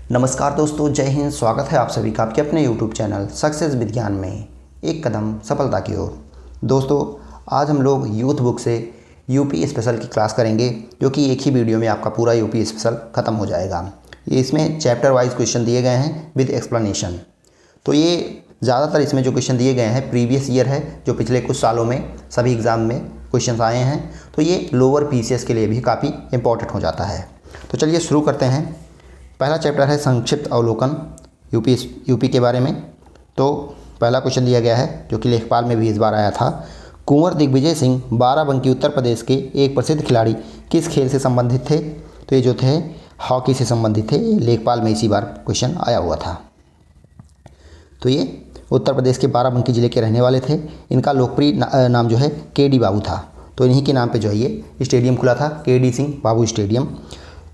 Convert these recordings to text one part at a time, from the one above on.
नमस्कार दोस्तों, जय हिंद। स्वागत है आप सभी का आपके अपने यूट्यूब चैनल सक्सेस विज्ञान में एक कदम सफलता की ओर। दोस्तों, आज हम लोग यूथ बुक से यूपी स्पेशल की क्लास करेंगे, जो कि एक ही वीडियो में आपका पूरा यूपी स्पेशल ख़त्म हो जाएगा। इसमें चैप्टर वाइज क्वेश्चन दिए गए हैं विद एक्सप्लेनेशन। तो ये ज़्यादातर इसमें जो क्वेश्चन दिए गए हैं प्रीवियस ईयर है, जो पिछले कुछ सालों में सभी एग्ज़ाम में क्वेश्चन आए हैं। तो ये लोअर पीसीएस के लिए भी काफ़ी इंपॉर्टेंट हो जाता है। तो चलिए शुरू करते हैं। पहला चैप्टर है संक्षिप्त अवलोकन यूपी के बारे में। तो पहला क्वेश्चन दिया गया है, जो कि लेखपाल में भी इस बार आया था। कुंवर दिग्विजय सिंह बाराबंकी उत्तर प्रदेश के एक प्रसिद्ध खिलाड़ी किस खेल से संबंधित थे? तो ये जो थे हॉकी से संबंधित थे। लेखपाल में इसी बार क्वेश्चन आया हुआ था। तो ये उत्तर प्रदेश के बाराबंकी ज़िले के रहने वाले थे। इनका लोकप्रिय नाम जो है केडी बाबू था। तो इन्हीं के नाम पे जो है ये स्टेडियम खुला था, केडी सिंह बाबू स्टेडियम।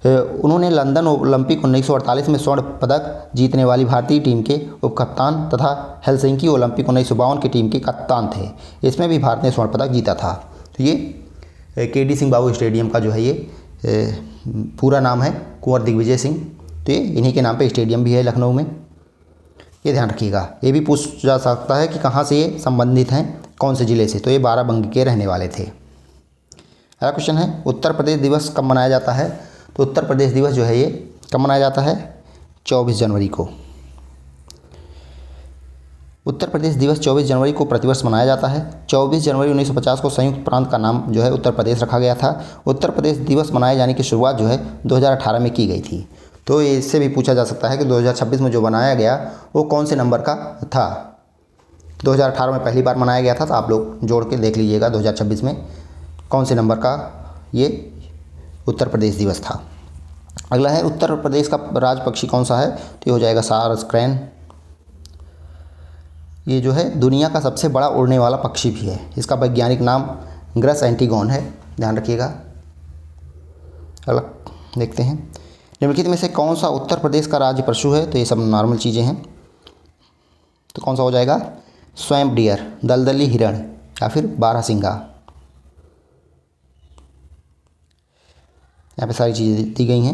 उन्होंने लंदन ओलंपिक 1948 में स्वर्ण पदक जीतने वाली भारतीय टीम के उपकप्तान तथा हेलसिंकी ओलंपिक 1952 की टीम के कप्तान थे। इसमें भी भारत ने स्वर्ण पदक जीता था। तो ये केडी सिंह बाबू स्टेडियम का जो है ये पूरा नाम है कुंवर दिग्विजय सिंह। तो ये इन्हीं के नाम पे स्टेडियम भी है लखनऊ में। ये ध्यान रखिएगा। ये भी पूछ जा सकता है कि कहाँ से ये संबंधित हैं, कौन से ज़िले से। तो ये बाराबंकी के रहने वाले थे। अगला क्वेश्चन है उत्तर प्रदेश दिवस कब मनाया जाता है? तो उत्तर प्रदेश दिवस जो है ये कब मनाया जाता है? 24 जनवरी को। उत्तर प्रदेश दिवस 24 जनवरी को प्रतिवर्ष मनाया जाता है। 24 जनवरी 1950 को संयुक्त प्रांत का नाम जो है उत्तर प्रदेश रखा गया था। उत्तर प्रदेश दिवस मनाए जाने की शुरुआत जो है 2018 में की गई थी। तो इससे भी पूछा जा सकता है कि 2026 में जो बनाया गया वो कौन से नंबर का था। 2018 में पहली बार मनाया गया था, तो आप लोग जोड़ के देख लीजिएगा 2026 में कौन से नंबर का ये उत्तर प्रदेश दिवस था। अगला है उत्तर प्रदेश का राज पक्षी कौन सा है? तो ये हो जाएगा सारस क्रेन। ये जो है दुनिया का सबसे बड़ा उड़ने वाला पक्षी भी है। इसका वैज्ञानिक नाम ग्रस एंटीगोन है, ध्यान रखिएगा। अगला देखते हैं निम्नलिखित में से कौन सा उत्तर प्रदेश का राज्य पशु है? तो ये सब नॉर्मल चीज़ें हैं। तो कौन सा हो जाएगा? स्वैम्प डियर, दलदली हिरण या फिर बारहसिंगा। यहाँ पे सारी चीज़ें दी गई हैं।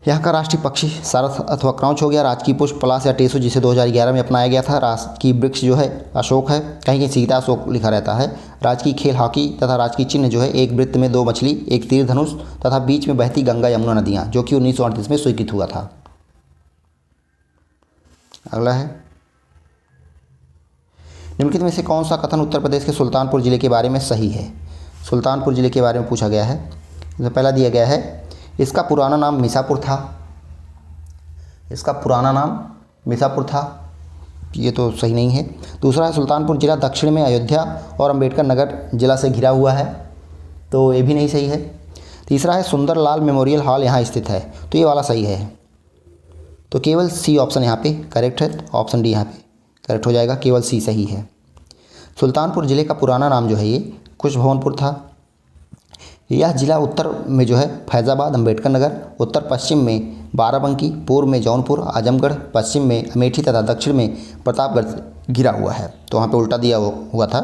यहाँ का राष्ट्रीय पक्षी सारस अथवा क्राउच हो गया। राजकीय पुष्प पलाश या टेसु, जिसे 2011 में अपनाया गया था। राजकीय वृक्ष जो है अशोक है, कहीं कहीं सीता अशोक लिखा रहता है। राजकीय खेल हॉकी तथा राजकीय चिन्ह जो है एक वृत्त में 2 मछली, एक तीर धनुष तथा बीच में बहती गंगा यमुना नदियाँ, जो कि 1938 में स्वीकृत हुआ था। अगला है निम्नलिखित में से कौन सा कथन उत्तर प्रदेश के सुल्तानपुर जिले के बारे में सही है? सुल्तानपुर जिले के बारे में पूछा गया है। तो पहला दिया गया है इसका पुराना नाम मिसापुर था। इसका पुराना नाम मिसापुर था, ये तो सही नहीं है। दूसरा है सुल्तानपुर जिला दक्षिण में अयोध्या और अंबेडकर नगर जिला से घिरा हुआ है, तो ये भी नहीं सही है। तीसरा है सुंदरलाल मेमोरियल हॉल यहाँ स्थित है, तो ये वाला सही है। तो केवल सी ऑप्शन यहाँ पे करेक्ट है। ऑप्शन डी यहाँ पे करेक्ट हो जाएगा, केवल सी सही है। सुल्तानपुर ज़िले का पुराना नाम जो है ये खुशभवनपुर था। यह ज़िला उत्तर में जो है फैज़ाबाद, अंबेडकर नगर, उत्तर पश्चिम में बाराबंकी, पूर्व में जौनपुर, आजमगढ़, पश्चिम में अमेठी तथा दक्षिण में प्रतापगढ़ से घिरा हुआ है। तो वहाँ पे उल्टा दिया हुआ था।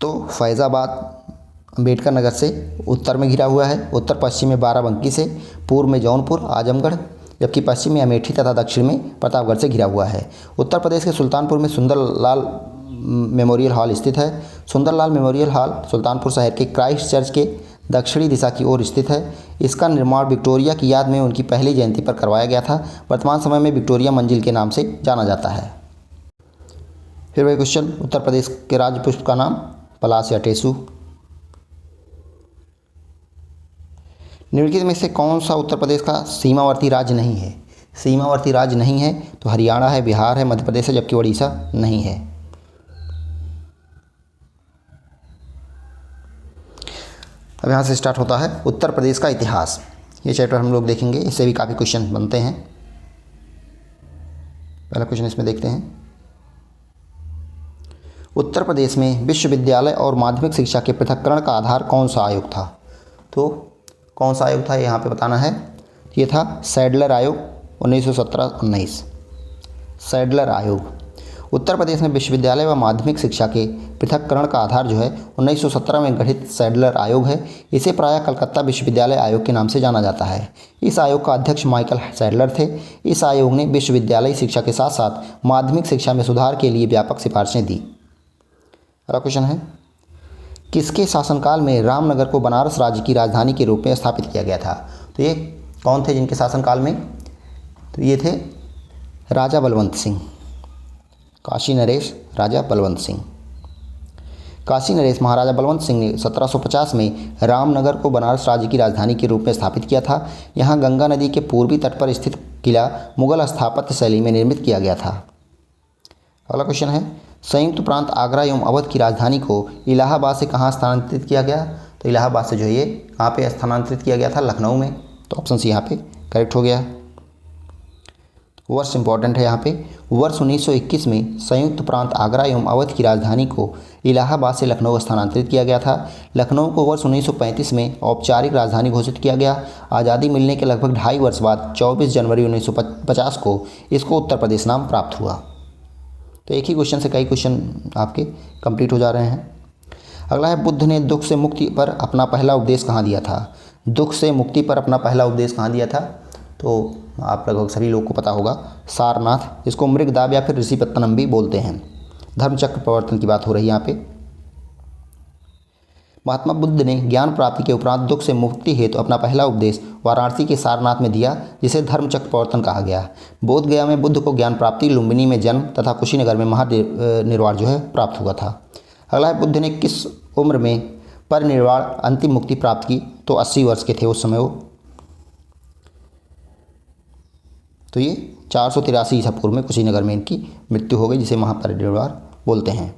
तो फैज़ाबाद अंबेडकर नगर से उत्तर में घिरा हुआ है, उत्तर पश्चिम में बाराबंकी से, पूर्व में जौनपुर, आजमगढ़, जबकि पश्चिम में अमेठी तथा दक्षिण में प्रतापगढ़ से घिरा हुआ है। उत्तर प्रदेश के सुल्तानपुर में सुंदरलाल मेमोरियल हॉल स्थित है। सुंदरलाल मेमोरियल हॉल सुल्तानपुर शहर के क्राइस्ट चर्च के दक्षिणी दिशा की ओर स्थित है। इसका निर्माण विक्टोरिया की याद में उनकी पहली जयंती पर करवाया गया था। वर्तमान समय में विक्टोरिया मंजिल के नाम से जाना जाता है। फिर वही क्वेश्चन, उत्तर प्रदेश के राज्य पुष्प का नाम पलाश या टेसु। निम्नलिखित में से कौन सा उत्तर प्रदेश का सीमावर्ती राज्य नहीं है? सीमावर्ती राज्य नहीं है तो हरियाणा है, बिहार है, मध्य प्रदेश है, जबकि उड़ीसा नहीं है। अब यहाँ से स्टार्ट होता है उत्तर प्रदेश का इतिहास। ये चैप्टर हम लोग देखेंगे, इससे भी काफ़ी क्वेश्चन बनते हैं। पहला क्वेश्चन इसमें देखते हैं। उत्तर प्रदेश में विश्वविद्यालय और माध्यमिक शिक्षा के पृथक्करण का आधार कौन सा आयोग था? तो कौन सा आयोग था यहाँ पे बताना है। ये था सैडलर आयोग 1917-19। सैडलर आयोग उत्तर प्रदेश में विश्वविद्यालय व माध्यमिक शिक्षा के पृथक्करण का आधार जो है 1917 में गठित सैडलर आयोग है। इसे प्रायः कलकत्ता विश्वविद्यालय आयोग के नाम से जाना जाता है। इस आयोग का अध्यक्ष माइकल सैडलर थे। इस आयोग ने विश्वविद्यालयी शिक्षा के साथ साथ माध्यमिक शिक्षा में सुधार के लिए व्यापक सिफारिशें दी। अगला क्वेश्चन है, किसके शासनकाल में रामनगर को बनारस राज्य की राजधानी के रूप में स्थापित किया गया था? तो ये कौन थे जिनके शासनकाल में? तो ये थे राजा बलवंत सिंह, काशी नरेश राजा बलवंत सिंह। काशी नरेश महाराजा बलवंत सिंह ने 1750 में रामनगर को बनारस राज्य की राजधानी के रूप में स्थापित किया था। यहाँ गंगा नदी के पूर्वी तट पर स्थित किला मुगल स्थापत्य शैली में निर्मित किया गया था। अगला क्वेश्चन है, संयुक्त प्रांत आगरा एवं अवध की राजधानी को इलाहाबाद से कहाँ स्थानांतरित किया गया? तो इलाहाबाद से जो है ये कहाँ पे स्थानांतरित किया गया था? लखनऊ में। तो ऑप्शन सी यहाँ पे करेक्ट हो गया। वर्ष इंपॉर्टेंट है यहाँ पे, वर्ष 1921 में संयुक्त प्रांत आगरा एवं अवध की राजधानी को इलाहाबाद से लखनऊ स्थानांतरित किया गया था। लखनऊ को वर्ष 1935 में औपचारिक राजधानी घोषित किया गया। आज़ादी मिलने के लगभग 2.5 वर्ष बाद 24 जनवरी 1950 को इसको उत्तर प्रदेश नाम प्राप्त हुआ। तो एक ही क्वेश्चन से कई क्वेश्चन आपके कंप्लीट हो जा रहे हैं। अगला है, बुद्ध ने दुख से मुक्ति पर अपना पहला उपदेश कहाँ दिया था? दुख से मुक्ति पर अपना पहला उपदेश कहाँ दिया था? तो आप लगभग सभी लोग को पता होगा, सारनाथ। इसको मृगदाब या फिर ऋषिपत्तनम भी बोलते हैं। धर्मचक्र प्रवर्तन की बात हो रही है यहाँ पे। महात्मा बुद्ध ने ज्ञान प्राप्ति के उपरांत दुख से मुक्ति हेतु अपना पहला उपदेश वाराणसी के सारनाथ में दिया, जिसे धर्मचक्र प्रवर्तन कहा गया। बोध गया में बुद्ध को ज्ञान प्राप्ति, लुम्बिनी में जन्म तथा कुशीनगर में महानिर्वाण जो है प्राप्त हुआ था। अगला है, बुद्ध ने किस उम्र में परिनिर्वाण अंतिम मुक्ति प्राप्त की? तो 80 वर्ष के थे उस समय वो। तो ये 483 ईसा पूर्व में कुशीनगर में इनकी मृत्यु हो गई, जिसे महापरिनिर्वाण बोलते हैं।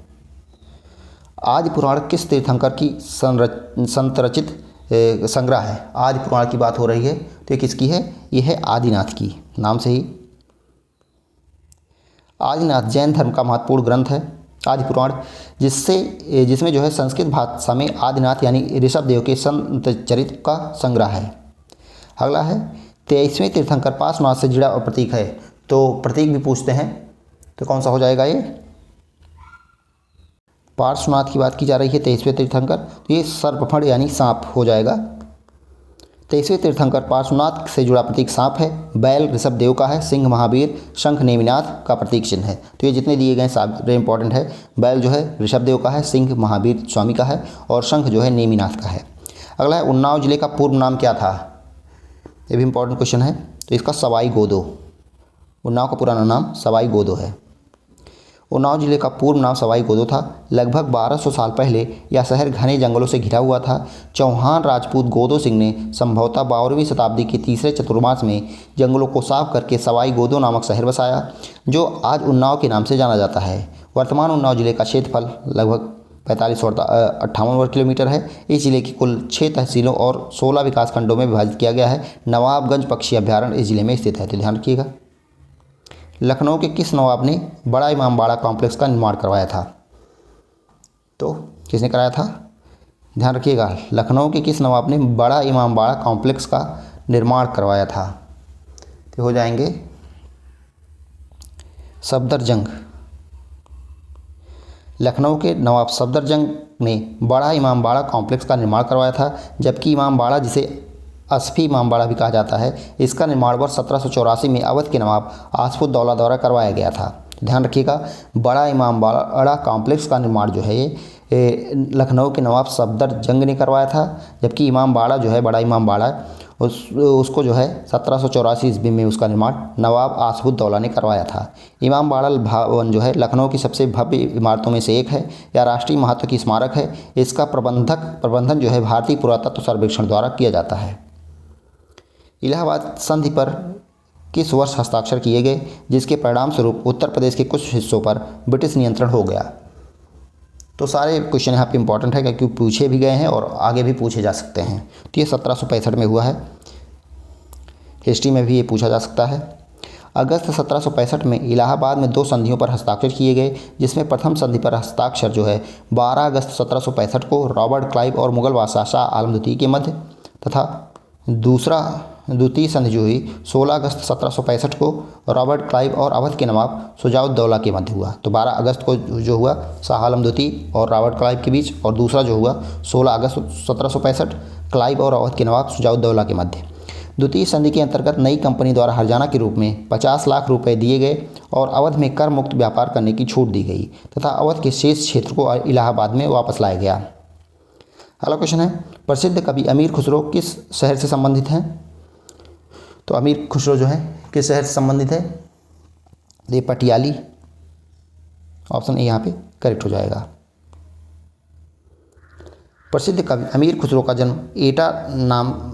आदि पुराण किस तीर्थंकर की संरचित संग्रह है? आदि पुराण की बात हो रही है, तो ये किसकी है? ये है आदिनाथ की, नाम से ही। आदिनाथ जैन धर्म का महत्वपूर्ण ग्रंथ है आदि पुराण, जिसमें जो है संस्कृत भाषा में आदिनाथ यानी ऋषभ देव के संत चरित्र का संग्रह है। अगला है, 23वें तीर्थंकर पार्श्वनाथ से जुड़ा प्रतीक है। तो प्रतीक भी पूछते हैं, तो कौन सा हो जाएगा? ये पार्श्वनाथ की बात की जा रही है 23वें तीर्थंकर, तो ये सर्पफण यानी सांप हो जाएगा। 23वें तीर्थंकर पार्श्वनाथ से जुड़ा प्रतीक सांप है। बैल ऋषभ देव का है। सिंह महावीर, शंख नेमिनाथ का प्रतीक चिन्ह है। तो ये जितने दिए गए सारे इंपॉर्टेंट है। बैल जो है ऋषभ देव का है, सिंह महावीर स्वामी का है और शंख जो है नेमिनाथ का है। अगला है, उन्नाव जिले का पूर्व नाम क्या था? ये भी इंपॉर्टेंट क्वेश्चन है। तो इसका सवाई गोदो, उन्नाव का पुराना नाम सवाई गोदो है। उन्नाव जिले का पूर्व नाम सवाई गोदो था। लगभग 1200 साल पहले यह शहर घने जंगलों से घिरा हुआ था। चौहान राजपूत गोदो सिंह ने संभवतः 12वीं शताब्दी के तीसरे चतुर्मास में जंगलों को साफ करके सवाई गोदो नामक शहर बसाया, जो आज उन्नाव के नाम से जाना जाता है। वर्तमान उन्नाव जिले का क्षेत्रफल लगभग 4558 वर्ग किलोमीटर है। इस जिले की कुल 6 तहसीलों और 16 विकास खंडों में विभाजित किया गया है। नवाबगंज पक्षी अभ्यारण्य इस जिले में स्थित है, तो ध्यान रखिएगा। लखनऊ के किस नवाब ने बड़ा इमामबाड़ा कॉम्प्लेक्स का निर्माण करवाया था? तो किसने कराया था? ध्यान रखिएगा, लखनऊ के किस नवाब ने बड़ा इमामबाड़ा कॉम्प्लेक्स का निर्माण करवाया था? तो हो जाएंगे सफदरजंग। लखनऊ के नवाब सफदरजंग ने बड़ा इमामबाड़ा कॉम्प्लेक्स का निर्माण करवाया था, जबकि इमामबाड़ा, जिसे असफी इमामबाड़ा भी कहा जाता है, इसका निर्माण वर्ष 1784 में अवध के नवाब आसफुद्दौला द्वारा करवाया गया था। ध्यान रखिएगा, बड़ा इमामबाड़ा कॉम्प्लेक्स का निर्माण जो है ये लखनऊ के नवाब सफदरजंग ने करवाया था, जबकि इमामबाड़ा जो है बड़ा इमामबाड़ा उसको जो है 1784 ईस्वी में उसका निर्माण नवाब आसफुद्दौला ने करवाया था। इमामबाड़ा भवन जो है लखनऊ की सबसे भव्य इमारतों में से एक है। यह राष्ट्रीय महत्व की स्मारक है। इसका प्रबंधन जो है भारतीय पुरातत्व सर्वेक्षण द्वारा किया जाता है। इलाहाबाद संधि पर किस वर्ष हस्ताक्षर किए गए, जिसके परिणाम स्वरूप उत्तर प्रदेश के कुछ हिस्सों पर ब्रिटिश नियंत्रण हो गया? तो सारे क्वेश्चन यहाँ पे इंपॉर्टेंट है, क्योंकि पूछे भी गए हैं और आगे भी पूछे जा सकते हैं। तो ये 1765 में हुआ है। हिस्ट्री में भी ये पूछा जा सकता है। अगस्त 1765 में इलाहाबाद में 2 संधियों पर हस्ताक्षर किए गए, जिसमें प्रथम संधि पर हस्ताक्षर जो है 12 अगस्त 1765 को रॉबर्ट क्लाइव और मुगल बादशाह शाह आलम द्वितीय के मध्य तथा दूसरा द्वितीय संधि जो हुई 16 अगस्त 1765 को रॉबर्ट क्लाइव और अवध के नवाब शुजाउद्दौला के मध्य हुआ। तो 12 अगस्त को जो हुआ शाह आलम द्वितीय और रॉबर्ट क्लाइव के बीच, और दूसरा जो हुआ 16 अगस्त 1765 क्लाइव और अवध के नवाब शुजाउद्दौला के मध्य। द्वितीय संधि के अंतर्गत नई कंपनी द्वारा हर्जाना के रूप में 50 लाख रुपए दिए गए और अवध में कर मुक्त व्यापार करने की छूट दी गई तथा अवध के शेष क्षेत्र को इलाहाबाद में वापस लाया गया। अगला क्वेश्चन है, प्रसिद्ध कवि अमीर खुसरो किस शहर से संबंधित हैं? तो अमीर खुसरो जो है किस शहर से संबंधित है? ये पटियाली, ऑप्शन ए यहाँ पे करेक्ट हो जाएगा। प्रसिद्ध कवि अमीर खुसरो का जन्म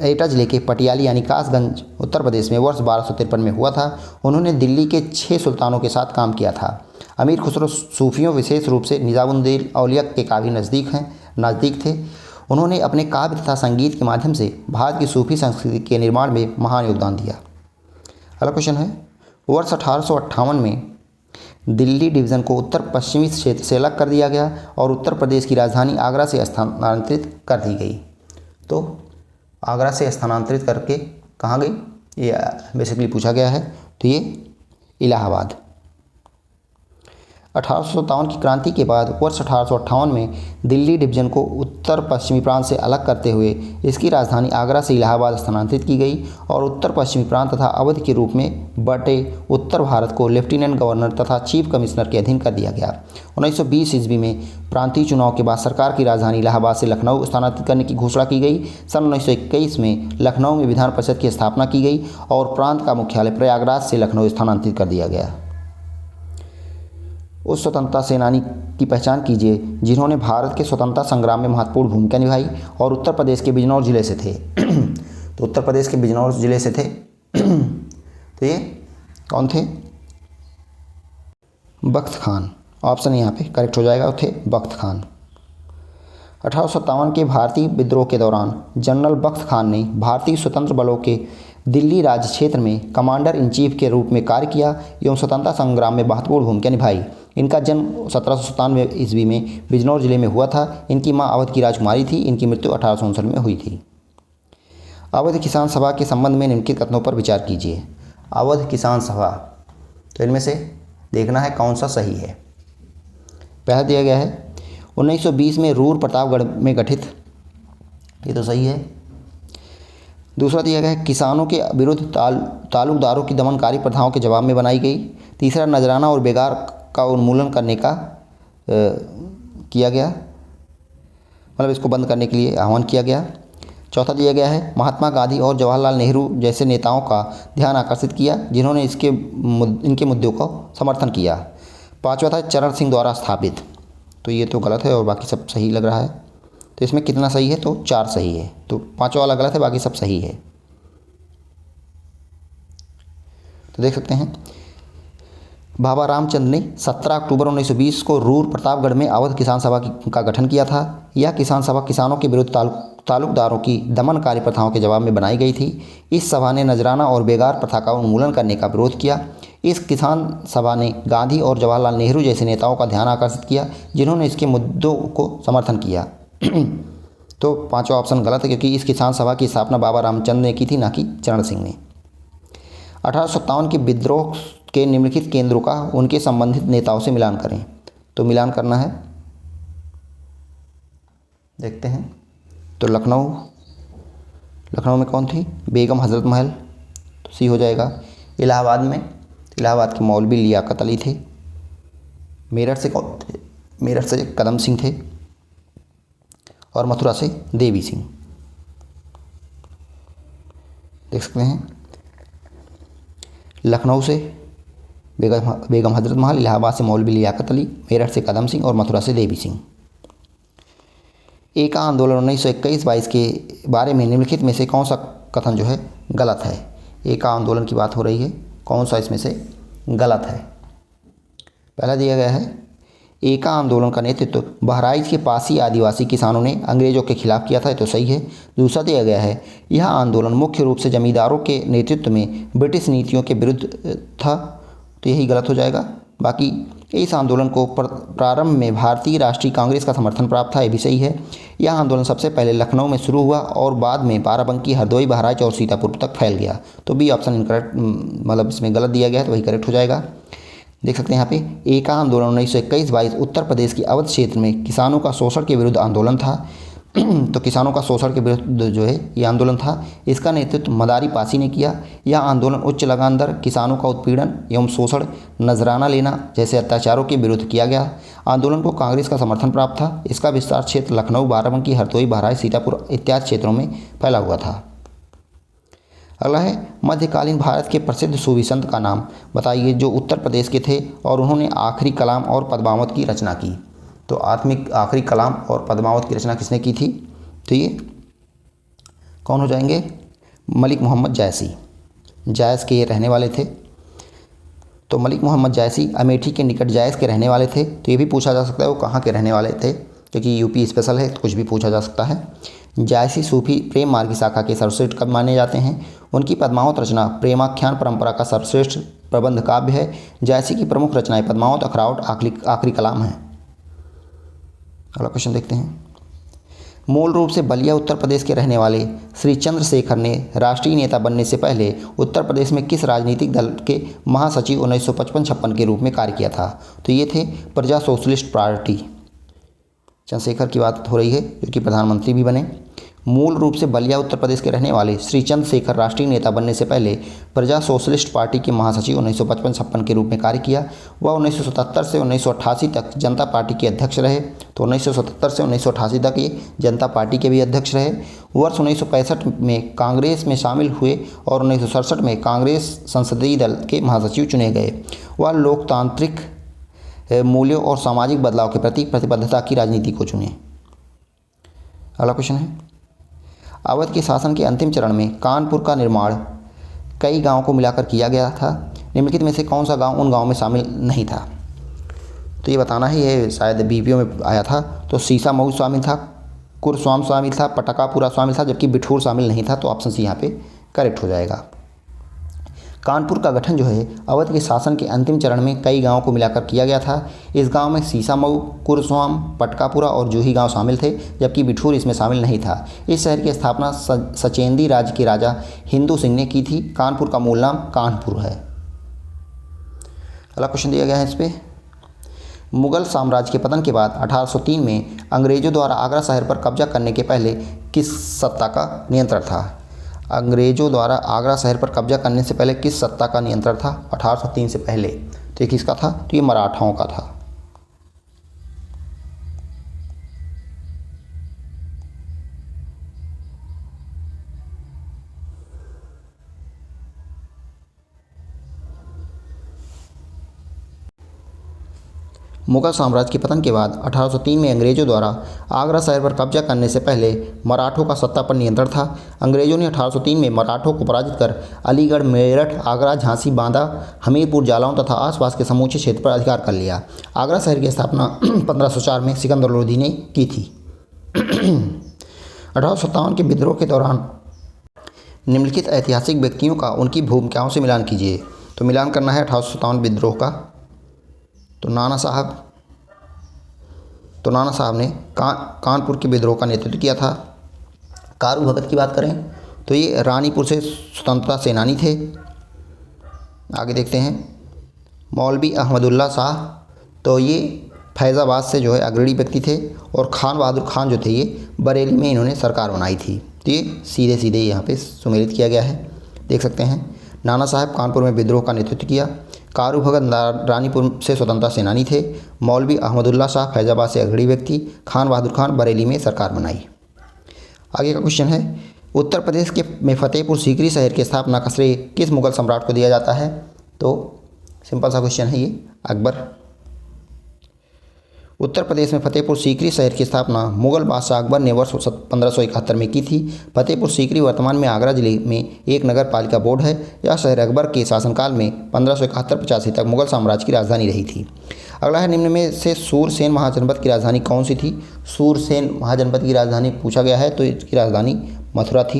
एटा जिले के पटियाली यानी कासगंज उत्तर प्रदेश में वर्ष 1253 में हुआ था। उन्होंने दिल्ली के 6 सुल्तानों के साथ काम किया था। अमीर खुसरो सूफियों, विशेष रूप से निजामुद्दीन औलिया के काफ़ी नज़दीक थे। उन्होंने अपने काव्य तथा संगीत के माध्यम से भारत की सूफी संस्कृति के निर्माण में महान योगदान दिया। अगला क्वेश्चन है, वर्ष 1858 में दिल्ली डिवीज़न को उत्तर पश्चिमी क्षेत्र से अलग कर दिया गया और उत्तर प्रदेश की राजधानी आगरा से स्थानांतरित कर दी गई। तो आगरा से स्थानांतरित करके कहाँ गई, ये बेसिकली पूछा गया है। तो ये इलाहाबाद। 1857 की क्रांति के बाद वर्ष 1858 में दिल्ली डिवीज़न को उत्तर पश्चिमी प्रांत से अलग करते हुए इसकी राजधानी आगरा से इलाहाबाद स्थानांतरित की गई और उत्तर पश्चिमी प्रांत तथा अवध के रूप में बटे उत्तर भारत को लेफ्टिनेंट गवर्नर तथा चीफ कमिश्नर के अधीन कर दिया गया। 1920 ईस्वी में प्रांतीय चुनाव के बाद सरकार की राजधानी इलाहाबाद से लखनऊ स्थानांतरित करने की घोषणा की गई। सन 1921 में लखनऊ में विधान परिषद की स्थापना की गई और प्रांत का मुख्यालय प्रयागराज से लखनऊ स्थानांतरित कर दिया गया। उस स्वतंत्रता सेनानी की पहचान कीजिए जिन्होंने भारत के स्वतंत्रता संग्राम में महत्वपूर्ण भूमिका निभाई और उत्तर प्रदेश के बिजनौर जिले से थे। तो उत्तर प्रदेश के बिजनौर जिले से थे। तो ये कौन थे? बख्त खान, ऑप्शन यहाँ पे करेक्ट हो जाएगा। थे बख्त खान। 1857 के भारतीय विद्रोह के दौरान जनरल बख्त खान ने भारतीय स्वतंत्र बलों के दिल्ली राज्य क्षेत्र में कमांडर इन चीफ के रूप में कार्य किया एवं स्वतंत्रता संग्राम में महत्वपूर्ण भूमिका निभाई। इनका जन्म 1797 ईस्वी में बिजनौर जिले में हुआ था। इनकी मां अवध की राजकुमारी थी। इनकी मृत्यु 1859 में हुई थी। अवध किसान सभा के संबंध में निम्नलिखित कथनों पर विचार कीजिए। अवध किसान सभा, तो इनमें से देखना है कौन सा सही है। पहला दिया गया है 1920 में रूर प्रतापगढ़ में गठित, ये तो सही है। दूसरा दिया गया है किसानों के विरुद्ध तालुकदारों की दमनकारी प्रथाओं के जवाब में बनाई गई। तीसरा नजराना और बेगार का उन्मूलन करने का किया गया, मतलब इसको बंद करने के लिए आह्वान किया गया। चौथा दिया गया है महात्मा गांधी और जवाहरलाल नेहरू जैसे नेताओं का ध्यान आकर्षित किया जिन्होंने इनके मुद्दों को समर्थन किया। पांचवा था चरण सिंह द्वारा स्थापित, तो ये तो गलत है और बाकी सब सही लग रहा है। तो इसमें कितना सही है? तो 4 सही है। तो पांचवा वाला गलत है, बाकी सब सही है। तो देख सकते हैं बाबा रामचंद्र ने 17 अक्टूबर 1920 को रूर प्रतापगढ़ में अवध किसान सभा का गठन किया था। यह किसान सभा किसानों के विरुद्ध तालुकदारों की दमनकारी प्रथाओं के जवाब में बनाई गई थी। इस सभा ने नजराना और बेगार प्रथा का उन्मूलन करने का विरोध किया। इस किसान सभा ने गांधी और जवाहरलाल नेहरू जैसे नेताओं का ध्यान आकर्षित किया जिन्होंने इसके मुद्दों को समर्थन किया। तो पांचवा ऑप्शन गलत है क्योंकि इस किसान सभा की स्थापना बाबा रामचंद्र ने की थी, ना कि चरण सिंह ने। 1857 के विद्रोह के निम्नलिखित केंद्रों का उनके संबंधित नेताओं से मिलान करें। तो मिलान करना है, देखते हैं। तो लखनऊ में कौन थी? बेगम हजरत महल, तो सी हो जाएगा। इलाहाबाद के मौलवी लियाकत अली थे। मेरठ से कौन थे? मेरठ से कदम सिंह थे और मथुरा से देवी सिंह। देख सकते हैं लखनऊ से बेगम हजरत महल, इलाहाबाद से मौलवी लियाकत अली, मेरठ से कदम सिंह और मथुरा से देवी सिंह। एका आंदोलन 1921-22 के बारे में निम्नलिखित में से कौन सा कथन जो है गलत है? एका आंदोलन की बात हो रही है, कौन सा इसमें से गलत है? पहला दिया गया है एका आंदोलन का नेतृत्व बहराइच के पासी आदिवासी किसानों ने अंग्रेजों के खिलाफ किया था, तो सही है। दूसरा दिया गया है यह आंदोलन मुख्य रूप से जमींदारों के नेतृत्व में ब्रिटिश नीतियों के विरुद्ध था, तो यही गलत हो जाएगा। बाकी इस आंदोलन को प्रारंभ में भारतीय राष्ट्रीय कांग्रेस का समर्थन प्राप्त था, ये भी सही है। यह आंदोलन सबसे पहले लखनऊ में शुरू हुआ और बाद में बाराबंकी, हरदोई, बहराइच और सीतापुर तक फैल गया। तो बी ऑप्शन इनकरेक्ट, मतलब इसमें गलत दिया गया है, तो वही करेक्ट हो जाएगा। देख सकते हैं यहाँ पे एका आंदोलन 1921-22 उत्तर प्रदेश के अवध क्षेत्र में किसानों का शोषण के विरुद्ध आंदोलन था। तो किसानों का शोषण के विरुद्ध जो है ये आंदोलन था। इसका नेतृत्व मदारी पासी ने किया। यह आंदोलन उच्च लगान दर, किसानों का उत्पीड़न एवं शोषण, नजराना लेना जैसे अत्याचारों के विरुद्ध किया गया। आंदोलन को कांग्रेस का समर्थन प्राप्त था। इसका विस्तार क्षेत्र लखनऊ, बाराबंकी, हरदोई, बहराइच, सीतापुर इत्यादि क्षेत्रों में फैला हुआ था। अगला है मध्यकालीन भारत के प्रसिद्ध सूफी संत का नाम बताइए जो उत्तर प्रदेश के थे और उन्होंने आखिरी कलाम और पद्मावत की रचना की। तो आखिरी कलाम और पद्मावत की रचना किसने की थी? तो ये कौन हो जाएंगे? मलिक मोहम्मद जायसी। जायस के ये रहने वाले थे। तो मलिक मोहम्मद जायसी अमेठी के निकट जायस के रहने वाले थे। तो ये भी पूछा जा सकता है वो कहाँ के रहने वाले थे, क्योंकि यूपी स्पेशल है तो कुछ भी पूछा जा सकता है। जायसी सूफी प्रेम मार्ग की शाखा के सर्वश्रेष्ठ कवि माने जाते हैं। उनकी पद्मावत रचना प्रेमाख्यान परंपरा का सर्वश्रेष्ठ प्रबंध काव्य है। जायसी की प्रमुख रचनाएं पद्मावत, अखरावट, आखिरी कलाम है। अगला क्वेश्चन देखते हैं। मूल रूप से बलिया उत्तर प्रदेश के रहने वाले श्री चंद्रशेखर ने राष्ट्रीय नेता बनने से पहले उत्तर प्रदेश में किस राजनीतिक दल के महासचिव 1955-56 के रूप में कार्य किया था? तो ये थे प्रजा सोशलिस्ट पार्टी। चंद्रशेखर की बात हो रही है जो कि प्रधानमंत्री भी बने। मूल रूप से बलिया उत्तर प्रदेश के रहने वाले श्री चंद्रशेखर राष्ट्रीय नेता बनने से पहले प्रजा सोशलिस्ट पार्टी के महासचिव 1955-56 के रूप में कार्य किया। वह 1977 से 1988 तक जनता पार्टी के अध्यक्ष रहे। तो 1977 से 1988 तक ये जनता पार्टी के भी अध्यक्ष रहे। वर्ष 1965 में कांग्रेस में शामिल हुए और 1967 में कांग्रेस संसदीय दल के महासचिव चुने गए। वह लोकतांत्रिक मूल्यों और सामाजिक बदलाव के प्रति प्रतिबद्धता की राजनीति को चुने। अगला क्वेश्चन है, अवध के शासन के अंतिम चरण में कानपुर का निर्माण कई गांवों को मिलाकर किया गया था। निम्नलिखित में से कौन सा गांव उन गांवों में शामिल नहीं था? तो ये बताना है, ये शायद बीपीओ में आया था। तो सीसा मऊ शामिल था, कुरस्वाम शामिल था, पटकापुरा शामिल था, जबकि बिठूर शामिल नहीं था। तो ऑप्शन सी यहाँ पे करेक्ट हो जाएगा। कानपुर का गठन जो है अवध के शासन के अंतिम चरण में कई गांवों को मिलाकर किया गया था। इस गांव में सीसा मऊ, कुरस्वाम, पटकापुरा और जूही गांव शामिल थे, जबकि बिठूर इसमें शामिल नहीं था। इस शहर की स्थापना सचेंदी राज्य के राजा हिंदू सिंह ने की थी। कानपुर का मूल नाम कानपुर है। अगला क्वेश्चन दिया गया है इस पर, मुगल साम्राज्य के पतन के बाद 1803 में अंग्रेजों द्वारा आगरा शहर पर कब्जा करने के पहले किस सत्ता का नियंत्रण था? अंग्रेजों द्वारा आगरा शहर पर कब्जा करने से पहले किस सत्ता का नियंत्रण था 1803 से पहले? तो ये किसका था? तो ये मराठाओं का था। मुगल साम्राज्य के पतन के बाद 1803 में अंग्रेजों द्वारा आगरा शहर पर कब्जा करने से पहले मराठों का सत्ता पर नियंत्रण था। अंग्रेजों ने 1803 में मराठों को पराजित कर अलीगढ़, मेरठ, आगरा, झांसी, बांदा, हमीरपुर, जालौन तथा आसपास के समूचे क्षेत्र पर अधिकार कर लिया। आगरा शहर की स्थापना 1504 में सिकंदर लोधी ने की थी। 1857 के विद्रोह के दौरान निम्नलिखित ऐतिहासिक व्यक्तियों का उनकी भूमिकाओं से मिलान कीजिए। तो मिलान करना है 1857 विद्रोह का। तो नाना साहब ने कानपुर के विद्रोह का नेतृत्व किया था। कारू भगत की बात करें तो ये रानीपुर से स्वतंत्रता सेनानी थे। आगे देखते हैं, मौलवी अहमदुल्ला शाह, तो ये फैज़ाबाद से जो है अग्रणी व्यक्ति थे। और खान बहादुर खान जो थे ये बरेली में इन्होंने सरकार बनाई थी। तो ये सीधे सीधे यहाँ पे सुमेलित किया गया है, देख सकते हैं। नाना साहब कानपुर में विद्रोह का नेतृत्व किया। कारू भगत रानीपुर से स्वतंत्रता सेनानी थे। मौलवी अहमदुल्ला शाह फैज़ाबाद से अग्रणी व्यक्ति। खान बहादुर खान बरेली में सरकार बनाई। आगे का क्वेश्चन है, उत्तर प्रदेश में फतेहपुर सीकरी शहर की स्थापना का श्रेय किस मुगल सम्राट को दिया जाता है? तो सिंपल सा क्वेश्चन है ये, अकबर। उत्तर प्रदेश में फतेहपुर सीकरी शहर की स्थापना मुगल बादशाह अकबर ने वर्ष 1571 में की थी। फतेहपुर सीकरी वर्तमान में आगरा जिले में एक नगर पालिका बोर्ड है। यह शहर अकबर के शासनकाल में 1571-85 तक मुगल साम्राज्य की राजधानी रही थी। अगला है, निम्न में से सूरसेन महाजनपद की राजधानी कौन सी थी? सूरसेन महाजनपद की राजधानी पूछा गया है, तो इसकी राजधानी मथुरा थी।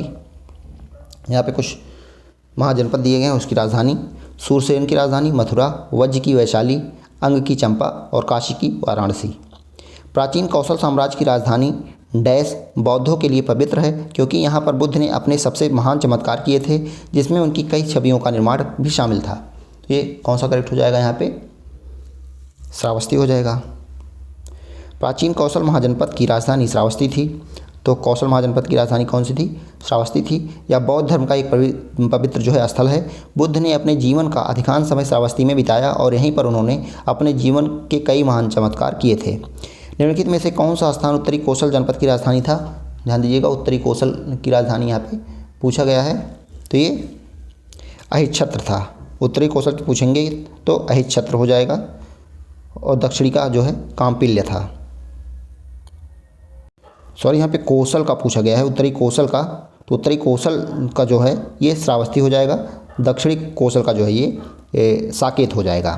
यहाँ पे कुछ महाजनपद दिए गए हैं, उसकी राजधानी सूरसेन की राजधानी मथुरा, वज्र की वैशाली, अंग की चंपा और काशी की वाराणसी। प्राचीन कौशल साम्राज्य की राजधानी डैश बौद्धों के लिए पवित्र है क्योंकि यहाँ पर बुद्ध ने अपने सबसे महान चमत्कार किए थे, जिसमें उनकी कई छवियों का निर्माण भी शामिल था। तो ये कौन सा करेक्ट हो जाएगा यहाँ पे? श्रावस्ती हो जाएगा। प्राचीन कौशल महाजनपद की राजधानी श्रावस्ती थी। तो कौशल महाजनपद की राजधानी कौन सी थी? श्रावस्ती थी। या बौद्ध धर्म का एक पवित्र जो है स्थल है। बुद्ध ने अपने जीवन का अधिकांश समय श्रावस्ती में बिताया और यहीं पर उन्होंने अपने जीवन के कई महान चमत्कार किए थे। निम्नलिखित में से कौन सा स्थान उत्तरी कौशल जनपद की राजधानी था? ध्यान दीजिएगा, उत्तरी कौशल की राजधानी यहाँ पे पूछा गया है। तो ये अहिच्छत्र था। उत्तरी कौशल की पूछेंगे तो अहिच्छत्र हो जाएगा और दक्षिणी का जो है काम्पिल्य था। सॉरी, यहाँ पे कौशल का पूछा गया है, उत्तरी कौशल का। तो उत्तरी कौशल का जो है ये श्रावस्ती हो जाएगा। दक्षिणी कौशल का जो है ये साकेत हो जाएगा।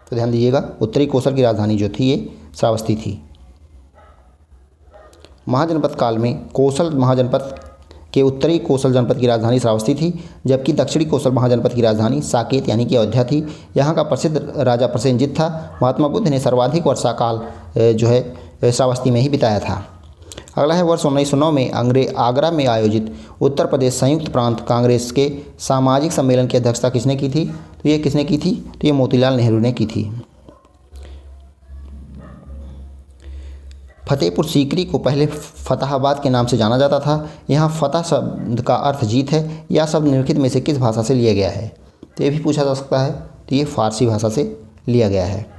तो ध्यान दीजिएगा, उत्तरी कौशल की राजधानी जो थी ये श्रावस्ती थी। महाजनपद काल में कौशल महाजनपद के उत्तरी कौशल जनपद की राजधानी श्रावस्ती थी, जबकि दक्षिणी कौशल महाजनपद की राजधानी साकेत यानी कि अयोध्या थी। यहाँ का प्रसिद्ध राजा प्रसेनजित था। महात्मा बुद्ध ने सर्वाधिक वर्षाकाल जो है श्रावस्ती में ही बिताया था। अगला है वर्ष 1909 में आगरा में आयोजित उत्तर प्रदेश संयुक्त प्रांत कांग्रेस के सामाजिक सम्मेलन की अध्यक्षता किसने की थी? तो ये किसने की थी? तो ये मोतीलाल नेहरू ने की थी। फतेहपुर सीकरी को पहले फतहाबाद के नाम से जाना जाता था। यहाँ फतह शब्द का अर्थ जीत है। यह शब्द निम्नलिखित में से किस भाषा से लिया गया है? तो ये भी पूछा जा सकता है। तो ये फारसी भाषा से लिया गया है।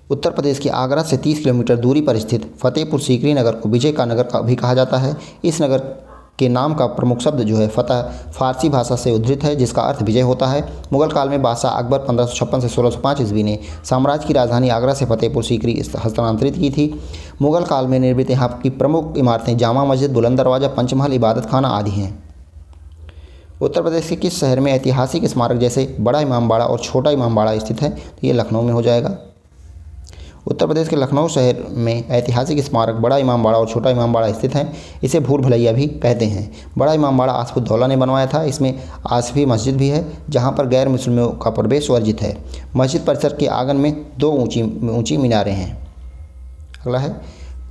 उत्तर प्रदेश के आगरा से 30 किलोमीटर दूरी पर स्थित फतेहपुर सीकरी नगर को विजय का नगर का भी कहा जाता है। इस नगर के नाम का प्रमुख शब्द जो है फतह फारसी भाषा से उद्धृत है, जिसका अर्थ विजय होता है। मुगल काल में बादशाह अकबर 1556 से 1605 ईस्वी ने साम्राज्य की राजधानी आगरा से फतेहपुर सीकरी हस्तांतरित की थी। मुगल काल में निर्मित यहाँ की प्रमुख इमारतें जामा मस्जिद, बुलंद दरवाज़ा, पंचमहल, इबादत खाना आदि हैं। उत्तर प्रदेश के किस शहर में ऐतिहासिक स्मारक जैसे बड़ा इमामबाड़ा और छोटा इमामबाड़ा स्थित है? तो ये लखनऊ में हो जाएगा। उत्तर प्रदेश के लखनऊ शहर में ऐतिहासिक स्मारक बड़ा इमामबाड़ा और छोटा इमामबाड़ा स्थित हैं। इसे भूल भुलैया भी कहते हैं। बड़ा इमामबाड़ा आसफुद्दौला ने बनवाया था। इसमें आसफी मस्जिद भी है, जहां पर गैर मुस्लिमों का प्रवेश वर्जित है। मस्जिद परिसर के आंगन में 2 ऊंची मीनारें हैं। अगला है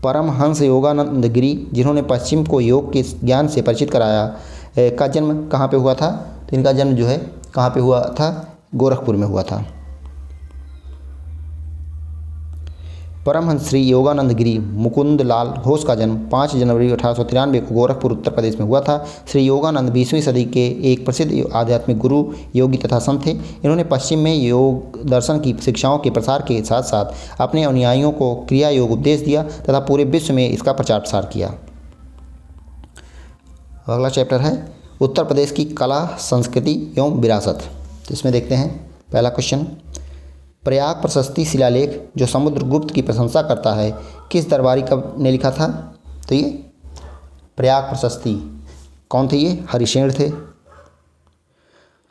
परमहंस योगानंद गिरी, जिन्होंने पश्चिम को योग के ज्ञान से परिचित कराया, का जन्म कहाँ पर हुआ था? तो इनका जन्म जो है कहाँ पर हुआ था? गोरखपुर में हुआ था। परमहंस श्री योगानंद गिरी मुकुंद लाल घोष का जन्म 5 जनवरी 1893 को गोरखपुर उत्तर प्रदेश में हुआ था। श्री योगानंद 20वीं सदी के एक प्रसिद्ध आध्यात्मिक गुरु, योगी तथा संत थे। इन्होंने पश्चिम में योग दर्शन की शिक्षाओं के प्रसार के साथ साथ अपने अनुयायियों को क्रिया योग उपदेश दिया तथा पूरे विश्व में इसका प्रचार प्रसार किया। अगला चैप्टर है उत्तर प्रदेश की कला, संस्कृति एवं विरासत। तो इसमें देखते हैं पहला क्वेश्चन, प्रयाग प्रशस्ति शिलालेख जो समुद्रगुप्त की प्रशंसा करता है, किस दरबारी कवि ने लिखा था? तो ये प्रयाग प्रशस्ति कौन थे? ये हरिशेण थे।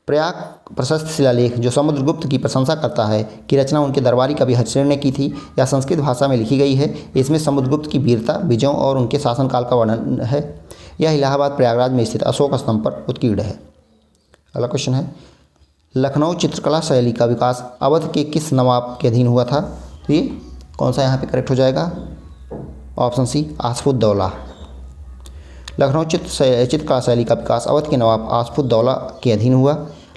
प्रयाग प्रशस्ति शिलालेख जो समुद्रगुप्त की प्रशंसा करता है की रचना उनके दरबारी कवि हरिशेण ने की थी। यह संस्कृत भाषा में लिखी गई है। इसमें समुद्रगुप्त की वीरता, विजयों और उनके शासनकाल का वर्णन है। यह इलाहाबाद प्रयागराज में स्थित अशोक स्तंभ पर उत्कीर्ण है। अगला क्वेश्चन है लखनऊ चित्रकला शैली का विकास अवध के किस नवाब के अधीन हुआ था? तो ये कौन सा यहाँ पे करेक्ट हो जाएगा? Option C, Asaf-ud-Daula. लखनऊ चित्रकला शैली का विकास अवध के नवाब आसफुद्दौला के अधीन हुआ।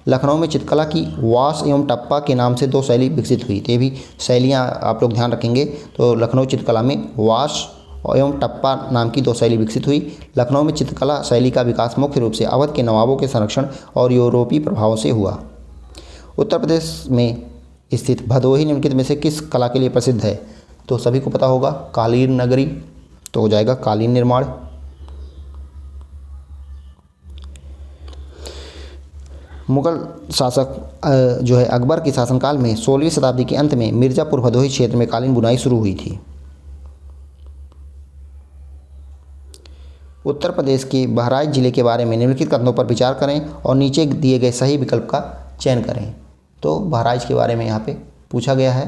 लखनऊ में चित्रकला की वास एवं टप्पा के नाम से 2 शैली विकसित हुई। तो ये भी शैलियाँ आप लोग ध्यान रखेंगे। तो लखनऊ चित्रकला में वास एवं टप्पा नाम की 2 शैली विकसित हुई। लखनऊ में चित्रकला शैली का विकास मुख्य रूप से अवध के नवाबों के संरक्षण और यूरोपीय प्रभाव से हुआ। उत्तर प्रदेश में स्थित भदोही निम्नलिखित में से किस कला के लिए प्रसिद्ध है? तो सभी को पता होगा, कालीन नगरी। तो हो जाएगा कालीन निर्माण। मुगल शासक जो है अकबर के शासनकाल में 16वीं शताब्दी के अंत में मिर्ज़ापुर भदोही क्षेत्र में कालीन बुनाई शुरू हुई थी। उत्तर प्रदेश के बहराइच जिले के बारे में निम्नलिखित कथनों पर विचार करें और नीचे दिए गए सही विकल्प का चयन करें। तो बहराइच के बारे में यहाँ पे पूछा गया है।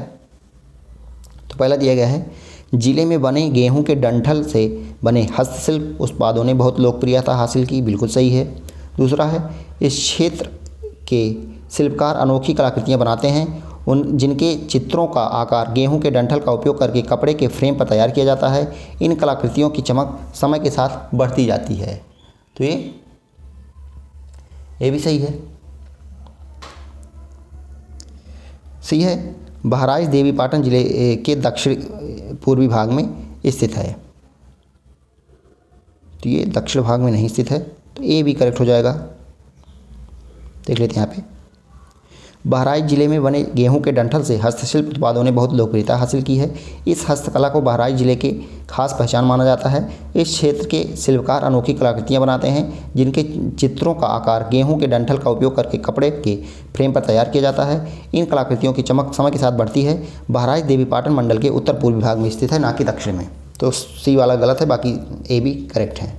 तो पहला दिया गया है जिले में बने गेहूं के डंठल से बने हस्तशिल्प उत्पादों ने बहुत लोकप्रियता हासिल की। बिल्कुल सही है। दूसरा है इस क्षेत्र के शिल्पकार अनोखी कलाकृतियाँ बनाते हैं उन जिनके चित्रों का आकार गेहूं के डंठल का उपयोग करके कपड़े के फ्रेम पर तैयार किया जाता है। इन कलाकृतियों की चमक समय के साथ बढ़ती जाती है। तो ये भी सही है। सही है। बहराइच देवी पाटन जिले के दक्षिण पूर्वी भाग में स्थित है। तो ये दक्षिण भाग में नहीं स्थित है, तो ए भी करेक्ट हो जाएगा। देख लेते हैं यहाँ पे, बहराइच जिले में बने गेहूं के डंठल से हस्तशिल्प उत्पादों ने बहुत लोकप्रियता हासिल की है। इस हस्तकला को बहराइच जिले के खास पहचान माना जाता है। इस क्षेत्र के शिल्पकार अनोखी कलाकृतियां बनाते हैं जिनके चित्रों का आकार गेहूं के डंठल का उपयोग करके कपड़े के फ्रेम पर तैयार किया जाता है। इन कलाकृतियों की चमक समय के साथ बढ़ती है। बहराइच देवी पाटन मंडल के उत्तर पूर्वी भाग में स्थित है, ना कि दक्षिण में। तो सी वाला गलत है, बाकी ए भी करेक्ट है।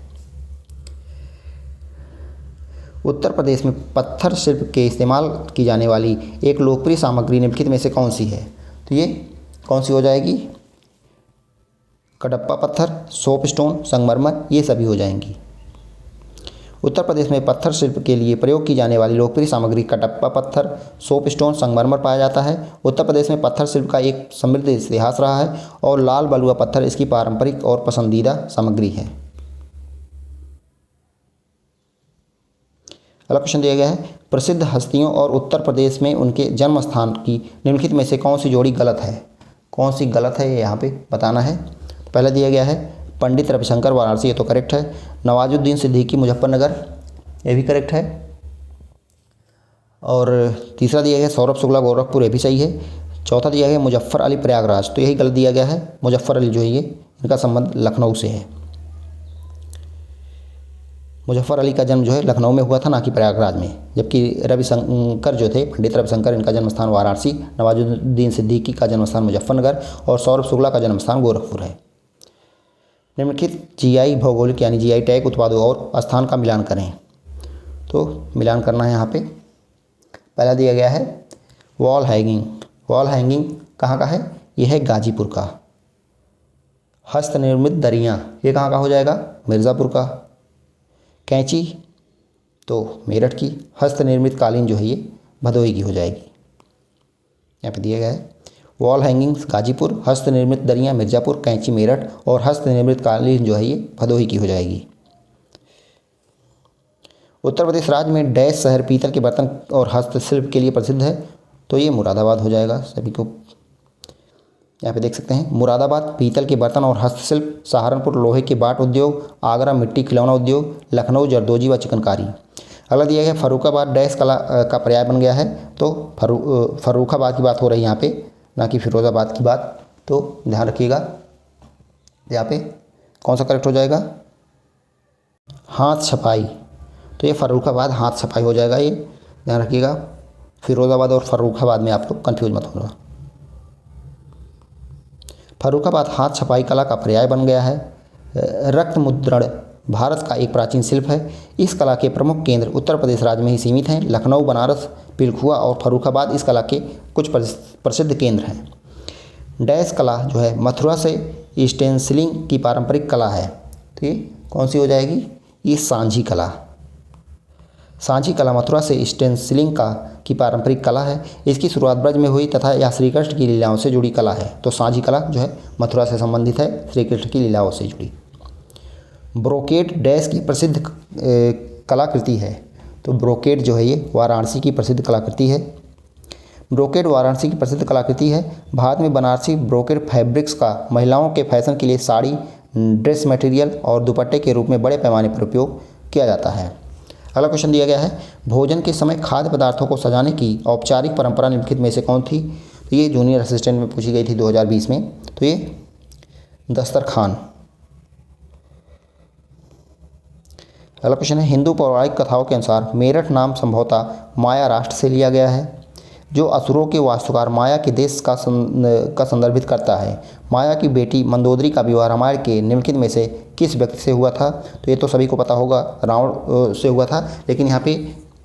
उत्तर प्रदेश में पत्थर शिल्प के इस्तेमाल की जाने वाली एक लोकप्रिय सामग्री निम्नलिखित में से कौन सी है? तो ये कौन सी हो जाएगी? कडप्पा पत्थर, सोप स्टोन, संगमरमर, ये सभी हो जाएंगी। उत्तर प्रदेश में पत्थर शिल्प के लिए प्रयोग की जाने वाली लोकप्रिय सामग्री कडप्पा पत्थर, सोप स्टोन, संगमरमर पाया जाता है। उत्तर प्रदेश में पत्थर शिल्प का एक समृद्ध इतिहास रहा है और लाल बलुआ पत्थर इसकी पारंपरिक और पसंदीदा सामग्री है। अगला क्वेश्चन दिया गया है, प्रसिद्ध हस्तियों और उत्तर प्रदेश में उनके जन्म स्थान की निम्नलिखित में से कौन सी जोड़ी गलत है? कौन सी गलत है ये यहाँ पे बताना है। तो पहला दिया गया है पंडित रविशंकर वाराणसी, ये तो करेक्ट है। नवाजुद्दीन सिद्दीकी मुजफ्फरनगर, ये भी करेक्ट है। और तीसरा दिया गया सौरभ शुक्ला गोरखपुर, ये भी सही है। चौथा दिया गया मुजफ्फर अली प्रयागराज, तो यही गलत दिया गया है। मुजफ्फर अली जो है ये इनका संबंध लखनऊ से है। मुजफ्फर अली का जन्म जो है लखनऊ में हुआ था, ना कि प्रयागराज में। जबकि रविशंकर जो थे, पंडित रविशंकर, इनका जन्म स्थान वाराणसी, नवाजुद्दीन सिद्दीकी का जन्म स्थान मुजफ्फरनगर और सौरभ शुक्ला का जन्म स्थान गोरखपुर है। निम्नलिखित जीआई भौगोलिक यानी जीआई टैग उत्पादों और स्थान का मिलान करें। तो मिलान करना है यहाँ पे। पहला दिया गया है वॉल हैंगिंग। वॉल हैंगिंग कहाँ का है? यह है गाजीपुर का। हस्त निर्मित दरियाँ, ये कहाँ का हो जाएगा? मिर्ज़ापुर का। कैंची तो मेरठ की। हस्त निर्मित कालीन जो है ये भदोही की हो जाएगी। यहाँ पे दिया गया है वॉल हैंगिंग्स गाजीपुर, हस्त निर्मित दरियाँ मिर्ज़ापुर, कैंची मेरठ और हस्त निर्मित कालीन जो है ये भदोही की हो जाएगी। उत्तर प्रदेश राज्य में डैश शहर पीतल के बर्तन और हस्तशिल्प के लिए प्रसिद्ध है। तो ये मुरादाबाद हो जाएगा। सभी को यहाँ पे देख सकते हैं, मुरादाबाद पीतल के बर्तन और हस्तशिल्प, सहारनपुर लोहे के बाट उद्योग, आगरा मिट्टी खिलौना उद्योग, लखनऊ जरदोजी व चिकनकारी। अगला दिया गया फर्रुखाबाद डैश कला का पर्याय बन गया है। तो फर्रुखाबाद की बात हो रही है यहाँ पे, ना कि फिरोज़ाबाद की बात। तो ध्यान रखिएगा, यहाँ पे कौन सा करेक्ट हो जाएगा? हाथ छपाई। तो ये फर्रुखाबाद हाथ छपाई हो जाएगा, ये ध्यान रखिएगा। फिरोज़ाबाद और फर्रुखाबाद में आप लोग कन्फ्यूज मत होगा। फर्रुखाबाद हाथ छपाई कला का पर्याय बन गया है। रक्त मुद्रण भारत का एक प्राचीन शिल्प है। इस कला के प्रमुख केंद्र उत्तर प्रदेश राज्य में ही सीमित हैं। लखनऊ, बनारस, पिलखुआ और फर्रुखाबाद इस कला के कुछ प्रसिद्ध केंद्र हैं। डैश कला जो है मथुरा से स्टेंसिलिंग की पारंपरिक कला है। तो ये कौन सी हो जाएगी? ये सांझी कला। सांझी कला मथुरा से स्टेंसिलिंग की पारंपरिक कला है। इसकी शुरुआत ब्रज में हुई तथा यह श्री कृष्ण की लीलाओं से जुड़ी कला है। तो सांझी कला जो है मथुरा से संबंधित है, श्री कृष्ण की लीलाओं से जुड़ी। ब्रोकेड डैश की प्रसिद्ध कलाकृति है। तो ब्रोकेड जो है ये वाराणसी की प्रसिद्ध कलाकृति है। ब्रोकेड वाराणसी की प्रसिद्ध कलाकृति है। भारत में बनारसी ब्रोकेड फैब्रिक्स का महिलाओं के फैशन के लिए साड़ी, ड्रेस मटेरियल और दुपट्टे के रूप में बड़े पैमाने पर उपयोग किया जाता है। अगला क्वेश्चन दिया गया है, भोजन के समय खाद्य पदार्थों को सजाने की औपचारिक परंपरा निम्नलिखित में से कौन थी? तो ये जूनियर असिस्टेंट में पूछी गई थी 2020 में। तो ये दस्तरखान। अगला क्वेश्चन है, हिंदू पौराणिक कथाओं के अनुसार मेरठ नाम संभवतः माया राष्ट्र से लिया गया है, जो असुरों के वास्तुकार माया के देश का संदर्भित करता है। माया की बेटी मंदोदरी का विवाह रामायण के निम्नलिखित में से किस व्यक्ति से हुआ था? तो ये तो सभी को पता होगा, रावण से हुआ था। लेकिन यहाँ पे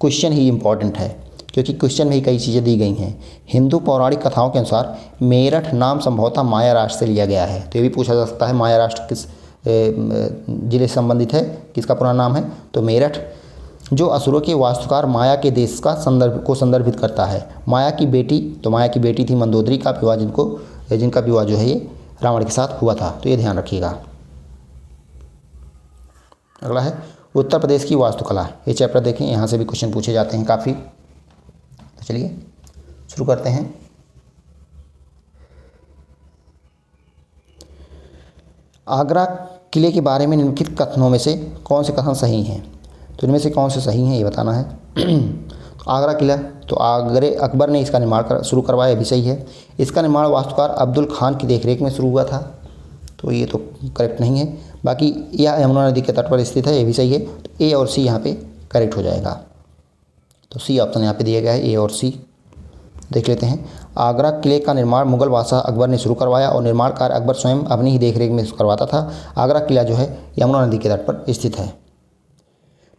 क्वेश्चन ही इम्पॉर्टेंट है, क्योंकि क्वेश्चन में ही कई चीज़ें दी गई हैं। हिंदू पौराणिक कथाओं के अनुसार मेरठ नाम संभवतः माया राष्ट्र से लिया गया है। तो ये भी पूछा जा सकता है, माया राष्ट्र किस जिले से संबंधित है, किसका पूरा नाम है? तो मेरठ। जो असुरों के वास्तुकार माया के देश का संदर्भित करता है। माया की बेटी, तो माया की बेटी थी मंदोदरी का विवाह, जिनका विवाह जो है ये रावण के साथ हुआ था, तो ये ध्यान रखिएगा। अगला है उत्तर प्रदेश की वास्तुकला। ये चैप्टर देखें, यहाँ से भी क्वेश्चन पूछे जाते हैं काफ़ी। तो चलिए शुरू करते हैं। आगरा किले के बारे में निम्नलिखित कथनों में से कौन से कथन सही हैं? तो इनमें से कौन से सही हैं ये बताना है। आगरा किला, तो अकबर ने इसका निर्माण शुरू करवाया, भी सही है। इसका निर्माण वास्तुकार अब्दुल खान की देखरेख में शुरू हुआ था, तो ये तो करेक्ट नहीं है। बाकी यह यमुना नदी के तट पर स्थित है, ये भी सही है। तो ए और सी यहाँ पे करेक्ट हो जाएगा। तो सी ऑप्शन यहाँ पे दिया गया है, ए और सी। देख लेते हैं। आगरा किले का निर्माण मुगल बादशाह अकबर ने शुरू करवाया और निर्माण कार्य अकबर स्वयं अपनी ही देखरेख में करवाता था। आगरा किला जो है यमुना नदी के तट पर स्थित है।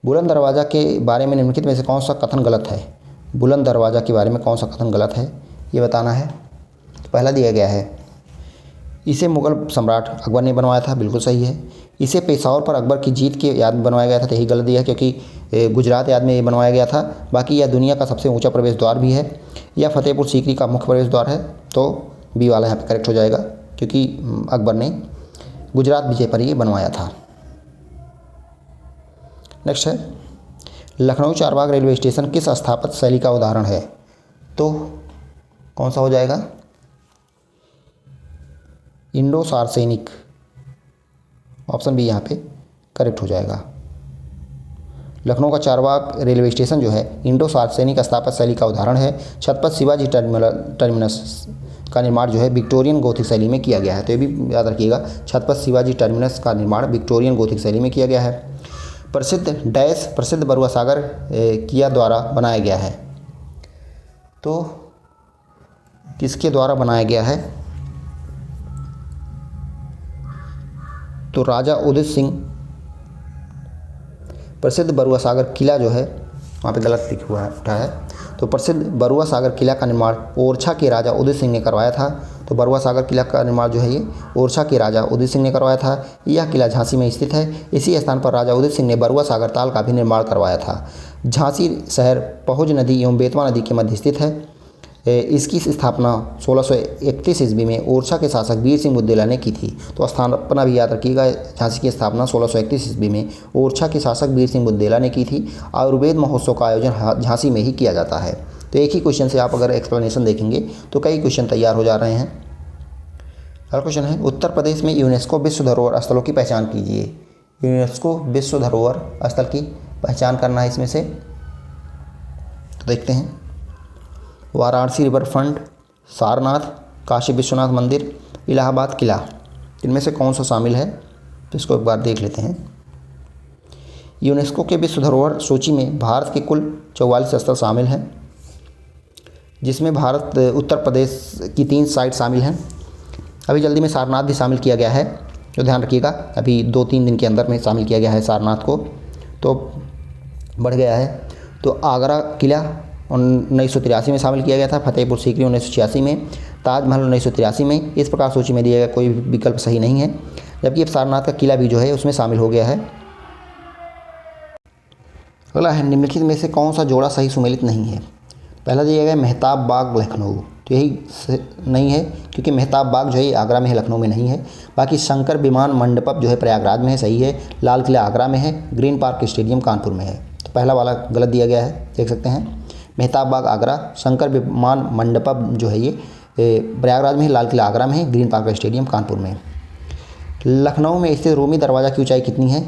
बुलंद दरवाज़ा के बारे में निम्नलिखित में से कौन सा कथन गलत है? बुलंद दरवाज़ा के बारे में कौन सा कथन गलत है ये बताना है। तो पहला दिया गया है, इसे मुगल सम्राट अकबर ने बनवाया था, बिल्कुल सही है। इसे पेशावर पर अकबर की जीत की याद में बनवाया गया था, तो यही गलत दिया है, क्योंकि गुजरात याद में ये बनवाया गया था। बाकी यह दुनिया का सबसे ऊंचा प्रवेश द्वार भी है। यह फतेहपुर सीकरी का मुख्य प्रवेश द्वार है, तो बी वाला यहाँ पे करेक्ट हो जाएगा, क्योंकि अकबर ने गुजरात विजय पर ये बनवाया था। नेक्स्ट है, लखनऊ चारबाग रेलवे स्टेशन किस स्थापत्य शैली का उदाहरण है? तो कौन सा हो जाएगा? इंडो सार्सेनिक, ऑप्शन बी यहाँ पे करेक्ट हो जाएगा। लखनऊ का चारबाग रेलवे स्टेशन जो है इंडो सार्सेनिक स्थापत्य शैली का उदाहरण है। छत्रपति शिवाजी टर्मिनस का निर्माण जो है विक्टोरियन गोथिक शैली में किया गया है, तो ये भी याद रखिएगा, छत्रपति शिवाजी टर्मिनस का निर्माण विक्टोरियन गोथिक शैली में किया गया है। प्रसिद्ध बरुआ सागर किया द्वारा बनाया गया है, तो किसके द्वारा बनाया गया है? तो राजा उदित सिंह। प्रसिद्ध बरुआ सागर किला जो है वहाँ पे गलत लिखा हुआ है, तो प्रसिद्ध बरुआ सागर किला का निर्माण ओरछा के राजा उदित सिंह ने करवाया था। तो बरुआ सागर किला का निर्माण जो है ये ओरछा के राजा उदित सिंह ने करवाया था। यह किला झांसी में स्थित है। इसी स्थान पर राजा उदित सिंह ने बरुआ सागर ताल का भी निर्माण करवाया था। झांसी शहर पहुज नदी एवं बेतवा नदी के मध्य स्थित है। इसकी स्थापना 1631 ईस्वी में ओरछा के शासक वीर सिंह बुंदेला ने की थी। तो स्थापना भी याद रखिएगा, झांसी की स्थापना 1631 ईस्वी में ओरछा के शासक वीर सिंह बुंदेला ने की थी। आयुर्वेद महोत्सव का आयोजन झांसी में ही किया जाता है। तो एक ही क्वेश्चन से आप अगर एक्सप्लेनेशन देखेंगे तो कई क्वेश्चन तैयार हो जा रहे हैं। अगला क्वेश्चन है, उत्तर प्रदेश में यूनेस्को विश्व धरोहर स्थलों की पहचान कीजिए। यूनेस्को विश्व धरोहर स्थल की पहचान करना है इसमें से, तो देखते हैं। वाराणसी रिवर फ्रंट, सारनाथ, काशी विश्वनाथ मंदिर, इलाहाबाद किला, इनमें से कौन सा शामिल है? तो इसको एक बार देख लेते हैं। यूनेस्को के विश्व धरोहर सूची में भारत के कुल 44 स्थल शामिल हैं, जिसमें उत्तर प्रदेश की 3 साइट शामिल हैं। अभी जल्दी में सारनाथ भी शामिल किया गया है, तो ध्यान रखिएगा, अभी 2-3 दिन के अंदर में शामिल किया गया है सारनाथ को, तो बढ़ गया है। तो आगरा किला 1983 में शामिल किया गया था, फतेहपुर सीकरी 1986 में, ताजमहल 1983 में। इस प्रकार सूची में दिया गया कोई विकल्प सही नहीं है, जबकि अब सारनाथ का किला भी जो है उसमें शामिल हो गया है। अगला है, निम्नलिखित में से कौन सा जोड़ा सही सुमेलित नहीं है? पहला दिया गया मेहताब बाग लखनऊ, तो यही नहीं है, क्योंकि मेहताब बाग जो है आगरा में है, लखनऊ में नहीं है। बाकी शंकर विमान मंडपम जो है प्रयागराज में है, सही है। लाल किला आगरा में है। ग्रीन पार्क स्टेडियम कानपुर में है, तो पहला वाला गलत दिया गया है, देख सकते हैं। मेहताब बाग आगरा, शंकर विमान मंडपम जो है ये प्रयागराज में है, लाल किला आगरा में है, ग्रीन पार्क स्टेडियम कानपुर में। लखनऊ में स्थित रूमी दरवाज़ा की ऊंचाई कितनी है?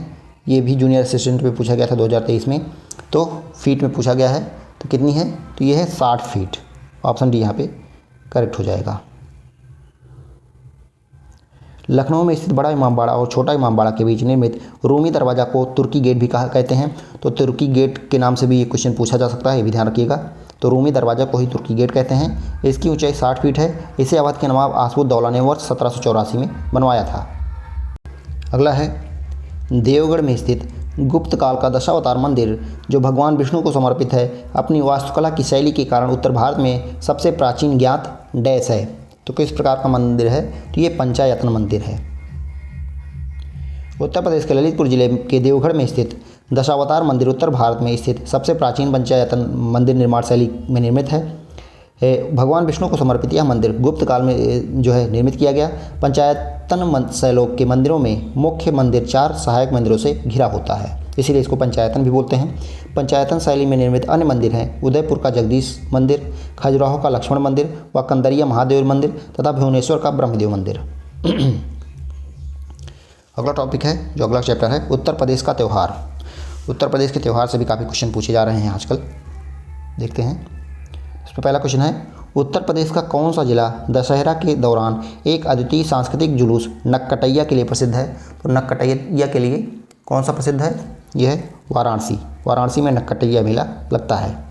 ये भी जूनियर असिस्टेंट पे पूछा गया था 2023 में, तो फीट में पूछा गया है, तो कितनी है? तो ये है 60 फीट, ऑप्शन डी यहाँ पे करेक्ट हो जाएगा। लखनऊ में स्थित बड़ा इमामबाड़ा और छोटा इमामबाड़ा के बीच निर्मित रूमी दरवाज़ा को तुर्की गेट भी कहते हैं, तो तुर्की गेट के नाम से भी ये क्वेश्चन पूछा जा सकता है, ये भी ध्यान रखिएगा। तो रूमी दरवाज़ा को ही तुर्की गेट कहते हैं। इसकी ऊंचाई 60 फीट है। इसे अवध के नवाब आसफुद्दौला ने वर्ष 1784 में बनवाया था। अगला है, देवगढ़ में स्थित गुप्त काल का दशावतार मंदिर जो भगवान विष्णु को समर्पित है, अपनी वास्तुकला की शैली के कारण उत्तर भारत में सबसे प्राचीन ज्ञात डैश है। तो किस प्रकार का मंदिर है? तो ये पंचायतन मंदिर है। उत्तर प्रदेश के ललितपुर जिले के देवगढ़ में स्थित दशावतार मंदिर उत्तर भारत में स्थित सबसे प्राचीन पंचायतन मंदिर निर्माण शैली में निर्मित है। भगवान विष्णु को समर्पित यह मंदिर गुप्त काल में जो है निर्मित किया गया। पंचायतन शैलों के मंदिरों में मुख्य मंदिर 4 सहायक मंदिरों से घिरा होता है, इसीलिए इसको पंचायतन भी बोलते हैं। पंचायतन शैली में निर्मित अन्य मंदिर हैं उदयपुर का जगदीश मंदिर, खजुराहो का लक्ष्मण मंदिर व कंदरिया महादेव मंदिर तथा भुवनेश्वर का ब्रह्मदेव मंदिर। अगला टॉपिक है, जो अगला चैप्टर है, उत्तर प्रदेश का त्यौहार। उत्तर प्रदेश के त्यौहार से भी काफ़ी क्वेश्चन पूछे जा रहे हैं आजकल, देखते हैं। इसमें पहला क्वेश्चन है, उत्तर प्रदेश का कौन सा जिला दशहरा के दौरान एक अद्वितीय सांस्कृतिक जुलूस नक्कटैया के लिए प्रसिद्ध है? तो नक्कटैया के लिए कौन सा प्रसिद्ध है? यह है वाराणसी। वाराणसी में नक्कटैया मेला लगता है।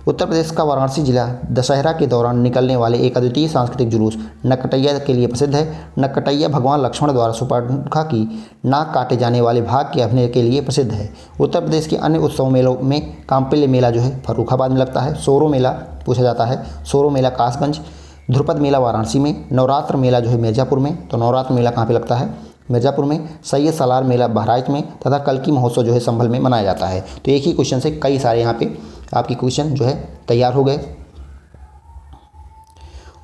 उत्तर प्रदेश का वाराणसी जिला दशहरा के दौरान निकलने वाले एक अद्वितीय सांस्कृतिक जुलूस नक्कटैया के लिए प्रसिद्ध है। नक्कटैया भगवान लक्ष्मण द्वारा शूर्पणखा की नाक काटे जाने वाले भाग के अभिनय के लिए प्रसिद्ध है। उत्तर प्रदेश के अन्य उत्सव मेलों में कांपिल्य मेला जो है फर्रुखाबाद में लगता है। सोरो मेला पूछा जाता है, सोरो मेला कासगंज। ध्रुपद मेला वाराणसी में। नवरात्र मेला जो है मिर्ज़ापुर में, तो नवरात्र मेला कहाँ पर लगता है? मिर्ज़ापुर में। सैयद सालार मेला बहराइच में तथा कल्की महोत्सव जो है संभल में मनाया जाता है। तो एक ही क्वेश्चन से कई सारे यहाँ पे आपके क्वेश्चन जो है तैयार हो गए।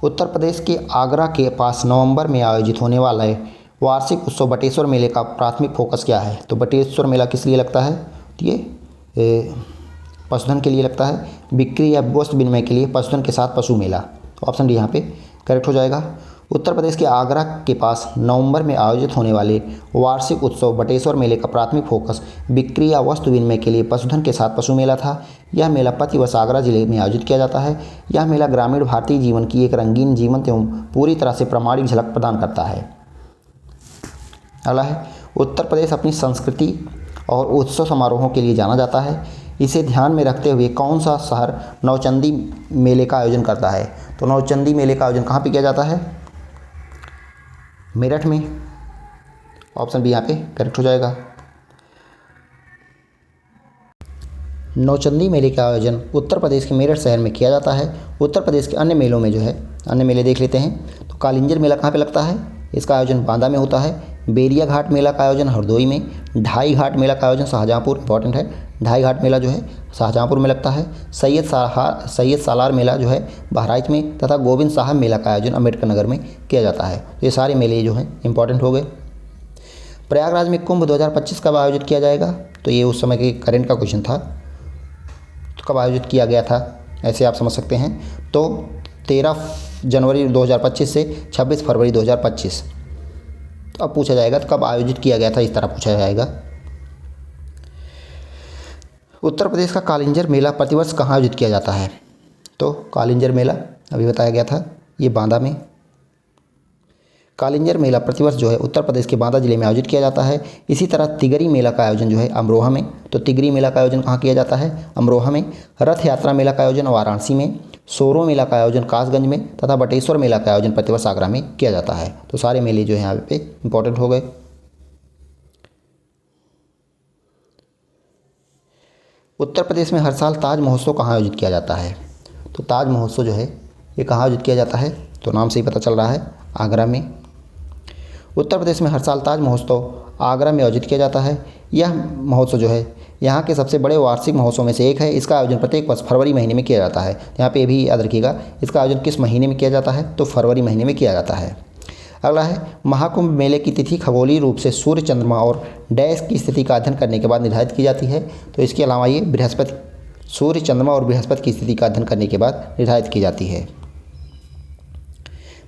उत्तर प्रदेश के आगरा के पास नवंबर में आयोजित होने वाला वार्षिक उत्सव बटेश्वर मेले का प्राथमिक फोकस क्या है? तो बटेश्वर मेला किस लिए लगता है? तो ये पशुधन के लिए लगता है। बिक्री या वस्तु विनिमय के लिए पशुधन के साथ पशु मेला। तो ऑप्शन डी यहाँ पे करेक्ट हो जाएगा। उत्तर प्रदेश के आगरा के पास नवंबर में आयोजित होने वाले वार्षिक उत्सव बटेश्वर मेले का प्राथमिक फोकस बिक्री या वस्तु विनिमय के लिए पशुधन के साथ पशु मेला था। यह मेला प्रतिवर्ष आगरा जिले में आयोजित किया जाता है। यह मेला ग्रामीण भारतीय जीवन की एक रंगीन, जीवंत एवं पूरी तरह से प्रामाणिक झलक प्रदान करता है। अगला है, उत्तर प्रदेश अपनी संस्कृति और उत्सव समारोहों के लिए जाना जाता है। इसे ध्यान में रखते हुए कौन सा शहर नौचंदी मेले का आयोजन करता है? तो नौचंदी मेले का आयोजन कहाँ पर किया जाता है? मेरठ में। ऑप्शन बी यहाँ पे करेक्ट हो जाएगा। नौचंदी मेले का आयोजन उत्तर प्रदेश के मेरठ शहर में किया जाता है। उत्तर प्रदेश के अन्य मेलों में जो है, अन्य मेले देख लेते हैं। तो कालिंजर मेला कहाँ पे लगता है? इसका आयोजन बांदा में होता है। बेरिया घाट मेला का आयोजन हरदोई में। ढाई घाट मेला का आयोजन शाहजहाँपुर, इंपॉर्टेंट है, ढाई घाट मेला जो है शाहजहाँपुर में लगता है। सैयद सालार मेला जो है बहराइच में तथा गोविंद साहब मेला का आयोजन अम्बेडकर नगर में किया जाता है। तो ये सारे मेले जो हैं इंपॉर्टेंट हो गए। प्रयागराज में कुंभ 2025 कब आयोजित किया जाएगा? तो ये उस समय के करंट का क्वेश्चन था, तो कब आयोजित किया गया था ऐसे आप समझ सकते हैं। तो 13 जनवरी 2025 से 26 फरवरी 2025। तो अब पूछा जाएगा तो कब आयोजित किया गया था, इस तरह पूछा जाएगा। उत्तर प्रदेश का कालिंजर मेला प्रतिवर्ष कहाँ आयोजित किया जाता है? तो कालिंजर मेला अभी बताया गया था, ये बांदा में। कालिंजर मेला प्रतिवर्ष जो है उत्तर प्रदेश के बांदा जिले में आयोजित किया जाता है। इसी तरह तिगरी मेला का आयोजन जो है अमरोहा में। तो तिगरी मेला का आयोजन कहाँ किया जाता है? अमरोहा में। रथ यात्रा मेला का आयोजन वाराणसी में। सोरो मेला का आयोजन कासगंज में तथा बटेश्वर मेला का आयोजन प्रतिवर्ष आगरा में किया जाता है। तो सारे मेले जो है यहाँ पे इंपॉर्टेंट हो गए। उत्तर प्रदेश में हर साल ताज महोत्सव कहाँ आयोजित किया जाता है? तो ताज महोत्सव जो है ये कहाँ आयोजित किया जाता है? तो नाम से ही पता चल रहा है, आगरा में। उत्तर प्रदेश में हर साल ताज महोत्सव आगरा में आयोजित किया जाता है। यह महोत्सव जो है यहाँ के सबसे बड़े वार्षिक महोत्सव में से एक है। इसका आयोजन प्रत्येक वर्ष फरवरी महीने में किया जाता है। यहाँ पे भी याद रखिएगा, इसका आयोजन किस महीने में किया जाता है? तो फरवरी महीने में किया जाता है। अगला है, महाकुंभ मेले की तिथि खगोलीय रूप से सूर्य, चंद्रमा और डैश की स्थिति का अध्ययन करने के बाद निर्धारित की जाती है। तो इसके अलावा ये बृहस्पति, सूर्य, चंद्रमा और बृहस्पति की स्थिति का अध्ययन करने के बाद निर्धारित की जाती है।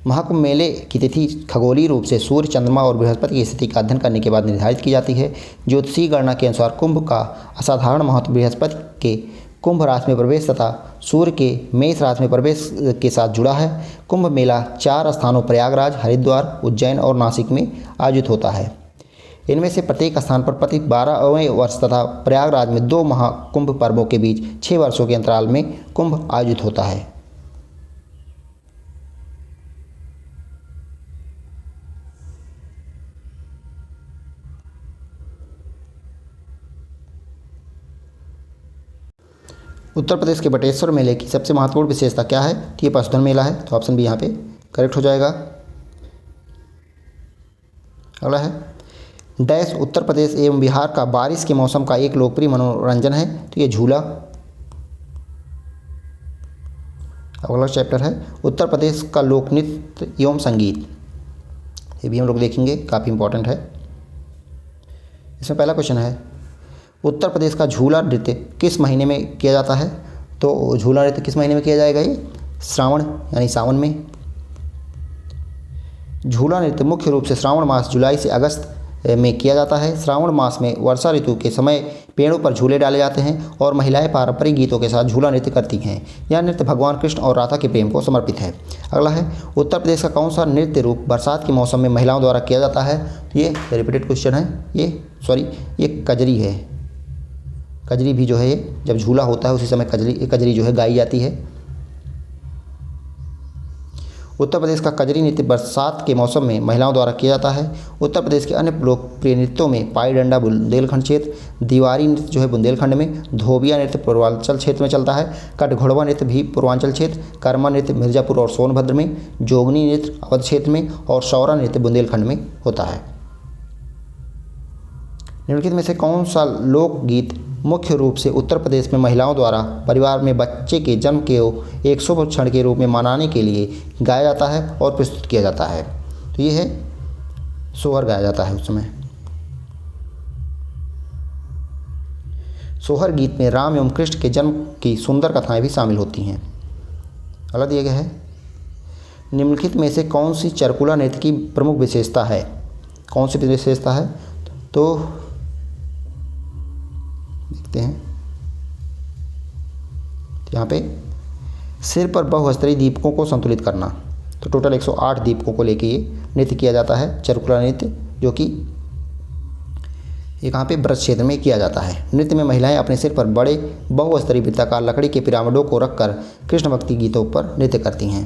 महाकुंभ मेले की तिथि खगोलीय रूप से सूर्य, चंद्रमा और बृहस्पति की स्थिति का अध्ययन करने के बाद निर्धारित की जाती है। ज्योतिषीय गणना के अनुसार कुंभ का असाधारण महत्व बृहस्पति के कुंभ राशि में प्रवेश तथा सूर्य के मेष राशि में प्रवेश के साथ जुड़ा है। कुंभ मेला 4 स्थानों प्रयागराज, हरिद्वार, उज्जैन और नासिक में आयोजित होता है। इनमें से प्रत्येक स्थान पर प्रति 12वें वर्ष तथा प्रयागराज में 2 महाकुंभ पर्वों के बीच 6 वर्षों के अंतराल में कुंभ आयोजित होता है। उत्तर प्रदेश के बटेश्वर मेले की सबसे महत्वपूर्ण विशेषता क्या है? तो ये पशुधन मेला है। तो ऑप्शन बी यहाँ पे करेक्ट हो जाएगा। अगला है, डैश उत्तर प्रदेश एवं बिहार का बारिश के मौसम का एक लोकप्रिय मनोरंजन है। तो ये झूला। अगला चैप्टर है उत्तर प्रदेश का लोक नृत्य एवं संगीत। ये भी हम लोग देखेंगे, काफ़ी इंपॉर्टेंट है। इसमें पहला क्वेश्चन है उत्तर प्रदेश का झूला नृत्य किस महीने में किया जाता है। तो झूला नृत्य किस महीने में किया जाएगा, ये श्रावण यानी सावन में। झूला नृत्य मुख्य रूप से श्रावण मास जुलाई से अगस्त में किया जाता है। श्रावण मास में वर्षा ऋतु के समय पेड़ों पर झूले डाले जाते हैं और महिलाएं पारंपरिक गीतों के साथ झूला नृत्य करती हैं। यह नृत्य भगवान कृष्ण और राधा के प्रेम को समर्पित है। अगला है उत्तर प्रदेश का कौन सा नृत्य रूप बरसात के मौसम में महिलाओं द्वारा किया जाता है। ये रिपीटेड क्वेश्चन है, ये कजरी है। कजरी भी जो है ये जब झूला होता है उसी समय कजरी जो है गाई जाती है। उत्तर प्रदेश का कजरी नृत्य बरसात के मौसम में महिलाओं द्वारा किया जाता है। उत्तर प्रदेश के अन्य लोकप्रिय नृत्यों में पाई डंडा बुंदेलखंड क्षेत्र, दीवारी नृत्य जो है बुंदेलखंड में, धोबिया नृत्य पूर्वांचल क्षेत्र में चलता है, कटघोड़वा नृत्य भी पूर्वांचल क्षेत्र, कर्मा नृत्य मिर्जापुर और सोनभद्र में, जोगनी नृत्य अवध क्षेत्र में और सौरा नृत्य बुंदेलखंड में होता है। निम्नलिखित में से कौन सा लोकगीत मुख्य रूप से उत्तर प्रदेश में महिलाओं द्वारा परिवार में बच्चे के जन्म के एक शुभ क्षण के रूप में मनाने के लिए गाया जाता है और प्रस्तुत किया जाता है। तो ये है सोहर गाया जाता है उस समय। सोहर गीत में राम एवं कृष्ण के जन्म की सुंदर कथाएं भी शामिल होती हैं। अगला दिया गया है निम्नलिखित में से कौन सी चरकुला नृत्य की प्रमुख विशेषता है। कौन सी विशेषता है, तो देखते हैं। यहाँ पे सिर पर बहुस्तरीय दीपकों को संतुलित करना। तो टोटल 108 दीपकों को लेके ये नृत्य किया जाता है, चरकुला नृत्य, जो कि यहाँ पे ब्रज क्षेत्र में किया जाता है। नृत्य में महिलाएं अपने सिर पर बड़े बहुस्तरीय वृत्ताकार लकड़ी के पिरामिडों को रखकर कृष्ण भक्ति गीतों पर नृत्य करती हैं।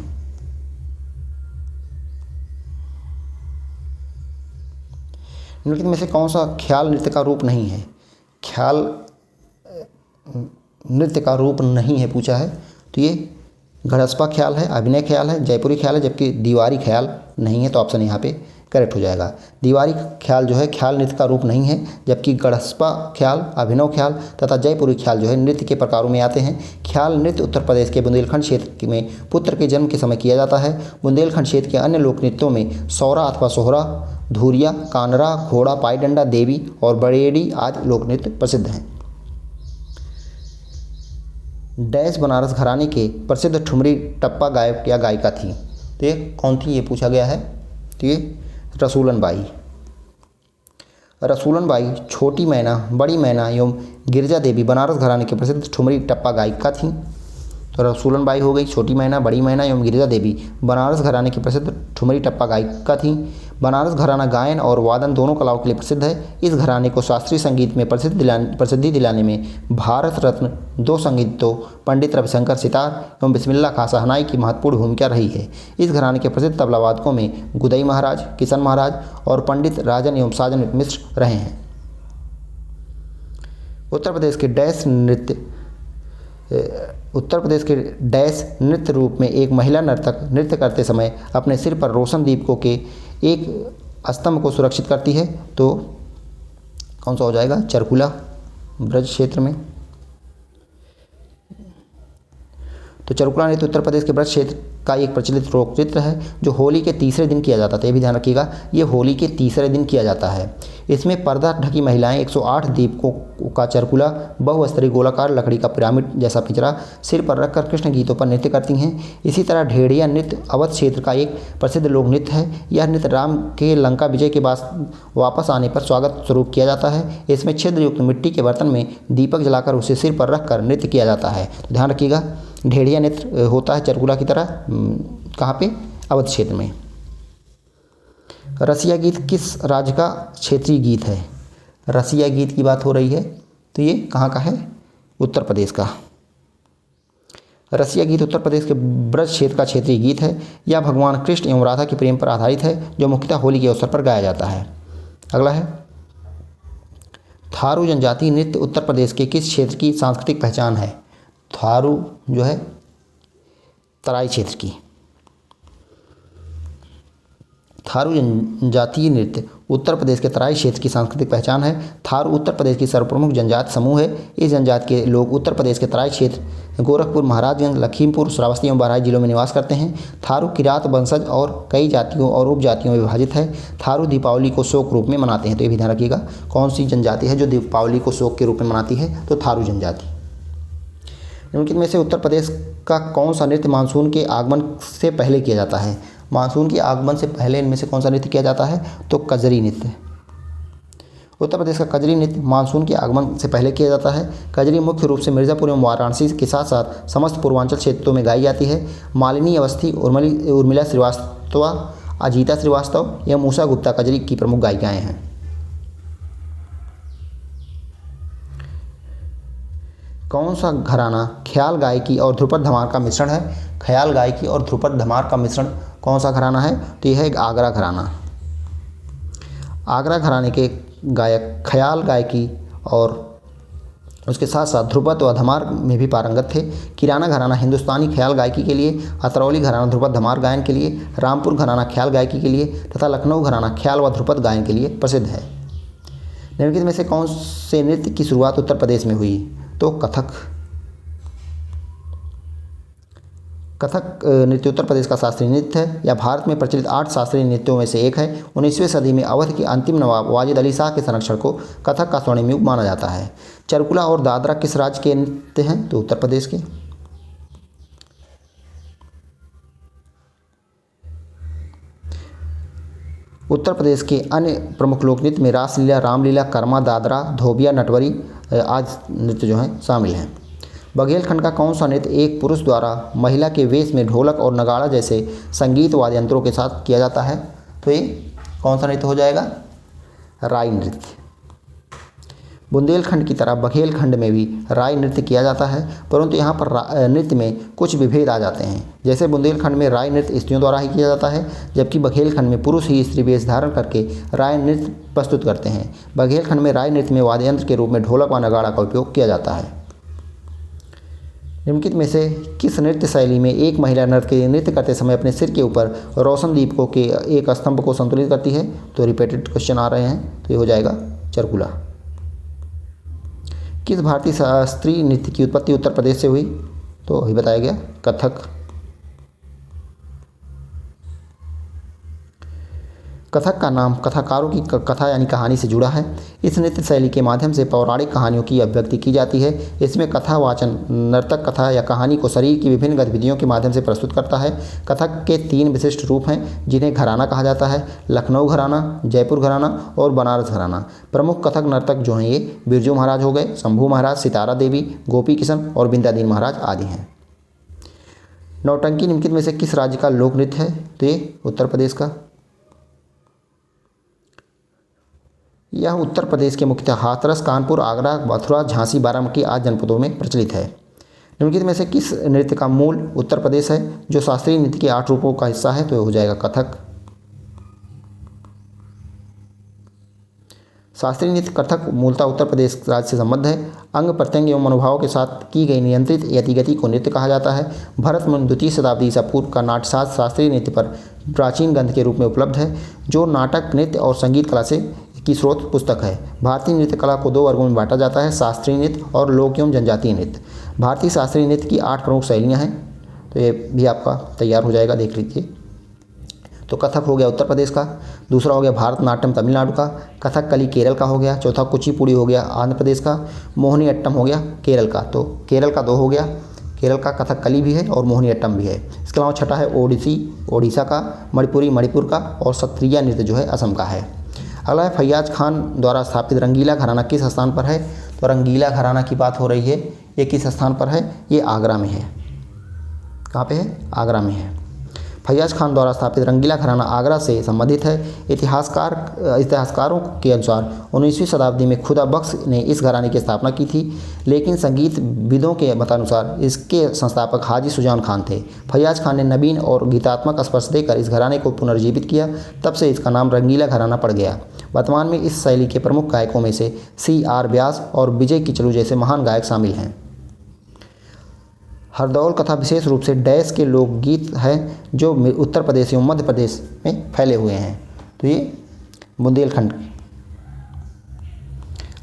निम्नलिखित में से कौन सा ख्याल नृत्य का रूप नहीं है। ख्याल नृत्य का रूप नहीं है पूछा है, तो ये घड़स्पा ख्याल है, अभिनय ख्याल है, जयपुरी ख्याल है, जबकि दीवारी ख्याल नहीं है। तो ऑप्शन यहाँ पे करेक्ट हो जाएगा। दीवारी ख्याल जो है ख्याल नृत्य का रूप नहीं है, जबकि घड़स्पा ख्याल, अभिनव ख्याल तथा जयपुरी ख्याल जो है नृत्य के प्रकारों में आते हैं। ख्याल नृत्य उत्तर प्रदेश के बुंदेलखंड क्षेत्र में पुत्र के जन्म के समय किया जाता है। बुंदेलखंड क्षेत्र के अन्य लोक नृत्यों में सौरा अथवा सोहरा, धूरिया, कानरा, घोड़ा, पाई डंडा, देवी और बड़ेड़ी आदि लोक नृत्य प्रसिद्ध हैं। डैश बनारस घराने के प्रसिद्ध ठुमरी टप्पा गायक या गायिका थी। तो ये कौन थी, ये पूछा गया है। तो ये रसूलन बाई। रसूलन बाई छोटी मैना, बड़ी मैना एवं गिरजा देवी बनारस घराने के प्रसिद्ध ठुमरी टप्पा गायिका थी। तो रसूलन बाई हो गई छोटी मैना, बड़ी मैना एवं गिरजा देवी बनारस घराने की प्रसिद्ध ठुमरी टप्पा गायिका थी। बनारस घराना गायन और वादन दोनों कलाओं के लिए प्रसिद्ध है। इस घराने को शास्त्रीय संगीत में प्रसिद्धि दिलाने में भारत रत्न 2 संगीतों पंडित रविशंकर सितार एवं बिस्मिल्लाह खां शहनाई की महत्वपूर्ण भूमिका रही है। इस घराने के प्रसिद्ध तबलावादकों में गुदई महाराज, किशन महाराज और पंडित राजन एवं साजन मिश्र रहे हैं। उत्तर प्रदेश के डैश नृत्य रूप में एक महिला नर्तक नृत्य करते समय अपने सिर पर रोशन दीपकों के एक स्तंभ को सुरक्षित करती है। तो कौन सा हो जाएगा, चरकुला ब्रज क्षेत्र में। तो चरकुला नृत्य उत्तर प्रदेश के ब्रज क्षेत्र का एक प्रचलित लोक नृत्य है जो होली के तीसरे दिन किया जाता है। ये भी ध्यान रखिएगा, ये होली के तीसरे दिन किया जाता है। इसमें पर्दा ढकी महिलाएं 108 दीपकों का चरकुला बहुस्तरीय गोलाकार लकड़ी का पिरामिड जैसा पिंजरा सिर पर रखकर कृष्ण गीतों पर नृत्य करती हैं। इसी तरह ढेड़िया नृत्य अवध क्षेत्र का एक प्रसिद्ध लोक नृत्य है। यह नृत्य राम के लंका विजय के बाद वापस आने पर स्वागत स्वरूप किया जाता है। इसमें छिद्र युक्त मिट्टी के बर्तन में दीपक जलाकर उसे सिर पर रखकर नृत्य किया जाता है। तो ध्यान रखिएगा, ढेड़िया नृत्य होता है चरकुला की तरह, कहाँ पे, अवध क्षेत्र में। रसिया गीत किस राज्य का क्षेत्रीय गीत है। रसिया गीत की बात हो रही है, तो ये कहाँ का है, उत्तर प्रदेश का। रसिया गीत उत्तर प्रदेश के ब्रज क्षेत्र का क्षेत्रीय गीत है। यह भगवान कृष्ण एवं राधा के प्रेम पर आधारित है जो मुख्यतः होली के अवसर पर गाया जाता है। अगला है थारू जनजाति नृत्य उत्तर प्रदेश के किस क्षेत्र की सांस्कृतिक पहचान है। थारू जो है तराई क्षेत्र की। थारू जनजातीय नृत्य उत्तर प्रदेश के तराई क्षेत्र की सांस्कृतिक पहचान है। थारू उत्तर प्रदेश की सर्वप्रमुख जनजाति समूह है। इस जनजाति के लोग उत्तर प्रदेश के तराई क्षेत्र गोरखपुर, महाराजगंज, लखीमपुर, श्रावस्ती एवं बहराइच जिलों में निवास करते हैं। थारू किरात वंशज और कई जातियों और उपजातियों में विभाजित है। थारू दीपावली को शोक रूप में मनाते हैं, तो ये भी ध्यान रखिएगा। कौन सी जनजाति है जो दीपावली को शोक के रूप में मनाती है? तो थारू जनजाति। निम्नलिखित में से उत्तर प्रदेश का कौन सा नृत्य मानसून के आगमन से पहले किया जाता है? मानसून के आगमन से पहले इनमें से कौन सा नृत्य किया जाता है? तो कजरी नृत्य। उत्तर प्रदेश का कजरी नृत्य मानसून के आगमन से पहले किया जाता है। कजरी मुख्य रूप से मिर्ज़ापुर एवं वाराणसी के साथ साथ समस्त पूर्वांचल क्षेत्रों में गाई जाती है। मालिनी अवस्थी, उर्मिला श्रीवास्तव, अजीता श्रीवास्तव एवं उषा गुप्ता कजरी की प्रमुख गायिकाएँ हैं। कौन सा घराना ख्याल गायकी और ध्रुपद धमार का मिश्रण है? ख्याल गायकी और ध्रुपद धमार का मिश्रण कौन सा घराना है? तो यह है आगरा घराना। आगरा घराने के गायक ख्याल गायकी और उसके साथ साथ ध्रुपद व धमार में भी पारंगत थे। किराना घराना हिंदुस्तानी ख्याल गायकी के लिए, अतरौली घराना ध्रुपद धमार गायन के लिए, रामपुर घराना ख्याल गायकी के लिए तथा लखनऊ घराना ख्याल व ध्रुपद गायन के लिए प्रसिद्ध है। निम्नलिखित में से कौन से नृत्य की शुरुआत उत्तर प्रदेश में हुई? तो कथक। कथक नृत्य उत्तर प्रदेश का शास्त्रीय नृत्य है। यह भारत में प्रचलित 8 शास्त्रीय नृत्यों में से एक है। 19वीं सदी में अवध के अंतिम नवाब वाजिद अली शाह के संरक्षण को कथक का स्वर्णिम युग माना जाता है। चरकुला और दादरा किस राज्य के नृत्य हैं? तो उत्तर प्रदेश के। उत्तर प्रदेश के अन्य प्रमुख लोक नृत्य में रासलीला, रामलीला, कर्मा, दादरा, धोबिया, नटवरी आदि नृत्य जो हैं शामिल हैं। बघेलखंड का कौन सा नृत्य एक पुरुष द्वारा महिला के वेश में ढोलक और नगाड़ा जैसे संगीत वाद्य यंत्रों के साथ किया जाता है? तो ये कौन सा नृत्य हो जाएगा? राई नृत्य। बुंदेलखंड की तरह बघेलखंड में भी राई नृत्य किया जाता है, परंतु यहाँ पर नृत्य में कुछ विभेद आ जाते हैं। जैसे बुंदेलखंड में राई नृत्य स्त्रियों द्वारा ही किया जाता है, जबकि बघेलखंड में पुरुष ही स्त्री वेश धारण करके राई नृत्य प्रस्तुत करते हैं। बघेलखंड में राई नृत्य में वाद्य यंत्र के रूप में ढोलक व नगाड़ा का उपयोग किया जाता है। निम्नलिखित में से किस नृत्य शैली में एक महिला नृत्य करते समय अपने सिर के ऊपर रोशन दीपकों के एक स्तंभ को संतुलित करती है? तो रिपीटेड क्वेश्चन आ रहे हैं, तो ये हो जाएगा चरकुला। किस भारतीय शास्त्रीय नृत्य की उत्पत्ति उत्तर प्रदेश से हुई? तो अभी बताया गया, कथक। कथक का नाम कथाकारों की कथा यानी कहानी से जुड़ा है। इस नृत्य शैली के माध्यम से पौराणिक कहानियों की अभिव्यक्ति की जाती है। इसमें कथा वाचन नर्तक कथा या कहानी को शरीर की विभिन्न गतिविधियों के माध्यम से प्रस्तुत करता है। कथक के 3 विशिष्ट रूप हैं जिन्हें घराना कहा जाता है: लखनऊ घराना, जयपुर घराना और बनारस घराना। प्रमुख कथक नर्तक जो हैं ये बिरजू महाराज हो गए, शंभू महाराज, सितारा देवी, गोपी किशन और बिंदादीन महाराज आदि हैं। नौटंकी निम्नलिखित में से किस राज्य का लोक नृत्य है? तो ये उत्तर प्रदेश का। यह उत्तर प्रदेश के मुख्यतः हाथरस, कानपुर, आगरा, मथुरा, झांसी, बाराबंकी आदि जनपदों में प्रचलित है। निम्नलिखित में से किस नृत्य का मूल उत्तर प्रदेश है जो शास्त्रीय नृत्य के 8 रूपों का हिस्सा है? तो यह हो जाएगा कथक। शास्त्रीय नृत्य कथक मूलतः उत्तर प्रदेश राज्य से संबद्ध है। अंग प्रत्यंग एवं मनोभाव के साथ की गई नियंत्रित यतिगति को नृत्य कहा जाता है। भरत मुनि 2वीं शताब्दी ईसा पूर्व का नाट्यशास्त्र शास्त्रीय नृत्य पर प्राचीन ग्रंथ के रूप में उपलब्ध है, जो नाटक, नृत्य और संगीत कला से की स्रोत पुस्तक है। भारतीय नृत्य कला को 2 वर्गों में बांटा जाता है: शास्त्रीय नृत्य और लोक एवं जनजातीय नृत्य। भारतीय शास्त्रीय नृत्य की 8 प्रमुख शैलियाँ हैं, तो ये भी आपका तैयार हो जाएगा, देख लीजिए। तो कथक हो गया उत्तर प्रदेश का, दूसरा हो गया भारतनाट्यम तमिलनाडु का, कथकली केरल का हो गया, चौथा कुचिपुड़ी हो गया आंध्र प्रदेश का, मोहिनी अट्टम हो गया केरल का। तो केरल का 2 हो गया, केरल का कथकली भी है और मोहिनी अट्टम भी है। इसके अलावा छठा है ओडिसी ओडिशा का, मणिपुरी मणिपुर का और सत्रिया नृत्य जो है असम का है। अगला है फैयाज खान द्वारा स्थापित रंगीला घराना किस स्थान पर है? तो रंगीला घराना की बात हो रही है, ये किस स्थान पर है? ये आगरा में है। कहाँ पे है? आगरा में है। फैयाज खान द्वारा स्थापित रंगीला घराना आगरा से संबंधित है। इतिहासकारों के अनुसार 19वीं शताब्दी में खुदा बख्श ने इस घराने की स्थापना की थी, लेकिन संगीतविदों के मतानुसार इसके संस्थापक हाजी सुजान खान थे। फैयाज खान ने नवीन और गीतात्मक स्पर्श देकर इस घराने को पुनर्जीवित किया, तब से इसका नाम रंगीला घराना पड़ गया। वर्तमान में इस शैली के प्रमुख गायकों में से C.R. व्यास और विजय किचलू जैसे महान गायक शामिल हैं। हरदौल कथा विशेष रूप से डैश के लोकगीत है जो उत्तर प्रदेश एवं मध्य प्रदेश में फैले हुए हैं। तो ये बुंदेलखंड,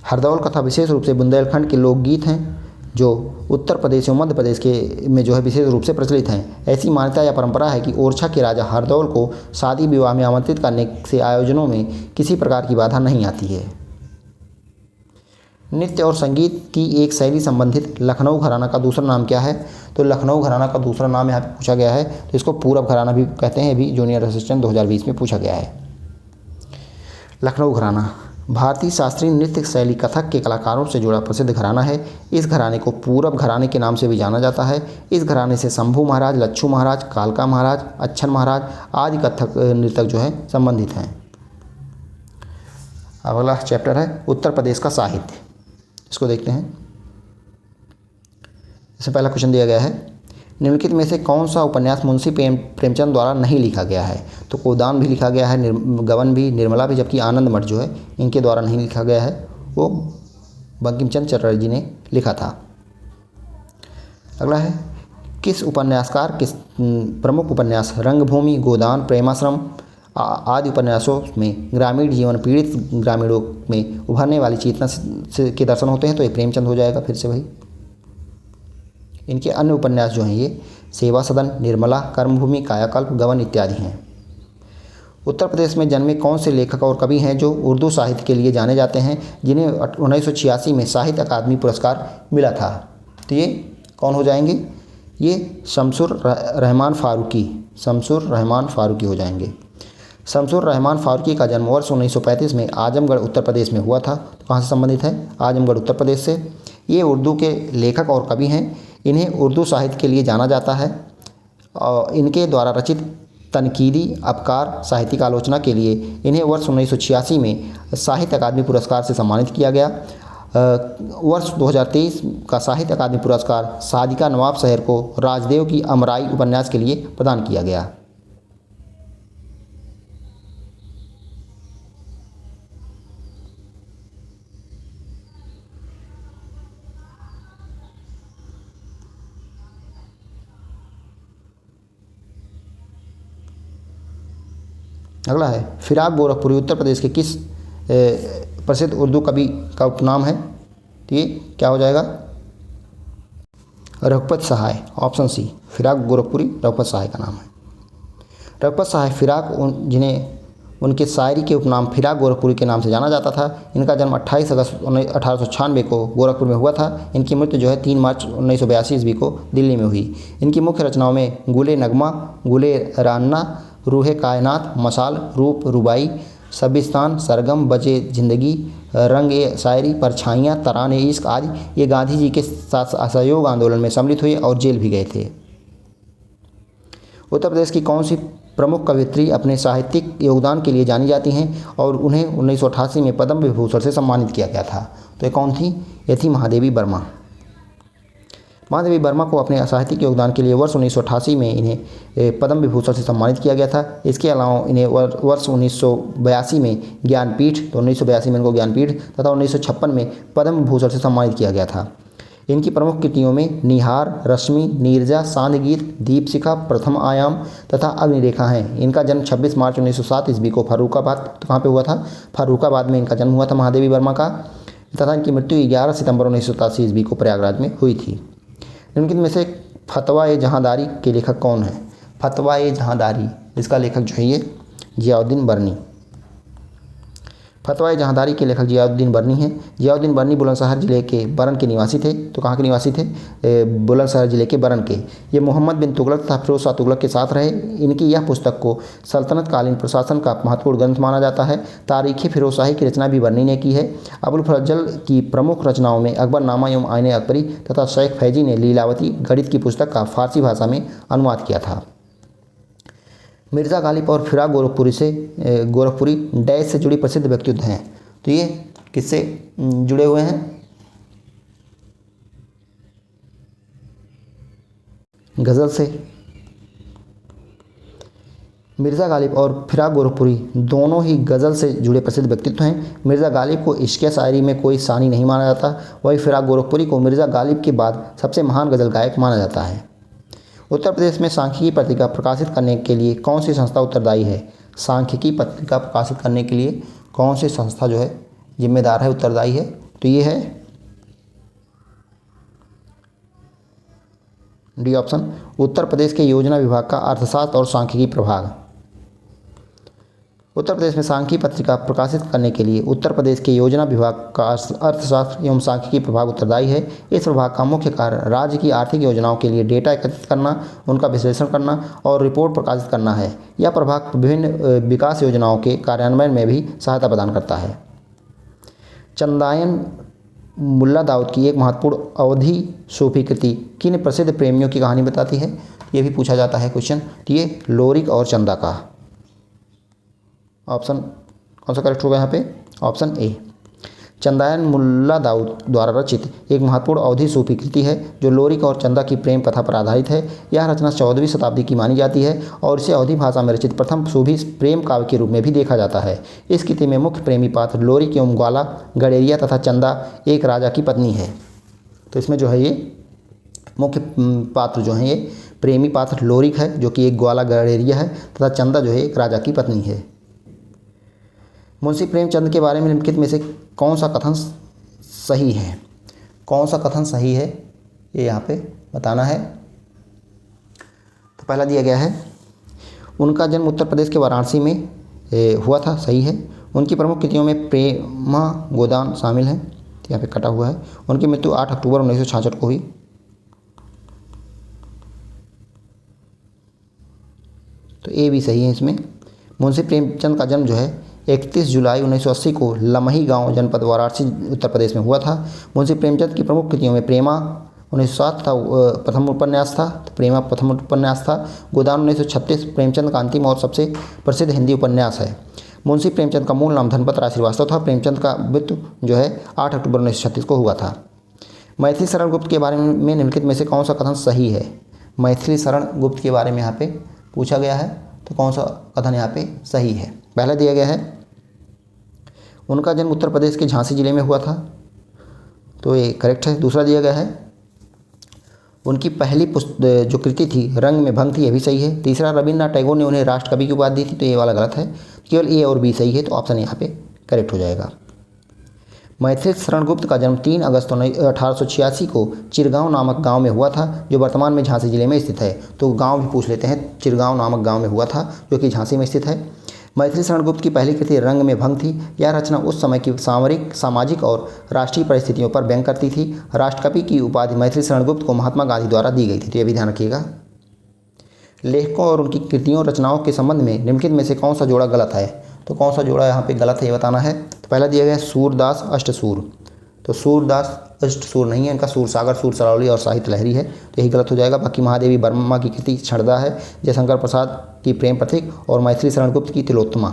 हरदौल कथा विशेष रूप से बुंदेलखंड के लोकगीत हैं जो उत्तर प्रदेश एवं मध्य प्रदेश के में जो है विशेष रूप से प्रचलित हैं। ऐसी मान्यता या परंपरा है कि ओरछा के राजा हरदौल को शादी विवाह में आमंत्रित करने से आयोजनों में किसी प्रकार की बाधा नहीं आती है। नृत्य और संगीत की एक शैली संबंधित लखनऊ घराना का दूसरा नाम क्या है? तो लखनऊ घराना का दूसरा नाम यहाँ पे पूछा गया है, तो इसको पूरब घराना भी कहते हैं। अभी जूनियर असिस्टेंट 2020 में पूछा गया है। लखनऊ घराना भारतीय शास्त्रीय नृत्य शैली कथक के कलाकारों से जुड़ा प्रसिद्ध घराना है। इस घराने को पूरब घराने के नाम से भी जाना जाता है। इस घराने से शंभू महाराज, लच्छू महाराज, कालका महाराज, अच्छन महाराज आदि कथक नृतक जो है संबंधित हैं। अगला चैप्टर है उत्तर प्रदेश का साहित्य, इसको देखते हैं। इससे पहला क्वेश्चन दिया गया है, निम्नलिखित में से कौन सा उपन्यास मुंशी प्रेमचंद द्वारा नहीं लिखा गया है? तो गोदान भी लिखा गया है, गबन भी, निर्मला भी, जबकि आनंद मठ जो है इनके द्वारा नहीं लिखा गया है, वो बंकिम चंद्र चटर्जी ने लिखा था। अगला है, किस उपन्यासकार किस प्रमुख उपन्यास रंगभूमि, गोदान, प्रेमाश्रम आदि उपन्यासों में ग्रामीण जीवन, पीड़ित ग्रामीणों में उभरने वाली चेतना के दर्शन होते हैं? तो ये प्रेमचंद हो जाएगा फिर से भाई। इनके अन्य उपन्यास जो हैं ये सेवा सदन, निर्मला, कर्मभूमि, कायाकल्प, गबन इत्यादि हैं। उत्तर प्रदेश में जन्मे कौन से लेखक और कवि हैं जो उर्दू साहित्य के लिए जाने जाते हैं, जिन्हें 1986 में साहित्य अकादमी पुरस्कार मिला था? तो ये कौन हो जाएंगे? ये शमसुर रहमान फ़ारूकी हो जाएंगे। शमसुर रहमान फ़ारूकी का जन्म वर्ष 1935 में आजमगढ़ उत्तर प्रदेश में हुआ था। तो कहाँ से संबंधित है? आजमगढ़ उत्तर प्रदेश से। ये उर्दू के लेखक और कवि हैं। इन्हें उर्दू साहित्य के लिए जाना जाता है और इनके द्वारा रचित तनकीदी अबकार साहित्यिक आलोचना के लिए इन्हें वर्ष 1986 में साहित्य अकादमी पुरस्कार से सम्मानित किया गया। वर्ष 2023 का साहित्य अकादमी पुरस्कार सादिका नवाब शहर को राजदेव की अमराई उपन्यास के लिए प्रदान किया गया। अगला है, फिराक गोरखपुरी उत्तर प्रदेश के किस प्रसिद्ध उर्दू कवि का उपनाम है? तो ये क्या हो जाएगा? रघुपत सहाय, ऑप्शन सी। फिराक गोरखपुरी रघुपत सहाय का नाम है। रघुपत सहाय फिराक जिन्हें उनके शायरी के उपनाम फिराक गोरखपुरी के नाम से जाना जाता था। इनका जन्म 28 अगस्त 1896 को गोरखपुर में हुआ था। इनकी मृत्यु जो है 3 मार्च 1982 ईस्वी को दिल्ली में हुई। इनकी मुख्य रचनाओं में गुले नगमा, गुले रान्ना, रूहे कायनात, मसाल, रूप, रुबाई, सबिस्तान, सरगम, बजे ज़िंदगी, रंग ए शायरी, परछाइयाँ, तराने इश्क आदि ये गांधी जी के साथ असहयोग आंदोलन में सम्मिलित हुए और जेल भी गए थे। उत्तर प्रदेश की कौन सी प्रमुख कवयित्री अपने साहित्यिक योगदान के लिए जानी जाती हैं और उन्हें 1988 में पद्म विभूषण से सम्मानित किया गया था? तो ये कौन थी? ये थी महादेवी वर्मा। महादेवी वर्मा को अपने साहित्यिक योगदान के लिए वर्ष 1988 में इन्हें पद्म विभूषण से सम्मानित किया गया था। इसके अलावा इन्हें वर्ष 1982 में ज्ञानपीठ, तो 1982 में इनको ज्ञानपीठ तथा 1956 में पद्म विभूषण से सम्मानित किया गया था। इनकी प्रमुख कृतियों में निहार, रश्मि, नीरजा, सांदगीत, दीपशिखा, प्रथम आयाम तथा अग्निरेखा हैं। इनका जन्म 26 मार्च 1907 ईस्वी को फर्रुखाबाद, तो कहाँ पे हुआ था? फर्रुखाबाद में इनका जन्म हुआ था महादेवी वर्मा का, तथा इनकी मृत्यु 11 सितंबर 1987 ईस्वी को प्रयागराज में हुई थी। निम्नलिखित में से फतवा-ए-जहांदारी के लेखक कौन हैं? फतवा-ए-जहांदारी, इसका लेखक जो है ये जियाउद्दीन बरनी। फतवा-ए-जहांदारी के लेखक जियाउद्दीन बरनी हैं। जियाउद्दीन बरनी बुलंदशहर जिले के बरन के निवासी थे। तो कहाँ के निवासी थे? बुलंदशहर जिले के बरन के। ये मोहम्मद बिन तुगलक तथा फिरोज शाह तुगलक के साथ रहे। इनकी यह पुस्तक को सल्तनतकालीन प्रशासन का महत्वपूर्ण ग्रंथ माना जाता है। तारीख़ फिरोजशाही की रचना भी बरनी ने की है। अबुल फजल की प्रमुख रचनाओं में अकबरनामा एवं आईन अकबरी तथा शेख फैजी ने लीलावती गणित की पुस्तक का फारसी भाषा में अनुवाद किया था। मिर्ज़ा गालिब और फिराक गोरखपुरी डैश से जुड़ी प्रसिद्ध व्यक्तित्व हैं। तो ये किससे जुड़े हुए हैं? गज़ल से। मिर्ज़ा गालिब और फिराक गोरखपुरी दोनों ही गज़ल से जुड़े प्रसिद्ध व्यक्तित्व हैं। मिर्ज़ा गालिब को इश्क़ शायरी में कोई सानी नहीं माना जाता, वहीं फिराक गोरखपुरी को मिर्ज़ा गालिब के बाद सबसे महान गज़ल गायक माना जाता है। उत्तर प्रदेश में सांख्यिकी पत्रिका प्रकाशित करने के लिए कौन सी संस्था उत्तरदायी है? सांख्यिकी पत्रिका प्रकाशित करने के लिए कौन सी संस्था जो है जिम्मेदार है, उत्तरदायी है? तो ये है डी ऑप्शन, उत्तर प्रदेश के योजना विभाग का अर्थशास्त्र और सांख्यिकी प्रभाग। उत्तर प्रदेश में सांख्यिकी पत्रिका प्रकाशित करने के लिए उत्तर प्रदेश के योजना विभाग का अर्थशास्त्र एवं सांख्यिकी प्रभाग उत्तरदायी है। इस प्रभाग का मुख्य कार्य राज्य की आर्थिक योजनाओं के लिए डेटा एकत्रित करना, उनका विश्लेषण करना और रिपोर्ट प्रकाशित करना है। यह प्रभाग विभिन्न विकास योजनाओं के कार्यान्वयन में भी सहायता प्रदान करता है। चंदायन मुल्ला दाऊद की एक महत्वपूर्ण अवधि सूफी कृति किन प्रसिद्ध प्रेमियों की कहानी बताती है? ये भी पूछा जाता है क्वेश्चन। तो ये लोरिक और चंदा का। ऑप्शन कौन सा करेक्ट होगा यहाँ पे? Option A. चंदायन मुल्ला दाऊद द्वारा रचित एक महत्वपूर्ण अवधि सूफी कृति है जो लोरिक और चंदा की प्रेम कथा पर आधारित है। यह रचना 14वीं शताब्दी की मानी जाती है और इसे अवधि भाषा में रचित प्रथम सूफी प्रेम काव्य के रूप में भी देखा जाता है। इस कृति में मुख्य प्रेमी पात्र लोरिक एवं ग्वाला गडेरिया तथा चंदा एक राजा की पत्नी है। तो इसमें जो है ये मुख्य पात्र जो हैं ये प्रेमी पात्र लोरिक है जो कि एक ग्वाला गडेरिया है तथा चंदा जो है एक राजा की पत्नी है। मुंशी प्रेमचंद के बारे में निम्नलिखित में से कौन सा कथन सही है? कौन सा कथन सही है ये यहाँ पे बताना है। तो पहला दिया गया है उनका जन्म उत्तर प्रदेश के वाराणसी में हुआ था, सही है। उनकी प्रमुख कृतियों में प्रेमा गोदान शामिल है, तो यहाँ पे कटा हुआ है। उनकी मृत्यु 8 अक्टूबर 1966 को हुई। तो ए भी सही है इसमें। मुंशी प्रेमचंद का जन्म जो है 31 जुलाई 1980 को लमही गांव जनपद वाराणसी उत्तर प्रदेश में हुआ था। मुंशी प्रेमचंद की प्रमुख कृतियों में प्रेमा 1907 था प्रथम उपन्यास था, तो प्रेमा प्रथम उपन्यास था। गोदान 1936 प्रेमचंद का अंतिम और सबसे प्रसिद्ध हिंदी उपन्यास है। मुंशी प्रेमचंद का मूल नाम धनपत राय श्रीवास्तव था। प्रेमचंद का मृत्यु जो है 8 अक्टूबर 1936 को हुआ था। मैथिली शरण गुप्त के बारे में निम्नलिखित में से कौन सा कथन सही है? मैथिली शरण गुप्त के बारे में यहाँ पे पूछा गया है, तो कौन सा कथन यहाँ पे सही है? पहला दिया गया है उनका जन्म उत्तर प्रदेश के झांसी जिले में हुआ था, तो ये करेक्ट है। दूसरा दिया गया है उनकी पहली जो कृति थी रंग में भंग थी, ये भी सही है। तीसरा रविन्द्रनाथ टैगोर ने उन्हें राष्ट्र कवि की उपाधि दी थी, तो ये वाला गलत है। केवल ए और बी सही है, तो ऑप्शन यहाँ पे करेक्ट हो जाएगा। मैथिली शरण गुप्त का जन्म 3 अगस्त 1886 को चिरगांव नामक गांव में हुआ था, जो वर्तमान में झांसी जिले में स्थित है। तो गांव भी पूछ लेते हैं, चिरगांव नामक गांव में हुआ था जो कि झांसी में स्थित है। मैथिली शरण गुप्त की पहली कृति रंग में भंग थी। यह रचना उस समय की सामरिक, सामाजिक और राष्ट्रीय परिस्थितियों पर व्यंग करती थी। राष्ट्रकवि की उपाधि मैथिली शरण गुप्त को महात्मा गांधी द्वारा दी गई थी, तो यह भी ध्यान रखिएगा। लेखकों और उनकी कृतियों रचनाओं के संबंध में निम्नलिखित में से कौन सा जोड़ा गलत है? तो कौन सा जोड़ा यहाँ पे गलत है ये बताना है। तो पहला दिया गया है सूरदास अष्टसूर, तो सूरदास अष्टसूर नहीं है, इनका सूरसागर, सूरसरावली और साहित्य लहरी है, तो यही गलत हो जाएगा। बाकी महादेवी वर्मा की कृति छड़दा है, जयशंकर प्रसाद की प्रेम पथिक और मैथिली शरण गुप्त की तिलोत्तमा।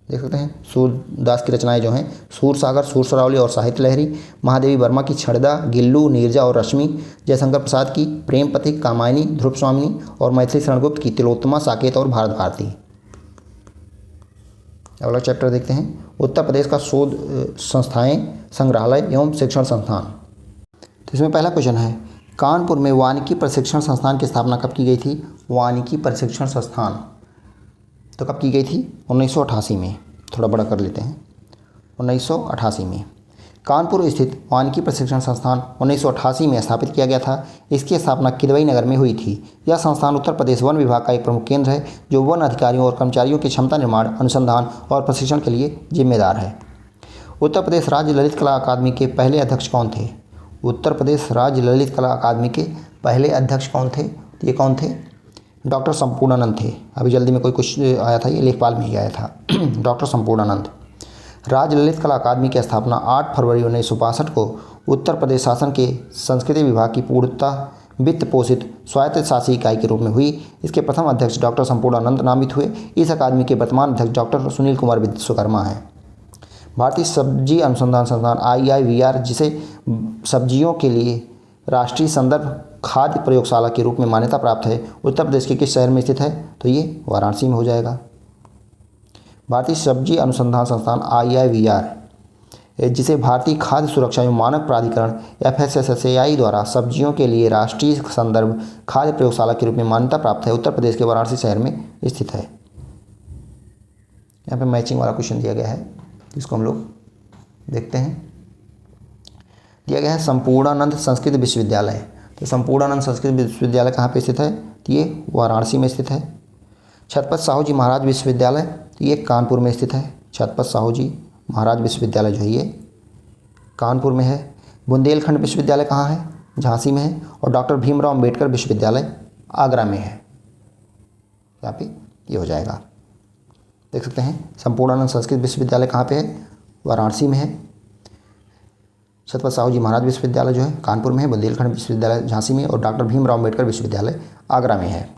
देख सकते हैं सूरदास की रचनाएं जो हैं सूरसागर, सूरसरावली और साहित्य लहरी, महादेवी वर्मा की छड़दा, गिल्लू, नीरजा और रश्मि, जयशंकर प्रसाद की प्रेम पथिक, कामायनी, ध्रुव स्वामिनी और मैथिली शरण गुप्त की तिलोत्तमा, साकेत और भारत भारती। अगला चैप्टर देखते हैं उत्तर प्रदेश का शोध संस्थाएं, संग्रहालय एवं शिक्षण संस्थान। तो इसमें पहला क्वेश्चन है कानपुर में वानिकी प्रशिक्षण संस्थान की स्थापना कब की गई थी? वानिकी प्रशिक्षण संस्थान तो कब की गई थी? 1988 में। थोड़ा बड़ा कर लेते हैं, 1988 में। कानपुर स्थित वानिकी प्रशिक्षण संस्थान 1988 में स्थापित किया गया था। इसकी स्थापना किदवई नगर में हुई थी। यह संस्थान उत्तर प्रदेश वन विभाग का एक प्रमुख केंद्र है जो वन अधिकारियों और कर्मचारियों की क्षमता निर्माण, अनुसंधान और प्रशिक्षण के लिए जिम्मेदार है। उत्तर प्रदेश राज्य ललित कला अकादमी के पहले अध्यक्ष कौन थे? उत्तर प्रदेश राज्य ललित कला अकादमी के पहले अध्यक्ष कौन थे? ये कौन थे? डॉक्टर संपूर्णानंद थे। अभी जल्दी में कोई कुछ आया था, ये लेखपाल में ही आया था। डॉक्टर संपूर्णानंद। राज्य ललित कला अकादमी की स्थापना 8 फरवरी 1962 को उत्तर प्रदेश शासन के संस्कृति विभाग की पूर्णतः वित्त पोषित स्वायत्त शासी इकाई के रूप में हुई। इसके प्रथम अध्यक्ष डॉक्टर संपूर्णानंद नामित हुए। इस अकादमी के वर्तमान अध्यक्ष डॉक्टर सुनील कुमार विश्वकर्मा हैं। भारतीय सब्जी अनुसंधान संस्थान IIVR, जिसे सब्जियों के लिए राष्ट्रीय संदर्भ खाद्य प्रयोगशाला के रूप में मान्यता प्राप्त है उत्तर प्रदेश के किस शहर में स्थित है? तो ये वाराणसी में हो जाएगा। भारतीय सब्जी अनुसंधान संस्थान IIVR, जिसे भारतीय खाद्य सुरक्षा एवं मानक प्राधिकरण FSSAI द्वारा सब्जियों के लिए राष्ट्रीय संदर्भ खाद्य प्रयोगशाला के रूप में मान्यता प्राप्त है, उत्तर प्रदेश के वाराणसी शहर में स्थित है। यहाँ पे मैचिंग वाला क्वेश्चन दिया गया है, इसको हम लोग देखते हैं। दिया गया है संपूर्णानंद संस्कृत विश्वविद्यालय। तो संपूर्णानंद संस्कृत विश्वविद्यालय कहाँ पे स्थित है? तो ये वाराणसी में स्थित है। छत्रपति साहू जी महाराज विश्वविद्यालय, तो ये कानपुर में स्थित है। छत्रपति साहू जी महाराज विश्वविद्यालय जो है ये कानपुर में है। बुंदेलखंड विश्वविद्यालय कहाँ है? झांसी में है। और डॉक्टर भीमराव अम्बेडकर विश्वविद्यालय आगरा में है। यहाँ पे ये हो जाएगा। देख सकते हैं संपूर्णानंद संस्कृत विश्वविद्यालय कहाँ पे है? वाराणसी में है। छत्रपति साहू जी महाराज विश्वविद्यालय जो है कानपुर में है। बुंदेलखंड विश्वविद्यालय झांसी में और डॉक्टर भीमराव अम्बेडकर विश्वविद्यालय आगरा में है।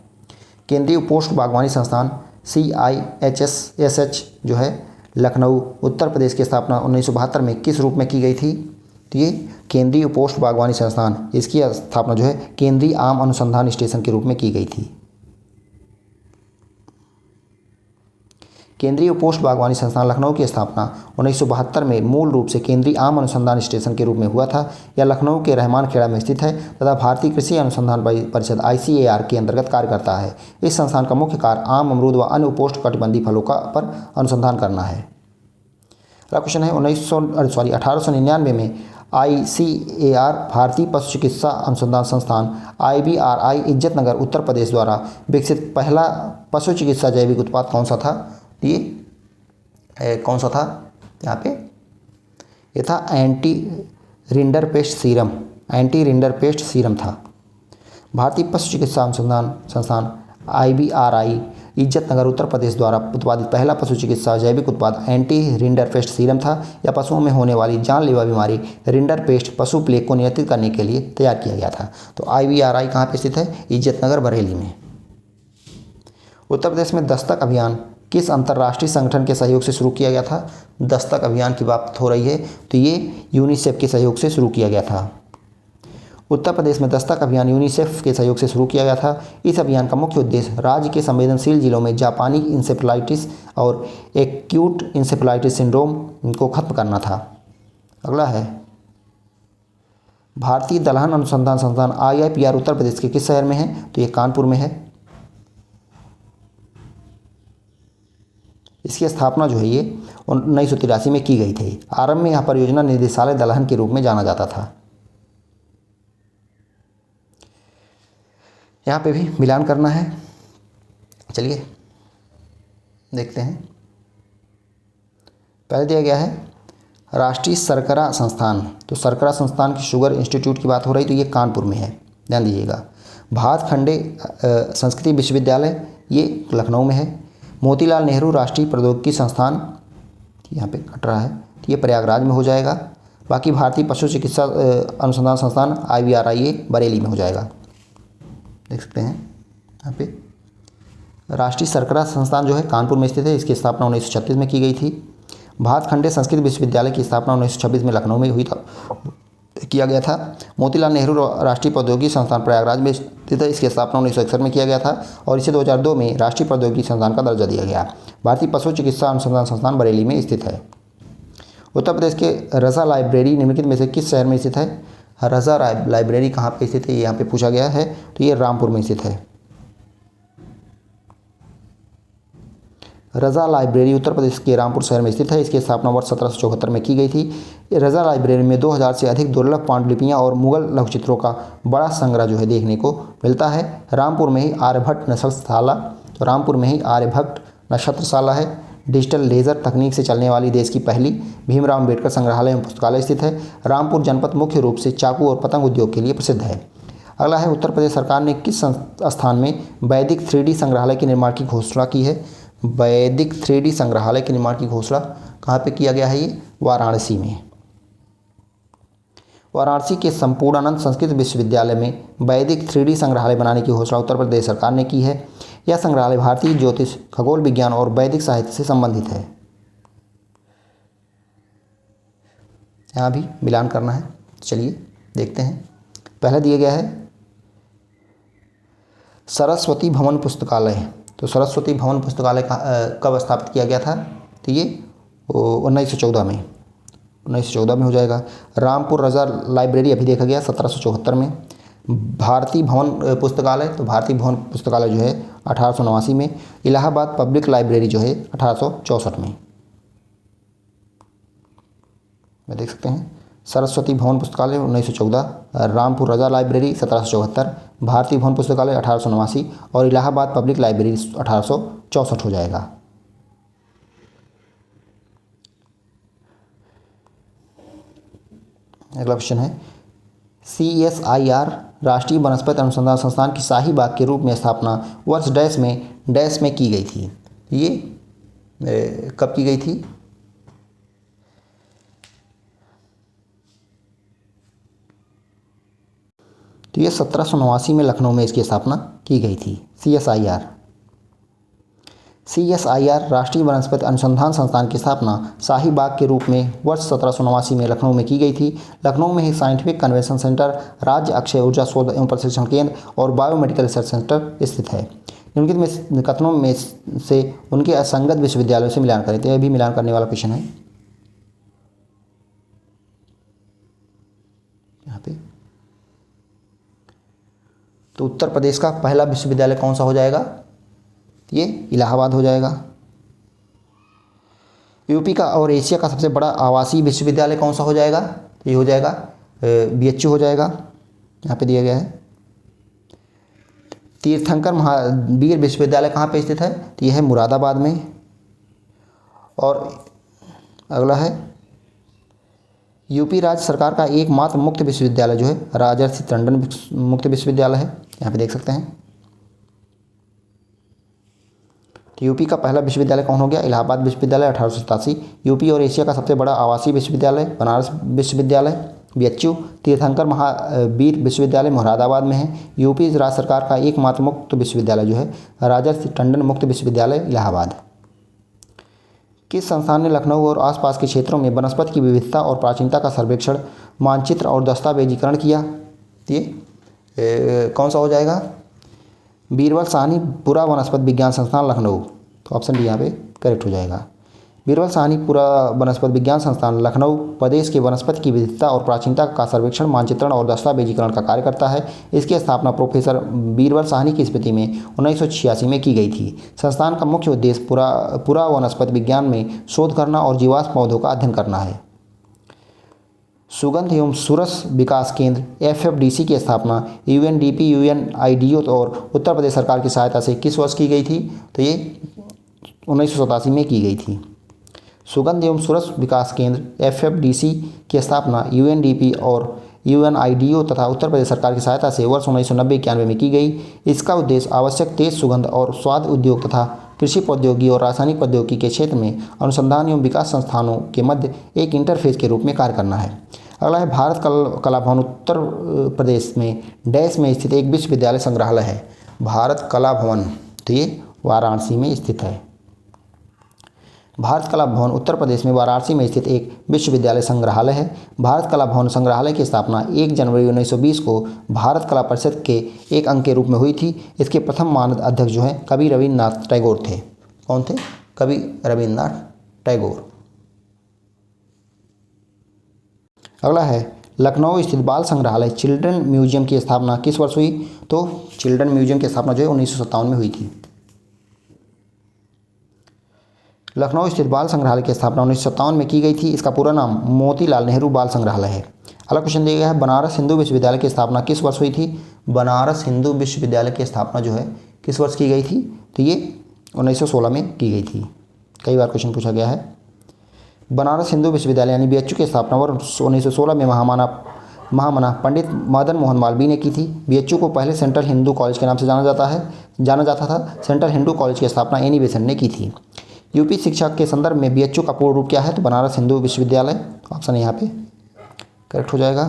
केंद्रीय पोस्ट बागवानी संस्थान CIHSH जो है लखनऊ उत्तर प्रदेश की स्थापना 1972 में किस रूप में की गई थी? तो ये केंद्रीय पोस्ट बागवानी संस्थान, इसकी स्थापना जो है केंद्रीय आम अनुसंधान स्टेशन के रूप में की गई थी। केंद्रीय पोस्ट बागवानी संस्थान लखनऊ की स्थापना 1972 में मूल रूप से केंद्रीय आम अनुसंधान स्टेशन के रूप में हुआ था। यह लखनऊ के रहमान खेड़ा में स्थित है तथा भारतीय कृषि अनुसंधान परिषद ICAR के अंतर्गत कार्य करता है। इस संस्थान का मुख्य कार्य आम, अमरूद व अन्य उपोष्णकटिबंधीय फलों पर अनुसंधान करना है। अगला क्वेश्चन है 1899 में ICAR भारतीय पशु चिकित्सा अनुसंधान संस्थान IBRI इज्जतनगर उत्तर प्रदेश द्वारा विकसित पहला पशु चिकित्सा जैविक उत्पाद कौन सा था? ये कौन सा था? यहाँ पे ये था एंटी रिंडरपेस्ट सीरम था। भारतीय पशु चिकित्सा अनुसंधान संस्थान IBRI इज्जतनगर उत्तर प्रदेश द्वारा उत्पादित पहला पशु चिकित्सा जैविक उत्पाद एंटी रिंडरपेस्ट सीरम था। यह पशुओं में होने वाली जानलेवा बीमारी रिंडरपेस्ट पशु प्लेग को नियंत्रित करने के लिए तैयार किया गया था। तो IBRI कहाँ पे स्थित है? इज्जतनगर बरेली में। उत्तर प्रदेश में दस्तक अभियान किस अंतर्राष्ट्रीय संगठन के सहयोग से शुरू किया गया था? दस्तक अभियान की बात हो रही है तो ये यूनिसेफ के सहयोग से शुरू किया गया था। उत्तर प्रदेश में दस्तक अभियान यूनिसेफ के सहयोग से शुरू किया गया था। इस अभियान का मुख्य उद्देश्य राज्य के संवेदनशील जिलों में जापानी इंसेफेलाइटिस और एक्यूट इंसेफेलाइटिस सिंड्रोम को खत्म करना था। अगला है भारतीय दलहन अनुसंधान संस्थान IIPR उत्तर प्रदेश के किस शहर में है? तो ये कानपुर में है। इसकी स्थापना जो है ये 1983 में की गई थी। आरंभ में यह परियोजना निदेशालय दलहन के रूप में जाना जाता था। यहाँ पे भी मिलान करना है, चलिए देखते हैं। पहले दिया गया है राष्ट्रीय शर्करा संस्थान। तो शर्करा संस्थान की शुगर इंस्टीट्यूट की बात हो रही, तो ये कानपुर में है, ध्यान दीजिएगा। भातखंडे संस्कृति विश्वविद्यालय ये लखनऊ में है। मोतीलाल नेहरू राष्ट्रीय प्रौद्योगिकी संस्थान यहाँ पे कट रहा है, तो ये प्रयागराज में हो जाएगा। बाकी भारतीय पशु चिकित्सा अनुसंधान संस्थान IBRI ये बरेली में हो जाएगा। देख सकते हैं यहाँ पे राष्ट्रीय शर्करा संस्थान जो है कानपुर में स्थित है। इसकी स्थापना 1936 में की गई थी। भातखंडे संस्कृत विश्वविद्यालय की स्थापना 1926 में लखनऊ में हुई था, किया गया था। मोतीलाल नेहरू राष्ट्रीय प्रौद्योगिकी संस्थान प्रयागराज में स्थित है। इसकी स्थापना 1961 में किया गया था और इसे 2002 में राष्ट्रीय प्रौद्योगिकी संस्थान का दर्जा दिया गया। भारतीय पशु चिकित्सा अनुसंधान संस्थान बरेली में स्थित है। उत्तर प्रदेश के रजा लाइब्रेरी निम्नलिखित में से किस शहर में स्थित है? रजा लाइब्रेरी कहाँ पे स्थित है, यहाँ पे पूछा गया है, तो ये रामपुर में स्थित है। रजा लाइब्रेरी उत्तर प्रदेश के रामपुर शहर में स्थित है। इसकी स्थापना वर्ष 1774 में की गई थी। रजा लाइब्रेरी में 2000 से अधिक दुर्लभ पांडुलिपियाँ और मुगल लघुचित्रों का बड़ा संग्रह जो है देखने को मिलता है। रामपुर में ही आर्यभट्ट नक्षत्रशाला, तो रामपुर में ही आर्यभट्ट नक्षत्रशाला है। डिजिटल लेज़र तकनीक से चलने वाली देश की पहली भीमराव अम्बेडकर संग्रहालय एवं पुस्तकालय स्थित है। रामपुर जनपद मुख्य रूप से चाकू और पतंग उद्योग के लिए प्रसिद्ध है। अगला है उत्तर प्रदेश सरकार ने किस स्थान में वैदिक 3D संग्रहालय के निर्माण की घोषणा की है? वैदिक 3D संग्रहालय के निर्माण की घोषणा कहाँ पे किया गया है? ये वाराणसी में। वाराणसी के संपूर्णानंद संस्कृत विश्वविद्यालय में वैदिक 3D संग्रहालय बनाने की घोषणा उत्तर प्रदेश सरकार ने की है। यह संग्रहालय भारतीय ज्योतिष, खगोल विज्ञान और वैदिक साहित्य से संबंधित है। यहाँ भी मिलान करना है, चलिए देखते हैं। पहले दिया गया है सरस्वती भवन पुस्तकालय, तो सरस्वती भवन पुस्तकालय कब स्थापित किया गया था? तो ये 1914 में, 1914 में हो जाएगा। रामपुर रजा लाइब्रेरी अभी देखा गया 1774 में। भारतीय भवन पुस्तकालय, तो भारतीय भवन पुस्तकालय जो है 1889 में। इलाहाबाद पब्लिक लाइब्रेरी जो है 1864 में। देख सकते हैं सरस्वती भवन पुस्तकालय 1914, रामपुर रजा लाइब्रेरी 1774, भारतीय भवन पुस्तकालय 1889 और इलाहाबाद पब्लिक लाइब्रेरी 1864 हो जाएगा। अगला क्वेश्चन है CSIR राष्ट्रीय वनस्पति अनुसंधान संस्थान की शाहीबाग के रूप में स्थापना वर्ष डैश में की गई थी। ये कब की गई थी? तो ये 1789 में लखनऊ में इसकी स्थापना की गई थी। CSIR राष्ट्रीय वनस्पति अनुसंधान संस्थान की स्थापना शाहीबाग के रूप में वर्ष 1789 में लखनऊ में की गई थी। लखनऊ में ही साइंटिफिक कन्वेंशन सेंटर, राज्य अक्षय ऊर्जा शोध एवं प्रशिक्षण केंद्र और बायोमेडिकल रिसर्च सेंटर स्थित है। निम्नलिखित में कथनों में से उनके असंगत विश्वविद्यालयों से मिलान करें। तो यह भी मिलान करने वाला क्वेश्चन है यहाँ पे। तो उत्तर प्रदेश का पहला विश्वविद्यालय कौन सा हो जाएगा? ये इलाहाबाद हो जाएगा। यूपी का और एशिया का सबसे बड़ा आवासीय विश्वविद्यालय कौन सा हो जाएगा? तो ये हो जाएगा BHU हो जाएगा, यहाँ पे दिया गया है। तीर्थंकर महावीर विश्वविद्यालय कहाँ पे स्थित है? तो यह है मुरादाबाद में। और अगला है यूपी राज्य सरकार का एकमात्र मुक्त विश्वविद्यालय जो है राजर्षि टंडन मुक्त विश्वविद्यालय है, यहाँ पे देख सकते हैं। तो यूपी का पहला विश्वविद्यालय कौन हो गया? इलाहाबाद विश्वविद्यालय 1887। यूपी और एशिया का सबसे बड़ा आवासीय विश्वविद्यालय बनारस विश्वविद्यालय BHU। तीर्थंकर महावीर विश्वविद्यालय मुरादाबाद में है। यूपी राज्य सरकार का एकमात्र मुक्त विश्वविद्यालय जो है राजर्षि टंडन मुक्त विश्वविद्यालय इलाहाबाद। किस संस्थान ने लखनऊ और आसपास के क्षेत्रों में वनस्पति की विविधता और प्राचीनता का सर्वेक्षण, मानचित्र और दस्तावेजीकरण किया? ये कौन सा हो जाएगा? बीरबल साहनी पुरा वनस्पति विज्ञान संस्थान लखनऊ। तो ऑप्शन डी यहाँ पे करेक्ट हो जाएगा। बीरबल साहनी पुरा वनस्पति विज्ञान संस्थान लखनऊ प्रदेश के वनस्पति की विविधता और प्राचीनता का सर्वेक्षण, मानचित्रण और दस्तावेजीकरण का कार्य करता है। इसकी स्थापना प्रोफेसर बीरबल साहनी की स्मृति में 1986 में की गई थी। संस्थान का मुख्य उद्देश्य पुरा वनस्पति विज्ञान में शोध करना और जीवाश्म पौधों का अध्ययन करना है। सुगंध एवं सुरस विकास केंद्र FFDC की स्थापना UNDP, UNIDO और उत्तर प्रदेश सरकार की सहायता से किस वर्ष की गई थी? तो ये 1987 में की गई थी। सुगंध एवं सुरस विकास केंद्र FFDC की स्थापना UNDP और UNIDO तथा उत्तर प्रदेश सरकार की सहायता से वर्ष 1990-91 में की गई। इसका उद्देश्य आवश्यक तेज सुगंध और स्वाद उद्योग तथा कृषि प्रौद्योगिकी और रासायनिक प्रौद्योगिकी के क्षेत्र में अनुसंधान एवं विकास संस्थानों के मध्य एक इंटरफेस के रूप में कार्य करना है। अगला है भारत कला भवन उत्तर प्रदेश में डैश में स्थित एक विश्वविद्यालय संग्रहालय है। भारत कला भवन, तो ये वाराणसी में स्थित है। भारत कला भवन उत्तर प्रदेश में वाराणसी में स्थित एक विश्वविद्यालय संग्रहालय है। भारत कला भवन संग्रहालय की स्थापना 1 जनवरी 1920 को भारत कला परिषद के एक अंग के रूप में हुई थी। इसके प्रथम मानद अध्यक्ष जो हैं कवि रविन्द्रनाथ टैगोर थे। कौन थे? कवि रविन्द्रनाथ टैगोर। अगला है लखनऊ स्थित बाल संग्रहालय चिल्ड्रन म्यूजियम की स्थापना किस वर्ष हुई? तो चिल्ड्रन म्यूजियम की स्थापना जो है 1957 में हुई थी। लखनऊ स्थित बाल संग्रहालय की स्थापना 1957 में की गई थी। इसका पूरा नाम मोतीलाल नेहरू बाल संग्रहालय है। अगला क्वेश्चन दिया गया है बनारस हिंदू विश्वविद्यालय की स्थापना किस वर्ष हुई थी? बनारस हिंदू विश्वविद्यालय की स्थापना जो है किस वर्ष की गई थी? तो ये 1916 में की गई थी। कई बार क्वेश्चन पूछा गया है। बनारस हिंदू विश्वविद्यालय यानी BHU की स्थापना वर्ष 1916 में महामना पंडित मदन मोहन मालवीय ने की थी। BHU को पहले सेंट्रल हिंदू कॉलेज के नाम से जाना जाता था। सेंट्रल हिंदू कॉलेज की स्थापना एनी बेसेंट ने की थी। यूपी शिक्षा के संदर्भ में BHU का पूर्ण रूप क्या है? तो बनारस हिंदू विश्वविद्यालय। ऑप्शन यहाँ पे करेक्ट हो जाएगा।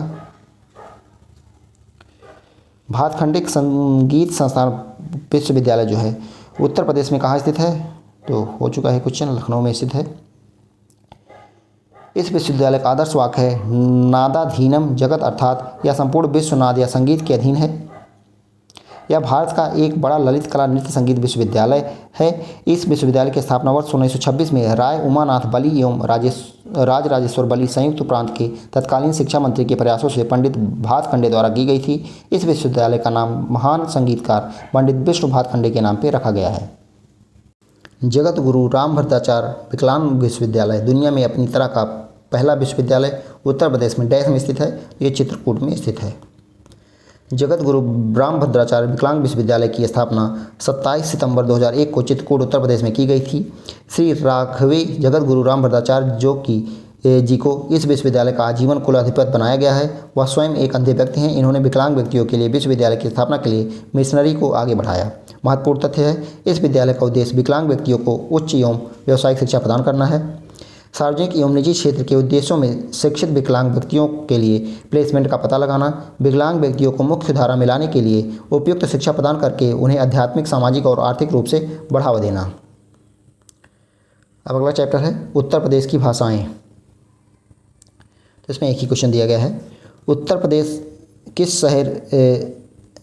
भातखंडिक संगीत संस्थान विश्वविद्यालय जो है उत्तर प्रदेश में कहाँ स्थित है? तो हो चुका है क्वेश्चन, लखनऊ में स्थित है। इस विश्वविद्यालय का आदर्श वाक्य है नादाधीनम जगत, अर्थात यह संपूर्ण विश्व नाद या संगीत के अधीन है। यह भारत का एक बड़ा ललित कला नृत्य संगीत विश्वविद्यालय है। इस विश्वविद्यालय की स्थापना वर्ष 1926 में राय उमानाथ बली एवं राजराजेश्वर बली संयुक्त प्रांत के तत्कालीन शिक्षा मंत्री के प्रयासों से पंडित भातखंडे द्वारा की गई थी। इस विश्वविद्यालय का नाम महान संगीतकार पंडित विष्णु भातखंडे के नाम पर रखा गया है। जगत गुरु रामभद्राचार्य विकलांग विश्वविद्यालय दुनिया में अपनी तरह का पहला विश्वविद्यालय उत्तर प्रदेश में डैश में स्थित है। ये चित्रकूट में स्थित है। जगत गुरु रामभद्राचार्य विकलांग विश्वविद्यालय की स्थापना 27 सितंबर 2001 को चित्रकूट उत्तर प्रदेश में की गई थी। श्री राघवे जगत गुरु रामभद्राचार्य जी को इस विश्वविद्यालय का आजीवन कुलाधिपति बनाया गया है। वह स्वयं एक अंधे व्यक्ति हैं। इन्होंने विकलांग व्यक्तियों के लिए विश्वविद्यालय की स्थापना के लिए मिशनरी को आगे बढ़ाया। महत्वपूर्ण तथ्य है, इस विद्यालय का उद्देश्य विकलांग व्यक्तियों को उच्च एवं व्यावसायिक शिक्षा प्रदान करना है। सार्वजनिक एवं निजी क्षेत्र के उद्देश्यों में शिक्षित विकलांग व्यक्तियों के लिए प्लेसमेंट का पता लगाना, विकलांग व्यक्तियों को मुख्य धारा में लाने के लिए उपयुक्त शिक्षा प्रदान करके उन्हें आध्यात्मिक, सामाजिक और आर्थिक रूप से बढ़ावा देना। अब अगला चैप्टर है उत्तर प्रदेश की भाषाएं। तो इसमें एक ही क्वेश्चन दिया गया है, उत्तर प्रदेश किस शहर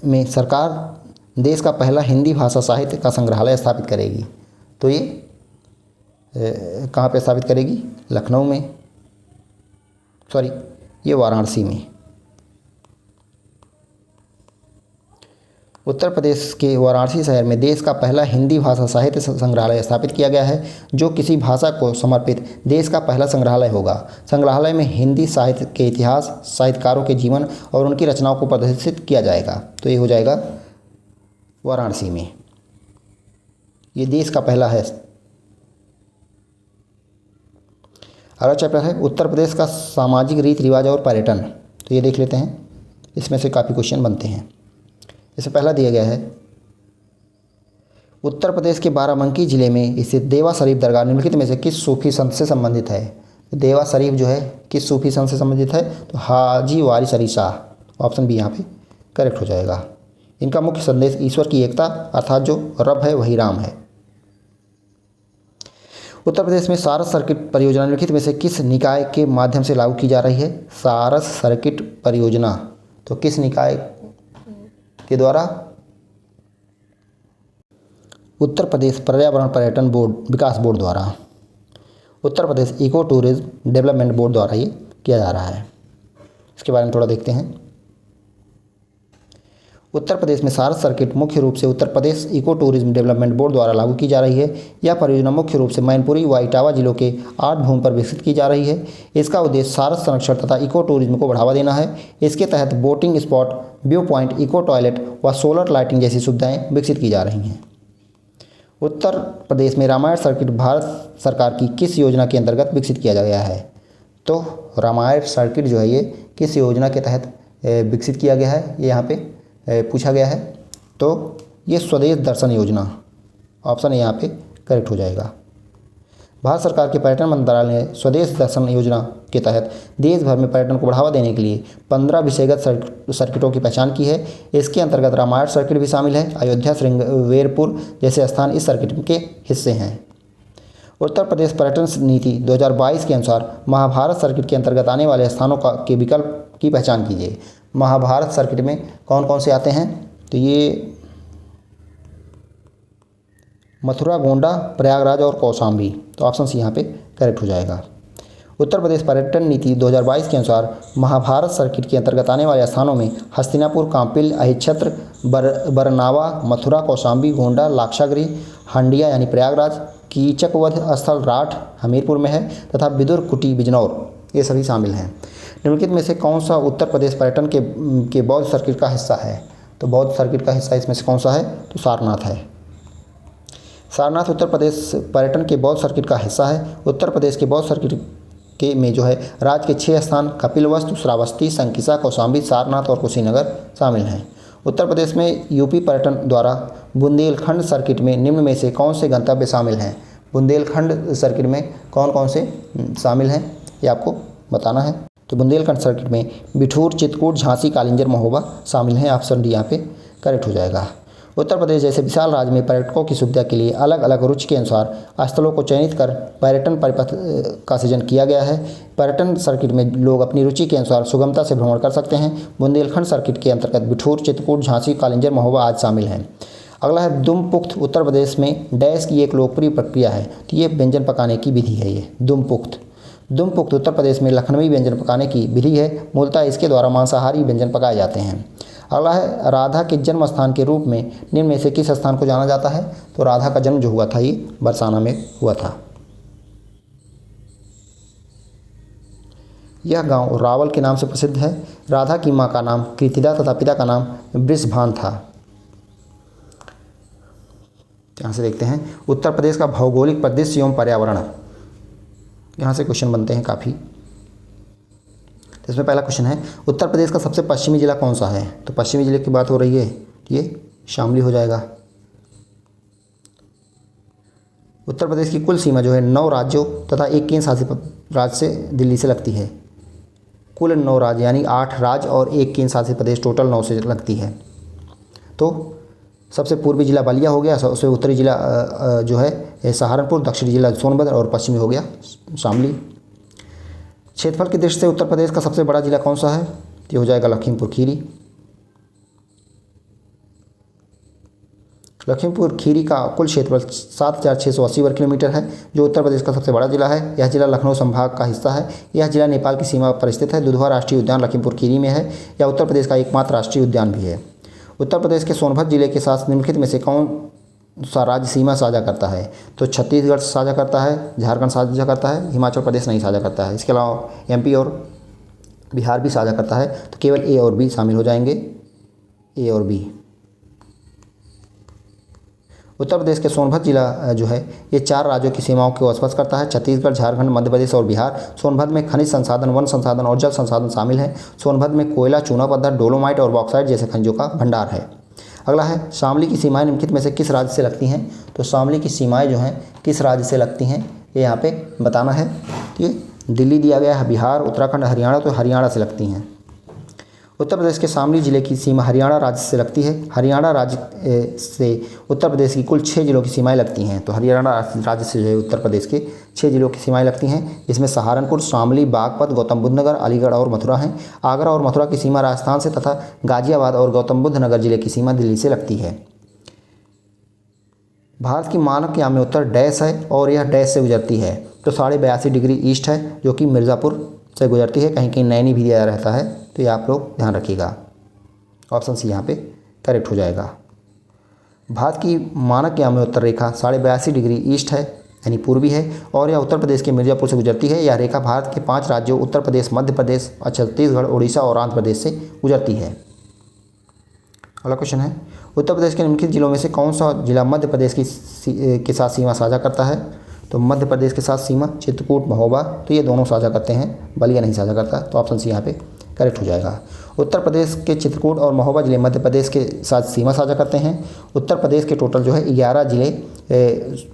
में सरकार देश का पहला हिंदी भाषा साहित्य का संग्रहालय स्थापित करेगी? तो ये कहाँ पे स्थापित करेगी? लखनऊ में, सॉरी ये वाराणसी में। उत्तर प्रदेश के वाराणसी शहर में देश का पहला हिंदी भाषा साहित्य संग्रहालय स्थापित किया गया है, जो किसी भाषा को समर्पित देश का पहला संग्रहालय होगा। संग्रहालय में हिंदी साहित्य के इतिहास, साहित्यकारों के जीवन और उनकी रचनाओं को प्रदर्शित किया जाएगा। तो ये हो जाएगा वाराणसी में। ये देश का पहला है। अगला चैप्टर है उत्तर प्रदेश का सामाजिक रीति रिवाज और पर्यटन। तो ये देख लेते हैं, इसमें से काफ़ी क्वेश्चन बनते हैं। इससे पहला दिया गया है, उत्तर प्रदेश के बाराबंकी जिले में स्थित देवा शरीफ दरगाह निम्नलिखित में से किस सूफी संत से संबंधित है? तो देवा शरीफ जो है किस सूफी संत से संबंधित है? तो हाजी वारिस अली शाह। ऑप्शन बी यहाँ पे करेक्ट हो जाएगा। इनका मुख्य संदेश ईश्वर की एकता, अर्थात जो रब है वही राम है। उत्तर प्रदेश में सारस सर्किट परियोजना निम्नलिखित में से किस निकाय के माध्यम से लागू की जा रही है? सारस सर्किट परियोजना तो किस निकाय के द्वारा? उत्तर प्रदेश पर्यावरण पर्यटन बोर्ड विकास बोर्ड द्वारा, Uttar Pradesh eco tourism development board द्वारा ये किया जा रहा है। इसके बारे में थोड़ा देखते हैं। उत्तर प्रदेश में सारस सर्किट मुख्य रूप से Uttar Pradesh eco tourism development board द्वारा लागू की जा रही है। यह परियोजना मुख्य रूप से मैनपुरी व इटावा जिलों के 8 भूमि पर विकसित की जा रही है। इसका उद्देश्य सारस संरक्षण तथा इको टूरिज्म को बढ़ावा देना है। इसके तहत boating spot, view point, eco toilet व सोलर लाइटिंग जैसी सुविधाएं विकसित की जा रही हैं। उत्तर प्रदेश में रामायण सर्किट भारत सरकार की किस योजना के अंतर्गत विकसित किया गया है? तो रामायण सर्किट जो है ये किस योजना के तहत विकसित किया गया है, ये यहाँ पे पूछा गया है। तो ये स्वदेश दर्शन योजना, ऑप्शन यहाँ पे करेक्ट हो जाएगा। भारत सरकार के पर्यटन मंत्रालय ने स्वदेश दर्शन योजना के तहत देश भर में पर्यटन को बढ़ावा देने के लिए 15 विषयगत सर्किटों की पहचान की है। इसके अंतर्गत रामायण सर्किट भी शामिल है। अयोध्या, श्रृंगवेरपुर जैसे स्थान इस सर्किट के हिस्से हैं। उत्तर प्रदेश पर्यटन नीति 2022 के अनुसार महाभारत सर्किट के अंतर्गत आने वाले स्थानों के विकल्प की पहचान कीजिए। महाभारत सर्किट में कौन कौन से आते हैं? तो ये मथुरा, गोंडा, प्रयागराज और कौशाम्बी। तो ऑप्शन सी यहाँ पे करेक्ट हो जाएगा। उत्तर प्रदेश पर्यटन नीति 2022 के अनुसार महाभारत सर्किट के अंतर्गत आने वाले स्थानों में हस्तिनापुर, कांपिल, अहिच्छत्र, बरनावा, मथुरा, कौशाम्बी, गोंडा, लाक्षागृह, हंडिया यानी प्रयागराज, कीचकवध स्थल राठ हमीरपुर में है तथा विदुर कुटी बिजनौर, ये सभी शामिल हैं। निम्नलिखित में से कौन सा उत्तर प्रदेश पर्यटन के बौद्ध सर्किट का हिस्सा है? तो बौद्ध सर्किट का हिस्सा इसमें से कौन सा है? तो सारनाथ है। सारनाथ उत्तर प्रदेश पर्यटन के बौद्ध सर्किट का हिस्सा है। उत्तर प्रदेश के बौद्ध सर्किट के में जो है राज्य के 6 स्थान कपिलवस्तु, श्रावस्ती, संकिसा, कौशाम्बी, सारनाथ और कुशीनगर शामिल हैं। उत्तर प्रदेश में यूपी पर्यटन द्वारा बुंदेलखंड सर्किट में निम्न में से कौन से गंतव्य शामिल हैं? बुंदेलखंड सर्किट में कौन कौन से शामिल हैं ये आपको बताना है। तो बुंदेलखंड सर्किट में बिठूर, चित्रकूट, झांसी, कालिंजर, महोबा शामिल हैं। ऑप्शन डी यहाँ पे करेक्ट हो जाएगा। उत्तर प्रदेश जैसे विशाल राज्य में पर्यटकों की सुविधा के लिए अलग अलग रुचि के अनुसार स्थलों को चयनित कर पर्यटन परिपथ का सृजन किया गया है। पर्यटन सर्किट में लोग अपनी रुचि के अनुसार सुगमता से भ्रमण कर सकते हैं। बुंदेलखंड सर्किट के अंतर्गत बिठूर, चित्रकूट, झांसी, कालिंजर, महोबा आदि शामिल हैं। अगला है दुमपुख्त। उत्तर प्रदेश में डैश की एक लोकप्रिय प्रक्रिया है, तो ये व्यंजन पकाने की विधि है। ये दुमपुख्त उत्तर प्रदेश में लखनवी व्यंजन पकाने की विधि है। मूलतः इसके द्वारा मांसाहारी व्यंजन पकाए जाते हैं। अगला है राधा के जन्म स्थान के रूप में निम्न में से किस स्थान को जाना जाता है? तो राधा का जन्म जो हुआ था ये बरसाना में हुआ था। यह गांव रावल के नाम से प्रसिद्ध है। राधा की मां का नाम कृतिदा तथा पिता का नाम वृषभान था। यहाँ से देखते हैं उत्तर प्रदेश का भौगोलिक परिदृश्य एवं पर्यावरण। यहाँ से क्वेश्चन बनते हैं काफ़ी। इसमें पहला क्वेश्चन है उत्तर प्रदेश का सबसे पश्चिमी जिला कौन सा है? तो पश्चिमी जिले की बात हो रही है, ये शामली हो जाएगा। उत्तर प्रदेश की कुल सीमा जो है 9 राज्यों तथा एक केंद्र शासित राज्य से दिल्ली से लगती है। कुल 9 राज्य यानी 8 राज्य और एक केंद्र शासित प्रदेश, टोटल 9 से लगती है। तो सबसे पूर्वी जिला बलिया हो गया, सबसे उत्तरी जिला जो है सहारनपुर, दक्षिणी जिला सोनभद्र और पश्चिमी हो गया शामली। क्षेत्रफल की दृष्टि से उत्तर प्रदेश का सबसे बड़ा जिला कौन सा है? ये हो जाएगा लखीमपुर खीरी। लखीमपुर खीरी का कुल क्षेत्रफल 7,680 वर्ग किलोमीटर है, जो उत्तर प्रदेश का सबसे बड़ा जिला है। यह जिला लखनऊ संभाग का हिस्सा है। यह जिला नेपाल की सीमा पर स्थित है। दुधवा राष्ट्रीय उद्यान लखीमपुर खीरी में है। यह उत्तर प्रदेश का एकमात्र राष्ट्रीय उद्यान भी है। उत्तर प्रदेश के सोनभद्र जिले के साथ निम्नलिखित में से कौन सा राज्य सीमा साझा करता है? तो छत्तीसगढ़ साझा करता है, झारखंड साझा करता है, हिमाचल प्रदेश नहीं साझा करता है। इसके अलावा एमपी और बिहार भी साझा करता है। तो केवल ए और बी शामिल हो जाएंगे, ए और बी। उत्तर प्रदेश के सोनभद्र जिला जो है ये 4 राज्यों की सीमाओं को स्पर्श करता है, छत्तीसगढ़, झारखंड, मध्य प्रदेश और बिहार। सोनभद्र में खनिज संसाधन, वन संसाधन और जल संसाधन शामिल हैं। सोनभद्र में कोयला, चूना पत्थर, डोलोमाइट और बॉक्साइट जैसे खनिजों का भंडार है। अगला है शामली की सीमाएं निम्नलिखित में से किस राज्य से लगती हैं? तो शामली की सीमाएं जो हैं किस राज्य से लगती हैं ये यहाँ पे बताना है। ये दिल्ली दिया गया है, बिहार, उत्तराखंड, हरियाणा, तो हरियाणा से लगती हैं। उत्तर प्रदेश के शामली जिले की सीमा हरियाणा राज्य से लगती है। हरियाणा राज्य से उत्तर प्रदेश की कुल 6 जिलों की सीमाएं लगती हैं। तो हरियाणा राज्य से जो है उत्तर प्रदेश के 6 जिलों की सीमाएं लगती हैं। इसमें सहारनपुर, शामली, बागपत, गौतम बुद्ध नगर, अलीगढ़ और मथुरा हैं। आगरा और मथुरा की सीमा राजस्थान से तथा गाजियाबाद और गौतम बुद्ध नगर जिले की सीमा दिल्ली से लगती है। भारत की मानक याम में उत्तर डैश है और यह डैश से गुजरती है। तो 82.5 डिग्री ईस्ट है, जो कि मिर्ज़ापुर से गुजरती है। कहीं कहीं नैनी भी दिया रहता है, तो ये आप लोग ध्यान रखिएगा। ऑप्शन सी यहाँ पे करेक्ट हो जाएगा। भारत की मानक याम में उत्तर रेखा 82.5 डिग्री ईस्ट है, यानी पूर्वी है, और यह उत्तर प्रदेश के मिर्ज़ापुर से गुजरती है। यह रेखा भारत के 5 राज्यों उत्तर प्रदेश, मध्य प्रदेश, छत्तीसगढ़, उड़ीसा और आंध्र प्रदेश से गुजरती है। अगला क्वेश्चन है उत्तर प्रदेश के निम्नलिखित जिलों में से कौन सा जिला मध्य प्रदेश के साथ सीमा साझा करता है? तो मध्य प्रदेश के साथ सीमा चित्रकूट, महोबा, तो ये दोनों साझा करते हैं, बलिया नहीं साझा करता। तो ऑप्शन सी यहाँ पे करेक्ट हो जाएगा। उत्तर प्रदेश के चित्रकूट और महोबा जिले मध्य प्रदेश के साथ सीमा साझा करते हैं। उत्तर प्रदेश के टोटल जो है 11 जिले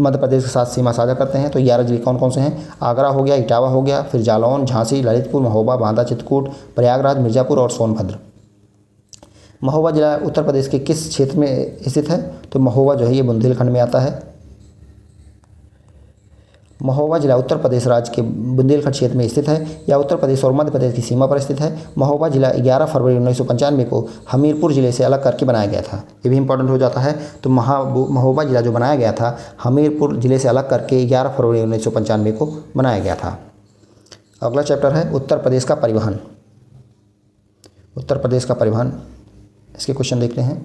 मध्य प्रदेश के साथ सीमा साझा करते हैं। तो 11 जिले कौन कौन से हैं? आगरा हो गया, इटावा हो गया, फिर जालौन, झांसी, ललितपुर, महोबा, बांदा, चित्रकूट, प्रयागराज, मिर्ज़ापुर और सोनभद्र। महोबा जिला उत्तर प्रदेश के किस क्षेत्र में स्थित है? तो महोबा जो है ये बुंदेलखंड में आता है। महोबा जिला उत्तर प्रदेश राज्य के बुंदेलखंड क्षेत्र में स्थित है। यह उत्तर प्रदेश और मध्य प्रदेश की सीमा पर स्थित है। महोबा जिला 11 फरवरी 1995 को हमीरपुर जिले से अलग करके बनाया गया था। ये भी इंपॉर्टेंट हो जाता है। तो महोबा जिला जो बनाया गया था हमीरपुर जिले से अलग करके 11 फरवरी 1995 को बनाया गया था। अगला चैप्टर है उत्तर प्रदेश का परिवहन। उत्तर प्रदेश का परिवहन, इसके क्वेश्चन देखते हैं।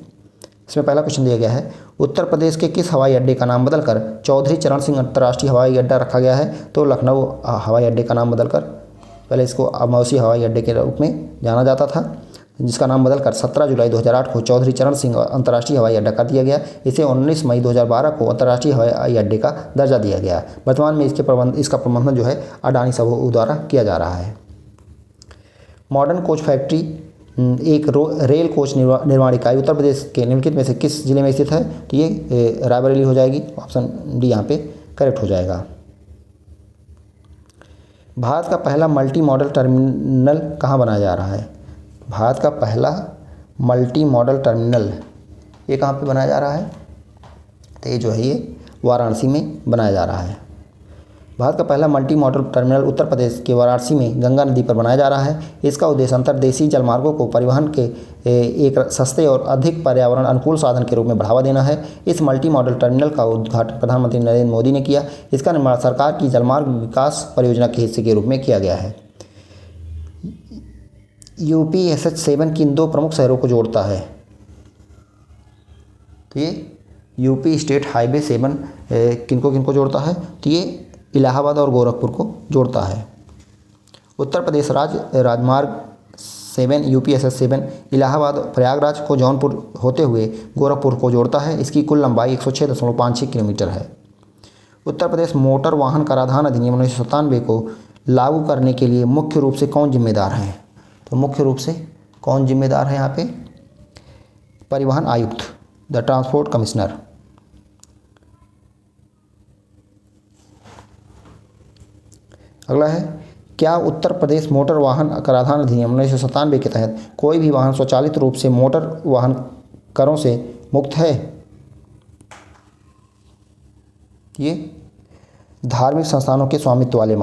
इसमें पहला क्वेश्चन दिया गया है उत्तर प्रदेश के किस हवाई अड्डे का नाम बदलकर चौधरी चरण सिंह अंतर्राष्ट्रीय हवाई अड्डा रखा गया है? तो लखनऊ हवाई अड्डे का नाम बदलकर, पहले इसको अमौसी हवाई अड्डे के रूप में जाना जाता था, जिसका नाम बदलकर 17 जुलाई 2008 को चौधरी चरण सिंह अंतर्राष्ट्रीय हवाई अड्डा कर दिया गया। इसे 19 मई 2012 को अंतर्राष्ट्रीय हवाई अड्डे का दर्जा दिया गया। वर्तमान में इसका प्रबंधन जो है अडानी समूह द्वारा किया जा रहा है। मॉडर्न कोच फैक्ट्री एक रेल कोच निर्माण इकाई उत्तर प्रदेश के निम्नलिखित में से किस जिले में स्थित है? तो ये रायबरेली हो जाएगी। ऑप्शन डी यहाँ पे करेक्ट हो जाएगा। भारत का पहला मल्टी मॉडल टर्मिनल कहाँ बनाया जा रहा है? भारत का पहला मल्टी मॉडल टर्मिनल ये कहाँ पे बनाया जा रहा है? तो ये जो है ये वाराणसी में बनाया जा रहा है। भारत का पहला multi modal terminal Uttar Pradesh के वाराणसी में गंगा नदी पर बनाया जा रहा है। इसका उद्देश्य अंतर्देशीय जलमार्गों को परिवहन के एक सस्ते और अधिक पर्यावरण अनुकूल साधन के रूप में बढ़ावा देना है। इस मल्टी मॉडल टर्मिनल का उद्घाटन प्रधानमंत्री नरेंद्र मोदी ने किया। इसका निर्माण सरकार की जलमार्ग विकास परियोजना के हिस्से के रूप में किया गया है। यूपी SH7 किन 2 प्रमुख शहरों को जोड़ता है? तो ये यूपी स्टेट हाईवे 7 किनको जोड़ता है? तो ये इलाहाबाद और गोरखपुर को जोड़ता है। उत्तर प्रदेश राजमार्ग 7 यूपी SH7 इलाहाबाद प्रयागराज को जौनपुर होते हुए गोरखपुर को जोड़ता है। इसकी कुल लंबाई 106.56 किलोमीटर है। उत्तर प्रदेश मोटर वाहन कराधान अधिनियम 1997 को लागू करने के लिए मुख्य रूप से कौन जिम्मेदार है? तो मुख्य रूप से कौन जिम्मेदार है यहाँ पे? परिवहन आयुक्त, द ट्रांसपोर्ट कमिश्नर। अगला है, क्या उत्तर प्रदेश मोटर वाहन कराधान अधिनियम 1997 के तहत कोई भी वाहन स्वचालित रूप से मोटर वाहन करों से मुक्त है? ये धार्मिक संस्थानों के स्वामित्व वाले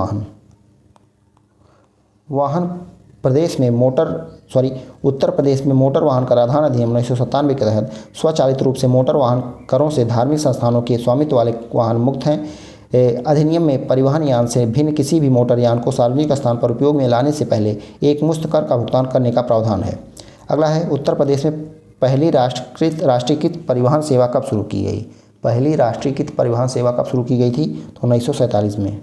उत्तर प्रदेश में मोटर वाहन कराधान अधिनियम 1997 के तहत स्वचालित रूप से मोटर वाहन करों से धार्मिक संस्थानों के स्वामित्व वाले वाहन मुक्त हैं। अधिनियम में परिवहन यान से भिन्न किसी भी मोटर यान को सार्वजनिक स्थान पर उपयोग में लाने से पहले एक मुश्त कर का भुगतान करने का प्रावधान है। अगला है, उत्तर प्रदेश में पहली राष्ट्रीयकृत परिवहन सेवा कब शुरू की गई? पहली राष्ट्रीयकृत परिवहन सेवा कब शुरू की गई थी? तो 1947 में।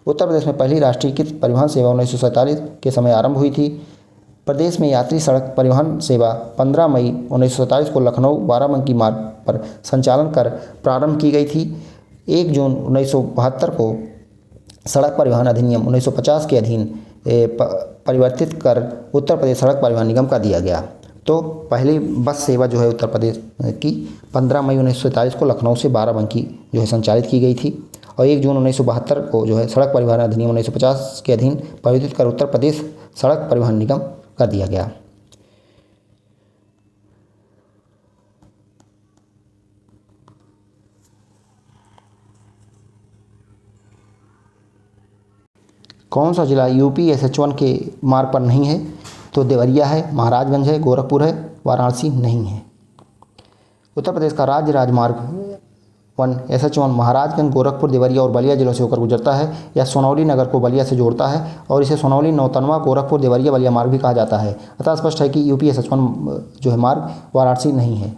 उत्तर प्रदेश में पहली राष्ट्रीयकृत परिवहन सेवा 1947 के समय आरंभ हुई थी। प्रदेश में यात्री सड़क परिवहन सेवा 15 मई 1947 को लखनऊ बाराबंकी मार्ग पर संचालन कर प्रारंभ की गई थी। 1 जून 1972 को सड़क परिवहन अधिनियम 1950 के अधीन परिवर्तित कर उत्तर प्रदेश सड़क परिवहन निगम का दिया गया। तो पहली बस सेवा जो है उत्तर प्रदेश की 15 मई 1947 को लखनऊ से बाराबंकी जो है संचालित की गई थी और 1 जून 1972 को जो है सड़क परिवहन अधिनियम 1950 के अधीन परिवर्तित कर उत्तर प्रदेश सड़क परिवहन निगम कर दिया गया। कौन सा जिला यूपी SH1 के मार्ग पर नहीं है? तो देवरिया है, महाराजगंज है, गोरखपुर है, वाराणसी नहीं है। उत्तर प्रदेश का राज्य राजमार्ग 1 SH1 महाराजगंज, गोरखपुर, देवरिया और बलिया जिलों से होकर गुजरता है। यह सोनौली नगर को बलिया से जोड़ता है और इसे सोनौली, नौतनवा, गोरखपुर, देवरिया, बलिया मार्ग भी कहा जाता है। अतः स्पष्ट है कि यूपी SH1 जो है मार्ग वाराणसी नहीं है।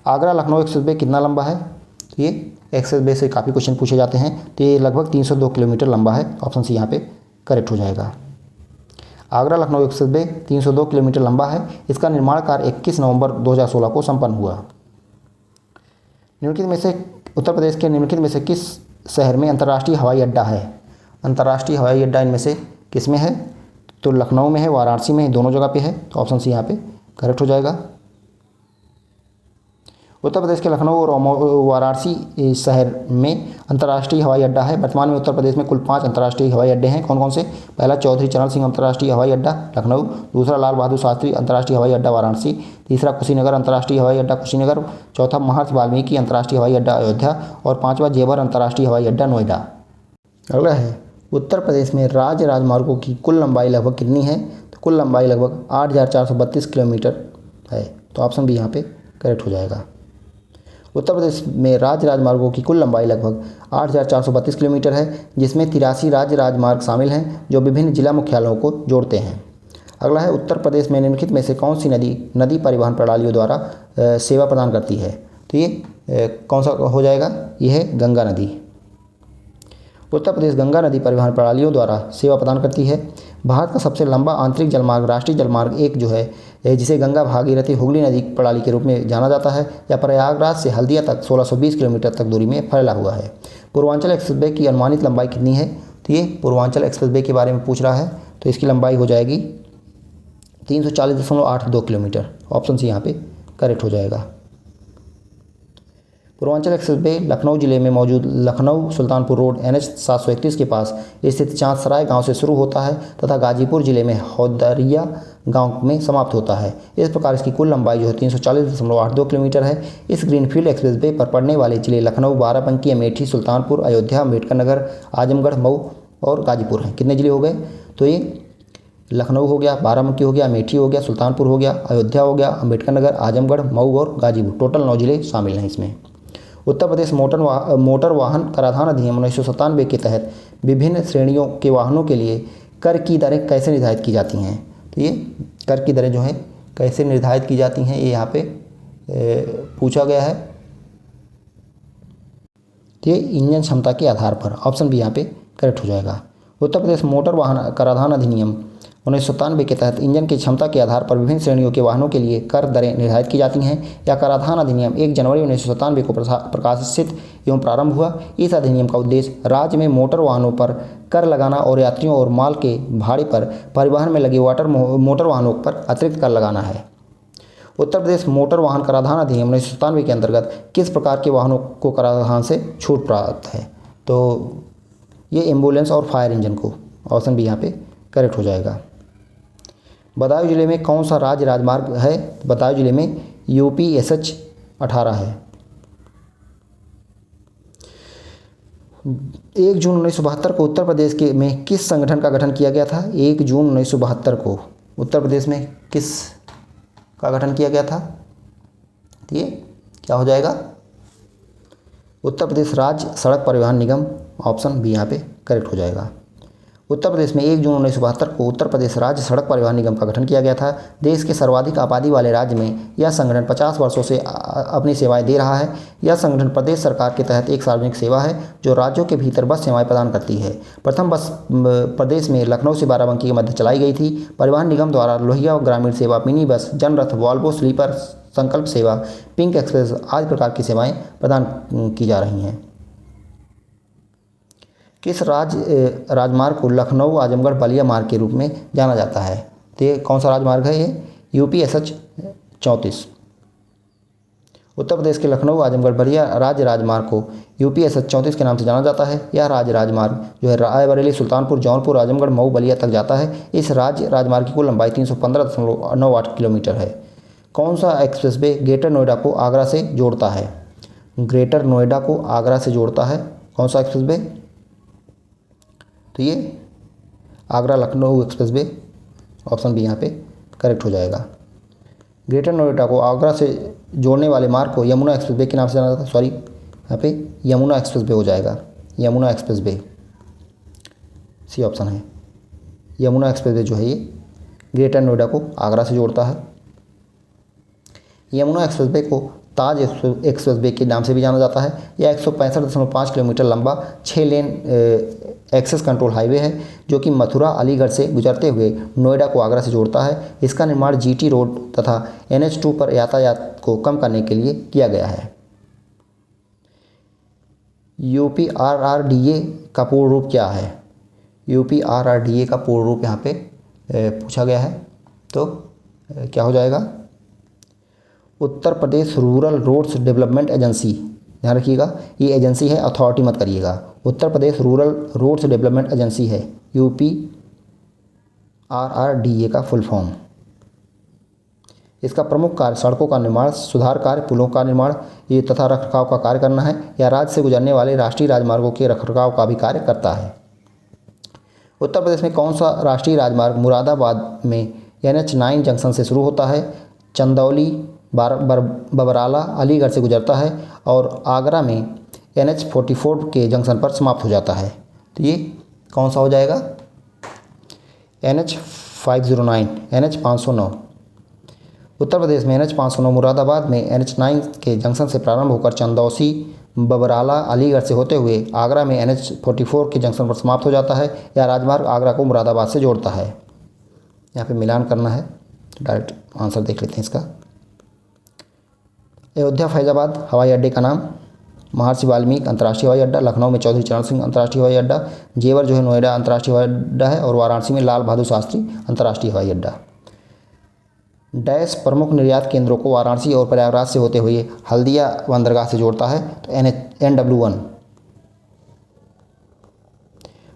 आगरा लखनऊ एक्सप्रेस वे कितना लंबा है? तो ये एक्सप्रेस वे से काफ़ी क्वेश्चन पूछे जाते हैं। तो ये लगभग 302 किलोमीटर लंबा है। ऑप्शन सी यहाँ पे करेक्ट हो जाएगा। Agra Lucknow express way 302 kilometre लंबा है। इसका निर्माण कार्य 21 नवंबर 2016 को संपन्न हुआ। निम्नलिखित में से उत्तर प्रदेश के निम्नलिखित में से किस शहर में अंतर्राष्ट्रीय हवाई अड्डा है? अंतर्राष्ट्रीय हवाई अड्डा इनमें से किस में है? तो लखनऊ में है, वाराणसी में है, दोनों जगह पे है। तो ऑप्शन सी यहाँ पे करेक्ट हो जाएगा। उत्तर प्रदेश के लखनऊ और वाराणसी शहर में अंतर्राष्ट्रीय हवाई अड्डा है। वर्तमान में उत्तर प्रदेश में कुल 5 अंतर्राष्ट्रीय हवाई अड्डे हैं। कौन कौन से? पहला चौधरी चरण सिंह अंतर्राष्ट्रीय हवाई अड्डा लखनऊ, दूसरा लाल बहादुर शास्त्री अंतर्राष्ट्रीय हवाई अड्डा वाराणसी, तीसरा कुशीनगर अंतर्राष्ट्रीय हवाई अड्डा कुशीनगर, चौथा महर्षि वाल्मीकि अंतर्राष्ट्रीय हवाई अड्डा अयोध्या और 5वां जेवर अंतर्राष्ट्रीय हवाई अड्डा नोएडा। अगला है, उत्तर प्रदेश में राज्य राजमार्गों की कुल लंबाई लगभग कितनी है? तो कुल लंबाई लगभग 8,432 किलोमीटर है। तो ऑप्शन भी यहाँ पे करेक्ट हो जाएगा। उत्तर प्रदेश में राज्य राजमार्गों की कुल लंबाई लगभग 8,432 किलोमीटर है, जिसमें 83 राज्य राजमार्ग शामिल हैं जो विभिन्न जिला मुख्यालयों को जोड़ते हैं। अगला है, उत्तर प्रदेश में निम्नलिखित में से कौन सी नदी परिवहन प्रणालियों द्वारा सेवा प्रदान करती है? तो ये कौन सा हो जाएगा? ये है गंगा नदी। उत्तर प्रदेश गंगा नदी परिवहन प्रणालियों द्वारा सेवा प्रदान करती है। भारत का सबसे लंबा आंतरिक जलमार्ग राष्ट्रीय जलमार्ग 1 जो है जिसे गंगा भागीरथी हुगली नदी प्रणाली के रूप में जाना जाता है, यह प्रयागराज से हल्दिया तक 1620 किलोमीटर तक दूरी में फैला हुआ है। पूर्वांचल एक्सप्रेस वे की अनुमानित लंबाई कितनी है? तो ये पूर्वांचल एक्सप्रेस वे के बारे में पूछ रहा है। तो इसकी लंबाई हो जाएगी 340.82 किलोमीटर। ऑप्शन सी यहाँ पे करेक्ट हो जाएगा। पूर्वांचल एक्सप्रेसवे लखनऊ जिले में मौजूद लखनऊ सुल्तानपुर रोड NH 731 के पास स्थित चांदसराय गांव से शुरू होता है तथा गाजीपुर जिले में हौदरिया गांव में समाप्त होता है। इस प्रकार इसकी कुल लंबाई जो है 340.82 किलोमीटर है। इस ग्रीनफील्ड एक्सप्रेसवे पर पड़ने वाले जिले लखनऊ, बाराबंकी, अमेठी, सुल्तानपुर, अयोध्या, अम्बेडकर नगर, आजमगढ़, मऊ और गाजीपुर हैं। कितने जिले हो गए? तो ये लखनऊ हो गया, बाराबंकी हो गया, अमेठी हो गया, सुल्तानपुर हो गया, अयोध्या हो गया, अम्बेडकर नगर, आजमगढ़, मऊ और गाजीपुर, टोटल 9 जिले शामिल हैं इसमें। उत्तर प्रदेश मोटर वाहन कराधान अधिनियम 1997 के तहत विभिन्न श्रेणियों के वाहनों के लिए कर की दरें कैसे निर्धारित की जाती हैं? तो ये कर की दरें जो हैं कैसे निर्धारित की जाती हैं, ये यहाँ पे पूछा गया है। तो ये इंजन क्षमता के आधार पर, ऑप्शन बी यहाँ पे करेक्ट हो जाएगा। उत्तर प्रदेश मोटर वाहन कराधान अधिनियम 1997 के तहत इंजन की क्षमता के आधार पर विभिन्न श्रेणियों के वाहनों के लिए कर दरें निर्धारित की जाती हैं। यह कराधान अधिनियम 1 जनवरी 1997 को प्रकाशित एवं प्रारंभ हुआ। इस अधिनियम का उद्देश्य राज्य में मोटर वाहनों पर कर लगाना और यात्रियों और माल के भाड़े पर परिवहन में लगे मोटर वाहनों पर अतिरिक्त कर लगाना है। उत्तर प्रदेश मोटर वाहन कराधान अधिनियम 1997 के अंतर्गत किस प्रकार के वाहनों को कराधान से छूट प्राप्त है? तो ये एम्बुलेंस और फायर इंजन को, ऑप्शन बी यहाँ पे करेक्ट हो जाएगा। बदायूं जिले में कौन सा राज्य राजमार्ग है? बदायूं जिले में UP SH 18 है। 1 जून 1972 को उत्तर प्रदेश के में किस संगठन का गठन किया गया था? 1 जून 1972 को उत्तर प्रदेश में किस का गठन किया गया था? ये क्या हो जाएगा? उत्तर प्रदेश राज्य सड़क परिवहन निगम, ऑप्शन बी यहाँ पे करेक्ट हो जाएगा। उत्तर प्रदेश में 1 जून 1972 को उत्तर प्रदेश राज्य सड़क परिवहन निगम का गठन किया गया था। देश के सर्वाधिक आबादी वाले राज्य में यह संगठन 50 वर्षों से अपनी सेवाएं दे रहा है। यह संगठन प्रदेश सरकार के तहत एक सार्वजनिक सेवा है जो राज्यों के भीतर बस सेवाएं प्रदान करती है। प्रथम बस प्रदेश में लखनऊ से बाराबंकी के मध्य चलाई गई थी। परिवहन निगम द्वारा लोहिया ग्रामीण सेवा, mini bus, Janrath, Volvo sleeper, संकल्प सेवा, पिंक एक्सप्रेस आदि प्रकार की सेवाएं प्रदान की जा रही हैं। किस राजमार्ग को लखनऊ आजमगढ़ बलिया मार्ग के रूप में जाना जाता है? तो ये कौन सा राजमार्ग है? ये UP SH 34। उत्तर प्रदेश के लखनऊ आजमगढ़ बलिया राज्य राजमार्ग को UP SH 34 के नाम से जाना जाता है। यह राज्य राजमार्ग जो है रायबरेली, सुल्तानपुर, जौनपुर, आजमगढ़, मऊ, बलिया तक जाता है। इस राज्य राजमार्ग की कुल लंबाई 315.98 किलोमीटर है। कौन सा एक्सप्रेसवे ग्रेटर नोएडा को आगरा से जोड़ता है? ग्रेटर नोएडा को आगरा से जोड़ता है कौन सा एक्सप्रेसवे? तो ये Agra Lucknow expressway, option B यहाँ पे करेक्ट हो जाएगा। ग्रेटर नोएडा को आगरा से जोड़ने वाले मार्ग को यमुना एक्सप्रेसवे के नाम से जाना जाता है। सॉरी, यहाँ पे यमुना एक्सप्रेसवे हो जाएगा। यमुना एक्सप्रेसवे सी ऑप्शन है। यमुना एक्सप्रेसवे जो है ये ग्रेटर नोएडा को आगरा से जोड़ता है। यमुना एक्सप्रेसवे को ताज एक्सप्रेसवे के नाम से भी जाना जाता है। यह 165.5 किलोमीटर लंबा 6 लेन एक्सेस कंट्रोल हाईवे है जो कि मथुरा, अलीगढ़ से गुजरते हुए नोएडा को आगरा से जोड़ता है। इसका निर्माण GT रोड तथा NH 2 पर यातायात को कम करने के लिए किया गया है। UPRRDA का पूर्ण रूप क्या है? UPRRDA का पूर्ण रूप यहाँ पे पूछा गया है, तो क्या हो जाएगा? Uttar Pradesh rural roads development agency. ध्यान रखिएगा, ये एजेंसी है, अथॉरिटी मत करिएगा। Uttar Pradesh rural roads development agency है, UPRRDA का फुल फॉर्म। इसका प्रमुख कार्य सड़कों का निर्माण, सुधार कार्य, पुलों का निर्माण ये तथा रखरखाव का कार्य करना है। यह राज्य से गुजरने वाले राष्ट्रीय राजमार्गों के रखरखाव का भी कार्य करता है। उत्तर प्रदेश में कौन सा राष्ट्रीय राजमार्ग मुरादाबाद में NH 9 जंक्शन से शुरू होता है, चंदौली, बबराला, अलीगढ़ से गुजरता है और आगरा में NH 44 के जंक्शन पर समाप्त हो जाता है? तो ये कौन सा हो जाएगा? NH 509, NH 509। उत्तर प्रदेश में NH 509 मुरादाबाद में NH 9 के जंक्शन से प्रारंभ होकर चंदौसी, बबराला, अलीगढ़ से होते हुए आगरा में NH 44 के जंक्शन पर समाप्त हो जाता है। यह राजमार्ग आगरा को मुरादाबाद से जोड़ता है। यहाँ पे मिलान करना है, तो डायरेक्ट आंसर देख लेते हैं इसका। अयोध्या फैजाबाद हवाई अड्डे का नाम? महर्षि वाल्मीकि अंतर्राष्ट्रीय हवाई अड्डा, लखनऊ में चौधरी चरण सिंह अंतर्राष्ट्रीय हवाई अड्डा, जेवर जो है नोएडा अंतर्राष्ट्रीय हवाई अड्डा है और वाराणसी में लाल बहादुर शास्त्री अंतर्राष्ट्रीय हवाई अड्डा। डैश प्रमुख निर्यात केंद्रों को वाराणसी और प्रयागराज से होते हुए हल्दिया बंदरगाह से जोड़ता है? तो NW1।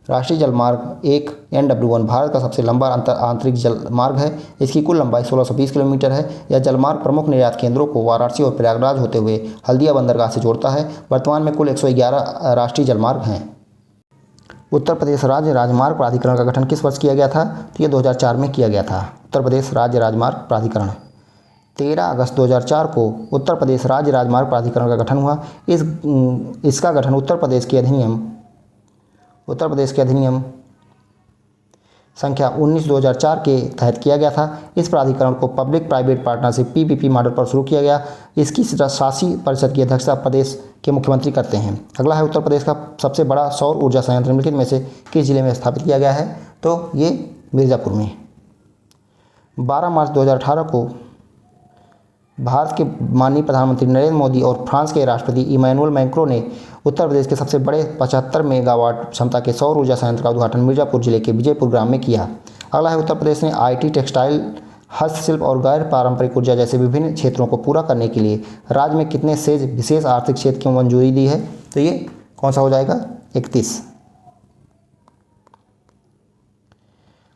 राष्ट्रीय जलमार्ग 1 NW1 भारत का सबसे लंबा आंतरिक जलमार्ग है। इसकी कुल लंबाई 1620 किलोमीटर है। यह जलमार्ग प्रमुख निर्यात केंद्रों को वाराणसी और प्रयागराज होते हुए हल्दिया बंदरगाह से जोड़ता है। वर्तमान में कुल 111 राष्ट्रीय जलमार्ग हैं। उत्तर प्रदेश राज्य राजमार्ग प्राधिकरण का गठन किस वर्ष किया गया था? तो ये 2004 में किया गया था। उत्तर प्रदेश राज्य राजमार्ग प्राधिकरण 13 अगस्त 2004 को उत्तर प्रदेश राज्य राजमार्ग प्राधिकरण का गठन हुआ। इसका गठन उत्तर प्रदेश के अधिनियम संख्या 19/2004 के तहत किया गया था। इस प्राधिकरण को public private partnership PPP model पर शुरू किया गया। इसकी शासी परिषद की अध्यक्षता प्रदेश के मुख्यमंत्री करते हैं। अगला है उत्तर प्रदेश का सबसे बड़ा सौर ऊर्जा संयंत्र निम्नलिखित में से किस जिले में स्थापित किया गया है? तो ये मिर्ज़ापुर में। 12 मार्च 2018 को भारत के माननीय प्रधानमंत्री नरेंद्र मोदी और फ्रांस के राष्ट्रपति इमैनुअल मैक्रों ने उत्तर प्रदेश के सबसे बड़े 75 मेगावाट क्षमता के सौर ऊर्जा संयंत्र का उद्घाटन मिर्ज़ापुर जिले के विजयपुर ग्राम में किया। अगला है उत्तर प्रदेश ने IT, टेक्सटाइल, हस्तशिल्प और गैर पारंपरिक ऊर्जा जैसे विभिन्न क्षेत्रों को पूरा करने के लिए राज्य में कितने सेज विशेष आर्थिक क्षेत्र की मंजूरी दी है? तो ये कौन सा हो जाएगा? 31।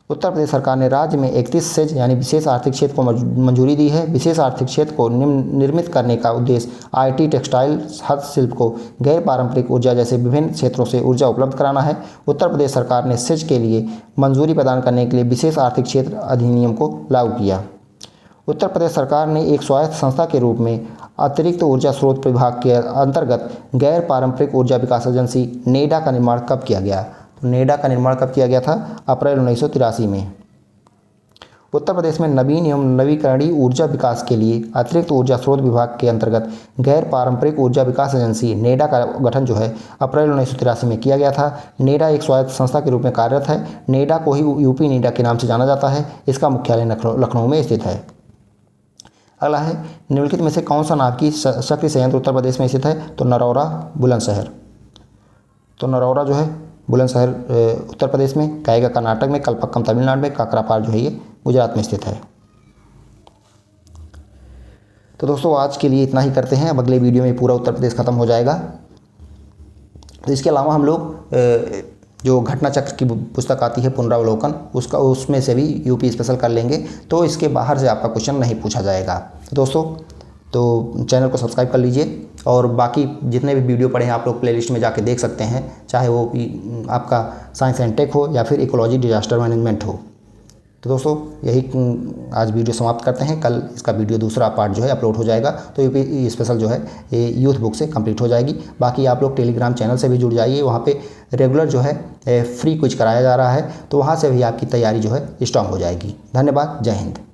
उत्तर प्रदेश सरकार ने राज्य में 31 सेज यानी विशेष आर्थिक क्षेत्र को मंजूरी दी है। विशेष आर्थिक क्षेत्र को निर्मित करने का उद्देश्य IT, टेक्सटाइल, हस्तशिल्प को गैर पारंपरिक ऊर्जा जैसे विभिन्न क्षेत्रों से ऊर्जा उपलब्ध कराना है। उत्तर प्रदेश सरकार ने सेज के लिए मंजूरी प्रदान करने के लिए विशेष आर्थिक क्षेत्र अधिनियम को लागू किया। उत्तर प्रदेश सरकार ने एक स्वायत्त संस्था के रूप में अतिरिक्त ऊर्जा स्रोत विभाग के अंतर्गत गैर पारंपरिक ऊर्जा विकास एजेंसी नेडा का निर्माण कब किया गया? तो नेडा का निर्माण कब किया गया था? अप्रैल 1983 में। उत्तर प्रदेश में नवीन एवं नवीकरणीय ऊर्जा विकास के लिए अतिरिक्त ऊर्जा स्रोत विभाग के अंतर्गत गैर पारंपरिक ऊर्जा विकास एजेंसी नेडा का गठन जो है अप्रैल 1983 में किया गया था। नेडा एक स्वायत्त संस्था के रूप में कार्यरत है। नेडा को ही यूपी नेडा के नाम से जाना जाता है। इसका मुख्यालय लखनऊ में स्थित है। अगला है निम्नलिखित में से कौन सा नाभिकीय शक्ति संयंत्र उत्तर प्रदेश में स्थित है? तो नरौरा बुलंदशहर। तो नरौरा जो है बुलंदशहर उत्तर प्रदेश में, कायगा कर्नाटक में, कलपक्कम तमिलनाडु में, काकरापार जो है ये गुजरात में स्थित है। तो दोस्तों आज के लिए इतना ही करते हैं। अब अगले वीडियो में पूरा उत्तर प्रदेश खत्म हो जाएगा। तो इसके अलावा हम लोग जो घटना चक्र की पुस्तक आती है पुनरावलोकन, उसमें से भी यूपी स्पेशल कर लेंगे। तो इसके बाहर से आपका क्वेश्चन नहीं पूछा जाएगा। तो दोस्तों तो चैनल को सब्सक्राइब कर लीजिए और बाकी जितने भी वीडियो पड़े हैं आप लोग प्लेलिस्ट में जाके देख सकते हैं, चाहे वो आपका साइंस एंड टेक हो या फिर इकोलॉजी डिजास्टर मैनेजमेंट हो। तो दोस्तों यही आज वीडियो समाप्त करते हैं। कल इसका वीडियो दूसरा पार्ट जो है अपलोड हो जाएगा। तो यूपी स्पेशल जो है ये यूथ बुक से कंप्लीट हो जाएगी। बाकी आप लोग टेलीग्राम चैनल से भी जुड़ जाइए, वहाँ पे रेगुलर जो है फ्री क्विज कराया जा रहा है। तो वहाँ से भी आपकी तैयारी जो है स्ट्रांग हो जाएगी। धन्यवाद। जय हिंद।